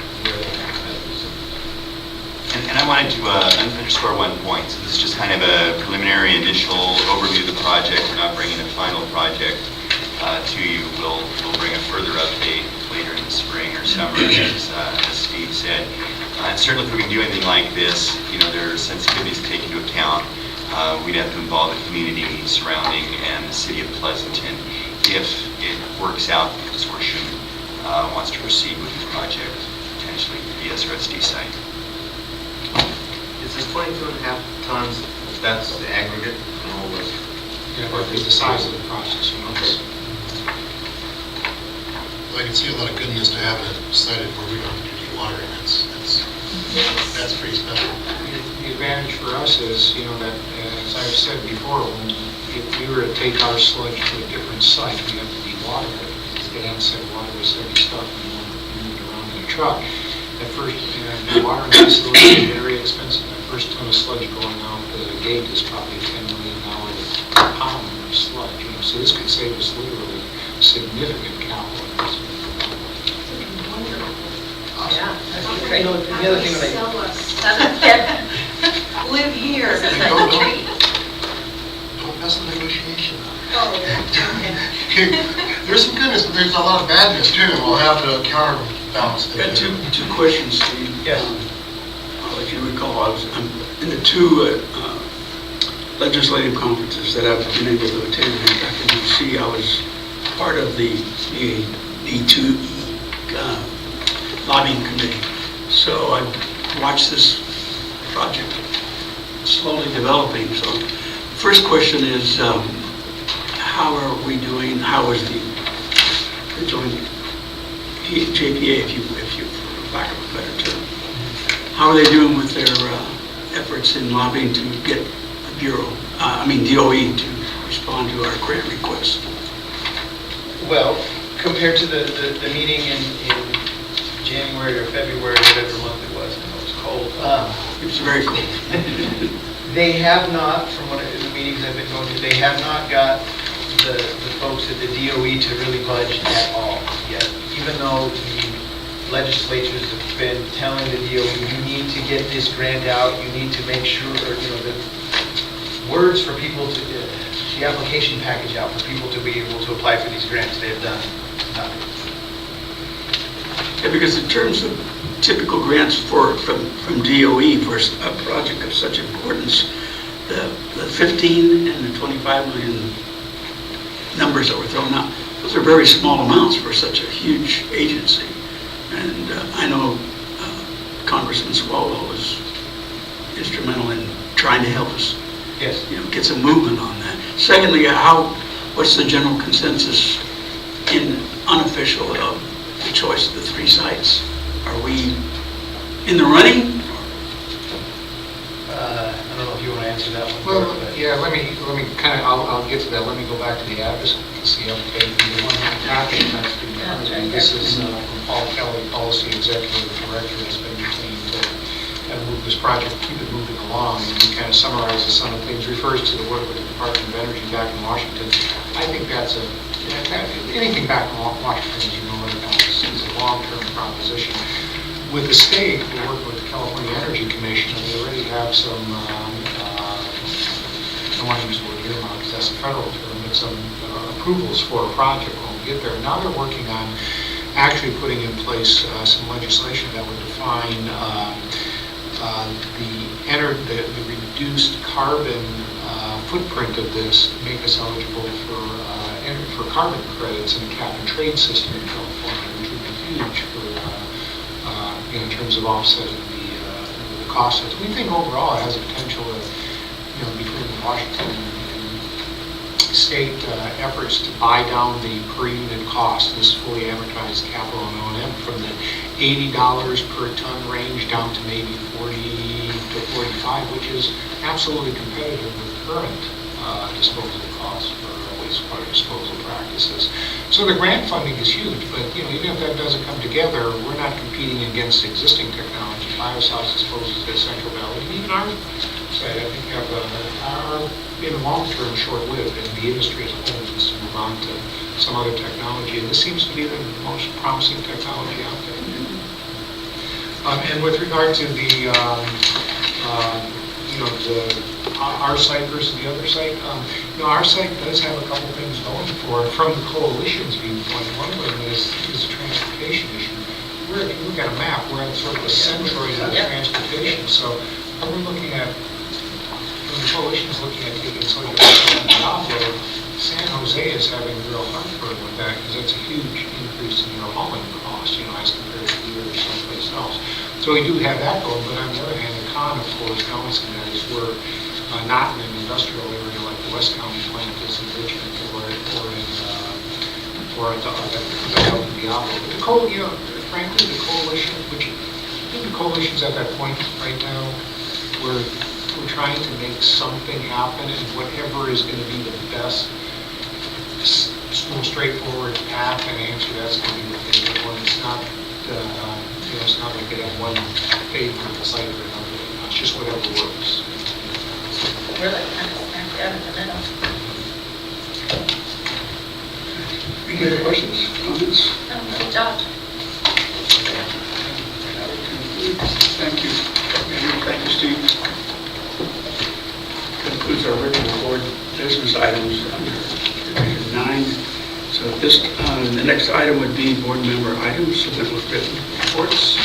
And I wanted to underscore one point. So this is just kind of a preliminary initial overview of the project. We're not bringing a final project to you. We'll bring a further update later in the spring or summer, as Steve said. And certainly if we're going to do anything like this, there are sensitivities to take into account. We'd have to involve the community surrounding and the city of Pleasanton if it works out the consortium wants to proceed with the project, potentially the DSRSD site. Is this 22.5 tons, that's the aggregate and all this? Yeah, but the size of the process. Well, I can see a lot of goodness to have it cited where we don't have to do dewatering. That's pretty special. The advantage for us is, that, as I've said before, if we were to take our sludge to a different site, we have to dewater it. Because Dan said water was heavy stuff and you want to move it around in a truck. At first, dewatering facilities are very expensive. That first ton of sludge going out the gate is probably $10 million a pound of sludge. So this could save us literally significant capital investment. Yeah, The other thing that live here. Don't mess the negotiation up. Oh, okay. There's some goodness, but there's a lot of badness too, and we'll have to counterbalance it. Got two questions, Steve. Yes. I'll let you recall, I was in the two legislative conferences that I've been able to attend back in D.C. I was part of the D2E lobbying committee. So I watched this project slowly developing. So the first question is, how are we doing? How is the joint JPA, if you, for lack of a better term, how are they doing with their efforts in lobbying to get the DOE to respond to our grant requests? Well, compared to the meeting in January or February, whatever month it was, I know it was cold. It was very cold. They have not, from the meetings I've been going to, they have not got the folks at the DOE to really budge at all yet. Even though the legislatures have been telling the DOE, you need to get this grant out, you need to make sure, the words for people to, the application package out for people to be able to apply for these grants, they have done nothing. Yeah, because in terms of typical grants from DOE for a project of such importance, the 15 and the 25 million numbers that were thrown out, those are very small amounts for such a huge agency. And I know Congressman Swalwell was instrumental in trying to help us get some movement on that. Secondly, what's the general consensus in unofficial of the choice of the three sites? Are we in the running? I don't know if you want to answer that one. Well, but- yeah, let me kind of, I'll get to that. Let me go back to the advocacy update. The one on the packet that's been done, and this is from Paul Kelly, Policy Executive Director, that's been retained to kind of move this project, keep it moving along, and he kind of summarizes some of the things, refers to the work with the Department of Energy back in Washington. I think that's anything back in Washington, as you know, right now, is a long-term proposition. With the state, we're working with the California Energy Commission, and we already have some, I don't want to use the word earmark because that's a federal term, but some approvals for a project when we get there. Now they're working on actually putting in place some legislation that would define the reduced carbon footprint of this, make us eligible for carbon credits in the cap and trade system in California, which would be huge for, in terms of offsetting the cost. We think overall it has a potential of, between Washington and state efforts to buy down the per unit cost, this fully amortized capital and O&M, from the $80 per ton range down to maybe 40 to 45, which is absolutely competitive with current disposal costs for wastewater disposal practices. So the grant funding is huge, but even if that doesn't come together, we're not competing against existing technology. Biosolids disposal at Central Valley, and even our site, I think, are in the long term short-lived, and the industry as a whole needs to move on to some other technology, and this seems to be the most promising technology out there. And with regard to the our site versus the other site, our site does have a couple things going for it from the coalition's viewpoint. One of them is a transportation issue. If you look at a map, we're at sort of the centroid of transportation. So we're looking at, when the coalition's looking at taking something like Diablo, San Jose is having real heartburn with that because that's a huge increase in their hauling cost, as compared to here or someplace else. So we do have that going, but on the other hand, the con, of course, balancing that is we're not in an industrial area like the West County plant is in Richmond or at the Diablo. But frankly, the coalition, which I think the coalition's at that point right now, where we're trying to make something happen, and whatever is going to be the best, most straightforward path and answer, that's going to be the favorite one. It's not, it's not like they have one favorite site or another. It's just whatever works. We're like kind of smack dab in the middle. Any other questions, comments? Good job. Thank you. Thank you, Steve. Concludes our regular board business items under Division 9. So the next item would be board member items, submit with written reports.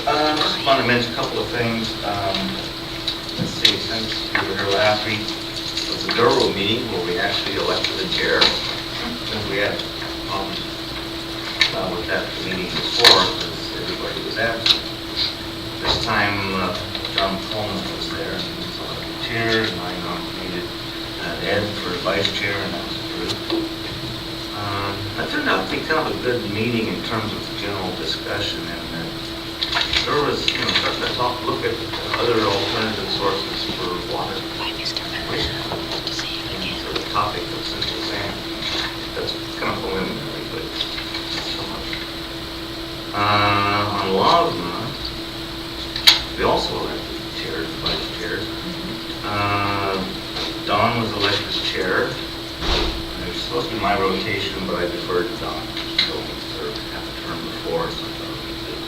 I just want to mention a couple of things. Let's see, since we were here last week, it was a Duro meeting where we actually elected a chair. Since we had with that meeting before, because everybody was absent. This time, John Coleman was there, and he was elected chair, and I nominated Ed for vice chair, and that was approved. That turned out to be kind of a good meeting in terms of general discussion, and there was, starting to look at other alternative sources for water. And so the topic of Central Sand, that's kind of preliminary, but so much. On Logma, we also elected chairs, vice chairs. Don was elected as chair. It was supposed to be my rotation, but I deferred to Don. So he served half a term before, so I thought it would be good.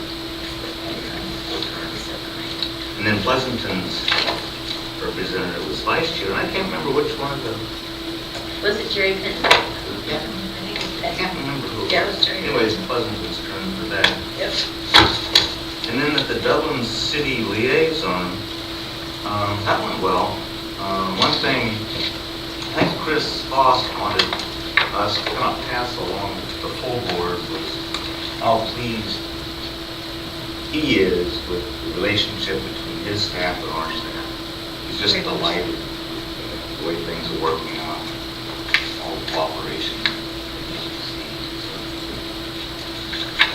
And then Pleasanton's representative was vice chair, and I can't remember which one of them. Was it Jerry Pinton? Yeah. I can't remember who. Yeah, it was Jerry. Anyways, Pleasanton's turn for that. Yep. And then at the Dublin City Liaison, that went well. One thing, I think Chris Foss wanted us to kind of pass along to the full board was how pleased he is with the relationship between his staff and our staff. He's just delighted with the way things are working out, all the cooperation.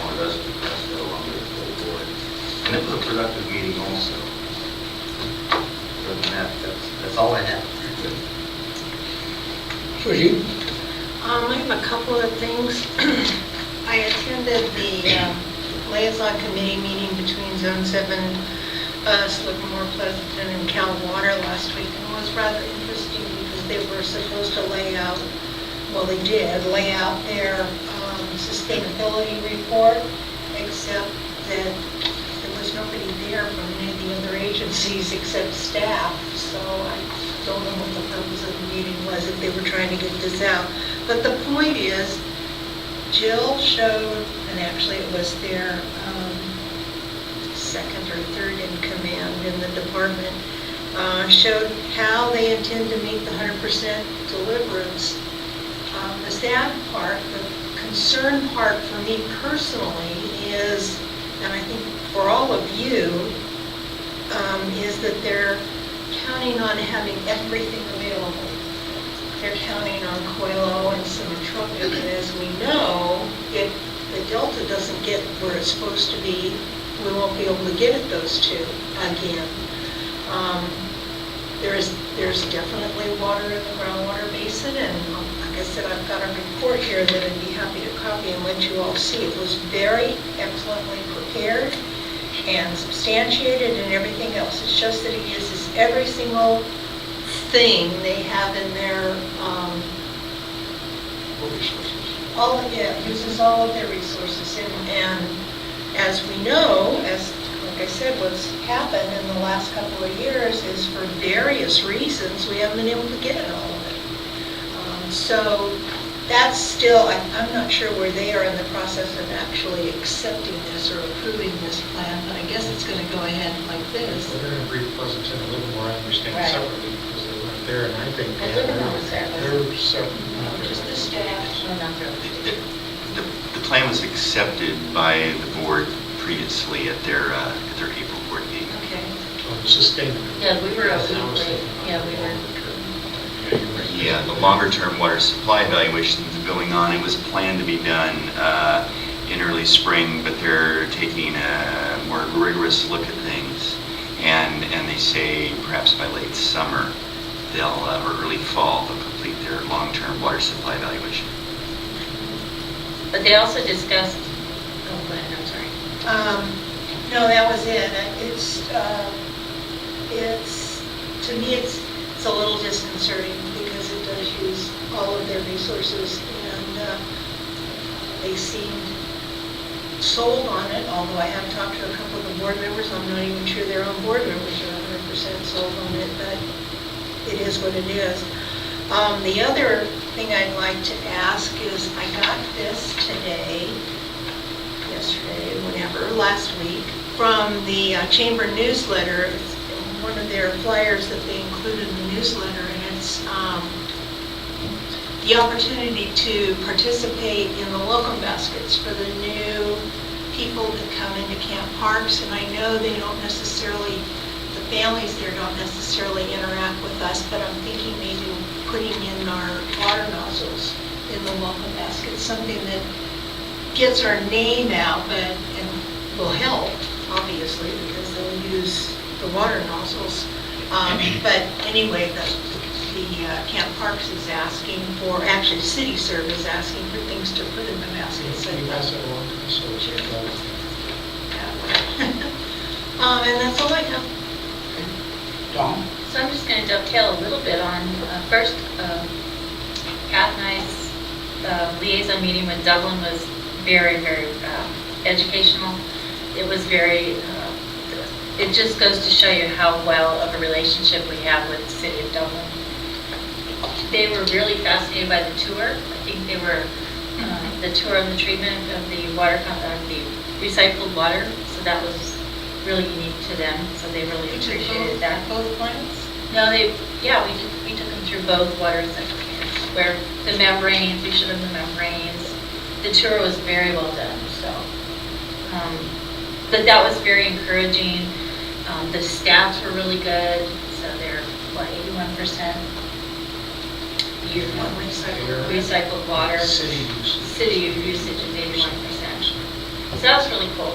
Wanted us to pass that along to the full board. And it was a productive meeting also. Other than that, that's all I have. Suji? I have a couple of things. I attended the liaison committee meeting between Zone 7, us, Livermore, Pleasanton, and Cal Water last week, and it was rather interesting because they were supposed to lay out well, they did lay out their sustainability report, except that there was nobody there from any of the other agencies except staff, so I don't know what the purpose of the meeting was, if they were trying to get this out. But the point is, Jill showed, and actually it was their second or third in command in the department, showed how they intend to meet the 100% deliverance. The sad part, the concern part for me personally is, and I think for all of you, is that they're counting on having everything available. They're counting on Coelho and Symmetropic, and as we know, if the Delta doesn't get where it's supposed to be, we won't be able to get at those two again. There's definitely water in the groundwater basin, and like I said, I've got a report here that I'd be happy to copy and let you all see. It was very excellently prepared and substantiated and everything else. It's just that it uses every single thing they have in their, uses all of their resources. And as we know, like I said, what's happened in the last couple of years is for various reasons, we haven't been able to get at all of it. So that's still, I'm not sure where they are in the process of actually accepting this or approving this plan, but I guess it's going to go ahead like this. We're going to brief Pleasanton a little more, I understand, Right. separately, because they weren't there, and I think Well, they're not separate. they're separate. Just the staff. The plan was accepted by the board previously at their April board meeting. Okay. Sustainability. Yeah, we were a week late. Yeah, we were. Yeah, the longer-term water supply evaluation is going on. It was planned to be done in early spring, but they're taking a more rigorous look at things. And they say perhaps by late summer, or early fall, they'll complete their long-term water supply evaluation. But they also discussed, oh, go ahead, I'm sorry. No, that was it. To me, it's a little disconcerting because it does use all of their resources, and they seemed sold on it, although I have talked to a couple of the board members. I'm not even sure their own board members are 100% sold on it, but it is what it is. The other thing I'd like to ask is, I got this yesterday, whenever, last week, from the Chamber newsletter. It's one of their flyers that they included in the newsletter, and it's the opportunity to participate in the welcome baskets for the new people that come into Camp Parks. And I know they don't necessarily, the families there don't necessarily interact with us, but I'm thinking maybe putting in our water nozzles in the welcome basket, something that gets our name out, and will help, obviously, because they'll use the water nozzles. But anyway, the Camp Parks is asking for, actually City Serve is asking for things to put in the baskets. Can you pass that along to us so we can go? And that's all I have. Tom? So I'm just going to dovetail a little bit on, first, Pat and I's liaison meeting with Dublin was very, very educational. It was very, it just goes to show you how well of a relationship we have with the city of Dublin. They were really fascinated by the tour. I think they were, the tour and the treatment of the water, the recycled water, so that was really unique to them, so they really appreciated that. Both plants? No, we took them through both water secretaries, where the membranes, we showed them the membranes. The tour was very well done, so. But that was very encouraging. The stats were really good, so they're, 81% recycled water. City usage is 81%. So that was really cool.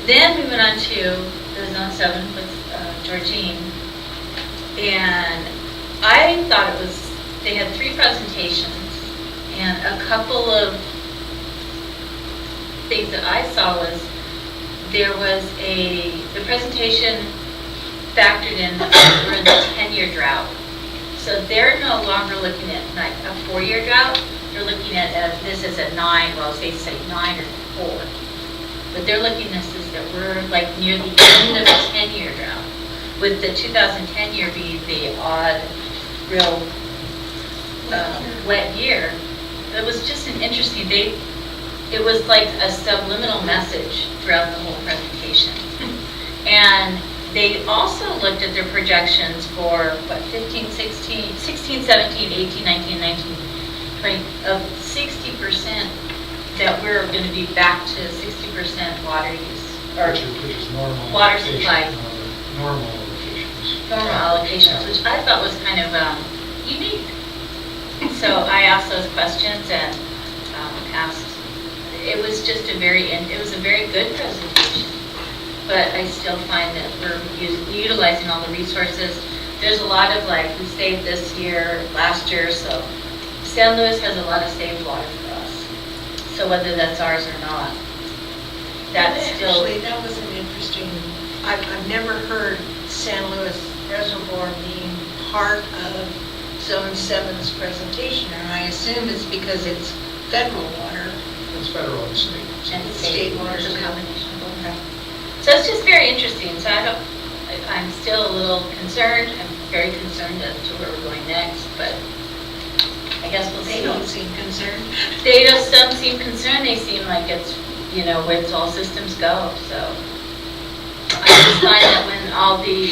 Then we went on to the Zone 7 with Georgine, and I thought it was, they had 3 presentations, and a couple of things that I saw was, there was the presentation factored in, we're in the 10-year drought. So they're no longer looking at like a 4-year drought. They're looking at this as a 9, well, they say 9 or 4. But they're looking at this that we're like near the end of a 10-year drought, with the 2010 year being the odd, real wet year. It was just an interesting, it was like a subliminal message throughout the whole presentation. And they also looked at their projections for, 15, 16, 17, 18, 19, 19, 20, of 60% that we're going to be back to 60% water use, or Which is normal. water supply. Normal allocations. Normal allocations, which I thought was kind of unique. So I asked those questions and asked, it was just it was a very good presentation. But I still find that we're utilizing all the resources. There's a lot of we saved this year, last year, so San Luis has a lot of saved water for us. So whether that's ours or not, that's still... Actually, that was an interesting, I've never heard San Luis Reservoir being part of Zone 7's presentation, and I assume it's because it's federal water. It's federal and state. And State water, It's a too. combination of both. So it's just very interesting. So I'm still a little concerned. I'm very concerned as to where we're going next, but I guess we'll see. They don't seem concerned. They just don't seem concerned. They seem like it's, where it's all systems go. So I just find that when all the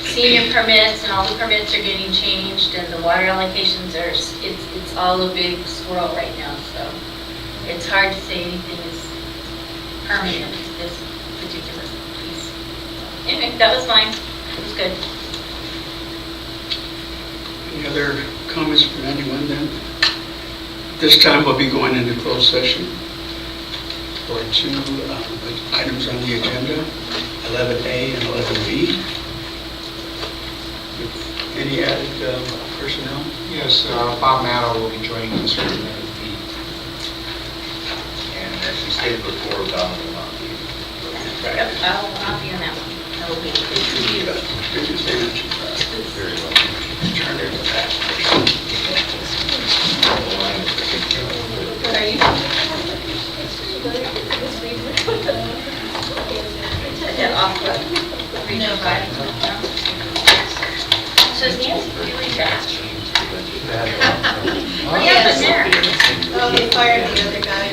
senior permits and all the permits are getting changed and the water allocations it's all a big swirl right now. So it's hard to say anything is permanent, this particular piece. Anyway, that was mine. It was good. Any other comments from anyone then? This time we'll be going into closed session for 2 items on the agenda, 11A and 11B. Any added personnel? Yes, Bob Matto will be joining us for the And as you stated before, Don will not be. Yep, I'll be on that one. I will be. Did you say that? Very well. Turn it back. What are you? Yeah, off what? Regional guidance. So is Nancy doing that? Oh, What happened there? Oh, they fired the other guy.